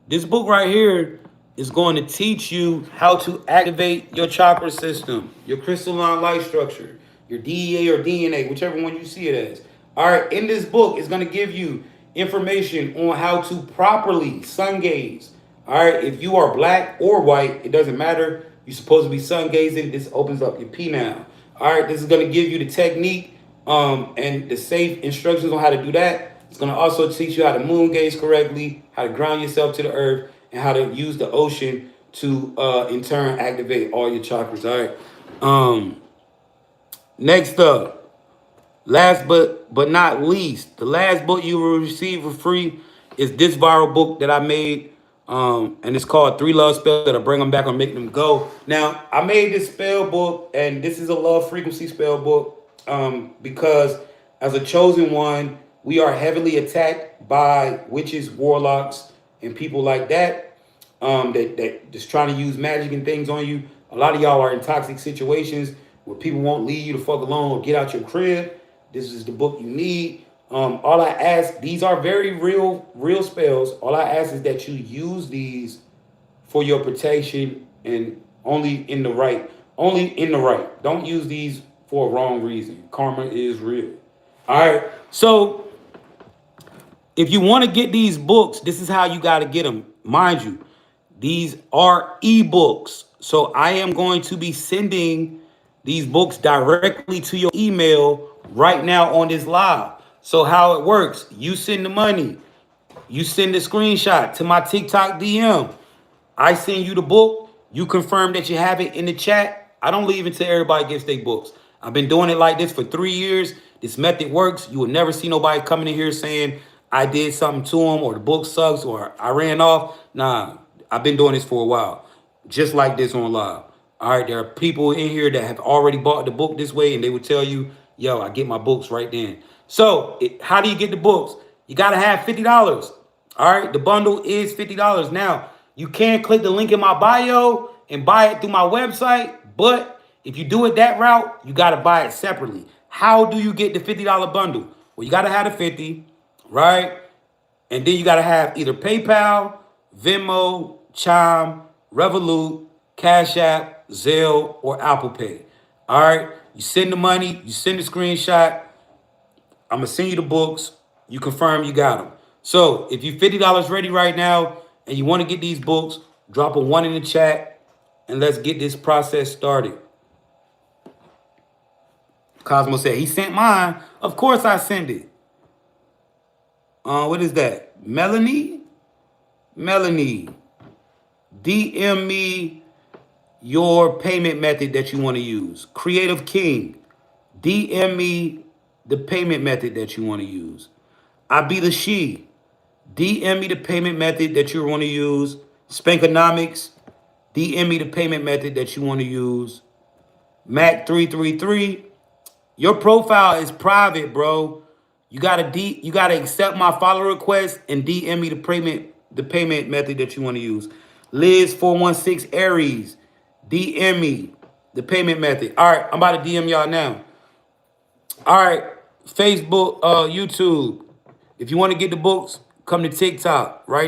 This book right here is going to teach you how to activate your chakra system, your crystalline light structure, your DEA or DNA, whichever one you see it as. All right, in this book, it's going to give you information on how to properly sun gaze. All right, if you are black or white, it doesn't matter. You're supposed to be sun gazing. This opens up your P now. All right, this is going to give you the technique and the safe instructions on how to do that. It's going to also teach you how to moon gaze correctly, how to ground yourself to the earth, and how to use the ocean to, in turn, activate all your chakras. All right. Next up, last but not least, the last book you will receive for free is this viral book that I made, and it's called Three Love Spells That'll Bring Them Back or Make Them Go. Now, I made this spell book, and this is a love frequency spell book, because as a chosen one, we are heavily attacked by witches, warlocks, and people like that, that just trying to use magic and things on you. A lot of y'all are in toxic situations where people won't leave you to fuck alone or get out your crib. This is the book you need. All I ask, these are very real spells. All I ask is that you use these for your protection and only in the right. Don't use these for a wrong reason. Karma is real. All right. So if you want to get these books, this is how you got to get them. Mind you, these are ebooks. So I am going to be sending these books directly to your email right now on this live. So how it works, you send the money, you send a screenshot to my TikTok DM. I send you the book. You confirm that you have it in the chat. I don't leave until everybody gets their books. I've been doing it like this for 3 years. This method works. You will never see nobody coming in here saying I did something to them or the book sucks or I ran off. Nah, I've been doing this for a while. Just like this on live. All right, there are people in here that have already bought the book this way and they would tell you, yo, I get my books right then. So how do you get the books? You got to have $50. All right, the bundle is $50. Now, you can click the link in my bio and buy it through my website, but if you do it that route, you got to buy it separately. How do you get the $50 bundle? Well, you got to have the 50, right? And then you got to have either PayPal, Venmo, Chime, Revolut, Cash App, Zelle, or Apple Pay. All right, you send the money, you send the screenshot, I'm gonna send you the books. You confirm you got them. So if you're $50 ready right now and you want to get these books, drop a 1 in the chat and let's get this process started. Cosmo said he sent mine. Of course I send it. What is that? Melanie, DM me your payment method that you want to use. Creative King, DM me the payment method that you want to use. I be the she. DM me the payment method that you want to use. Spankonomics, DM me the payment method that you want to use. Mac333, your profile is private, bro. You gotta accept my follow request and DM me the payment method that you want to use. Liz416 Aries, DM me the payment method. All right, I'm about to DM y'all now. All right, Facebook, YouTube. If you want to get the books, come to TikTok, right?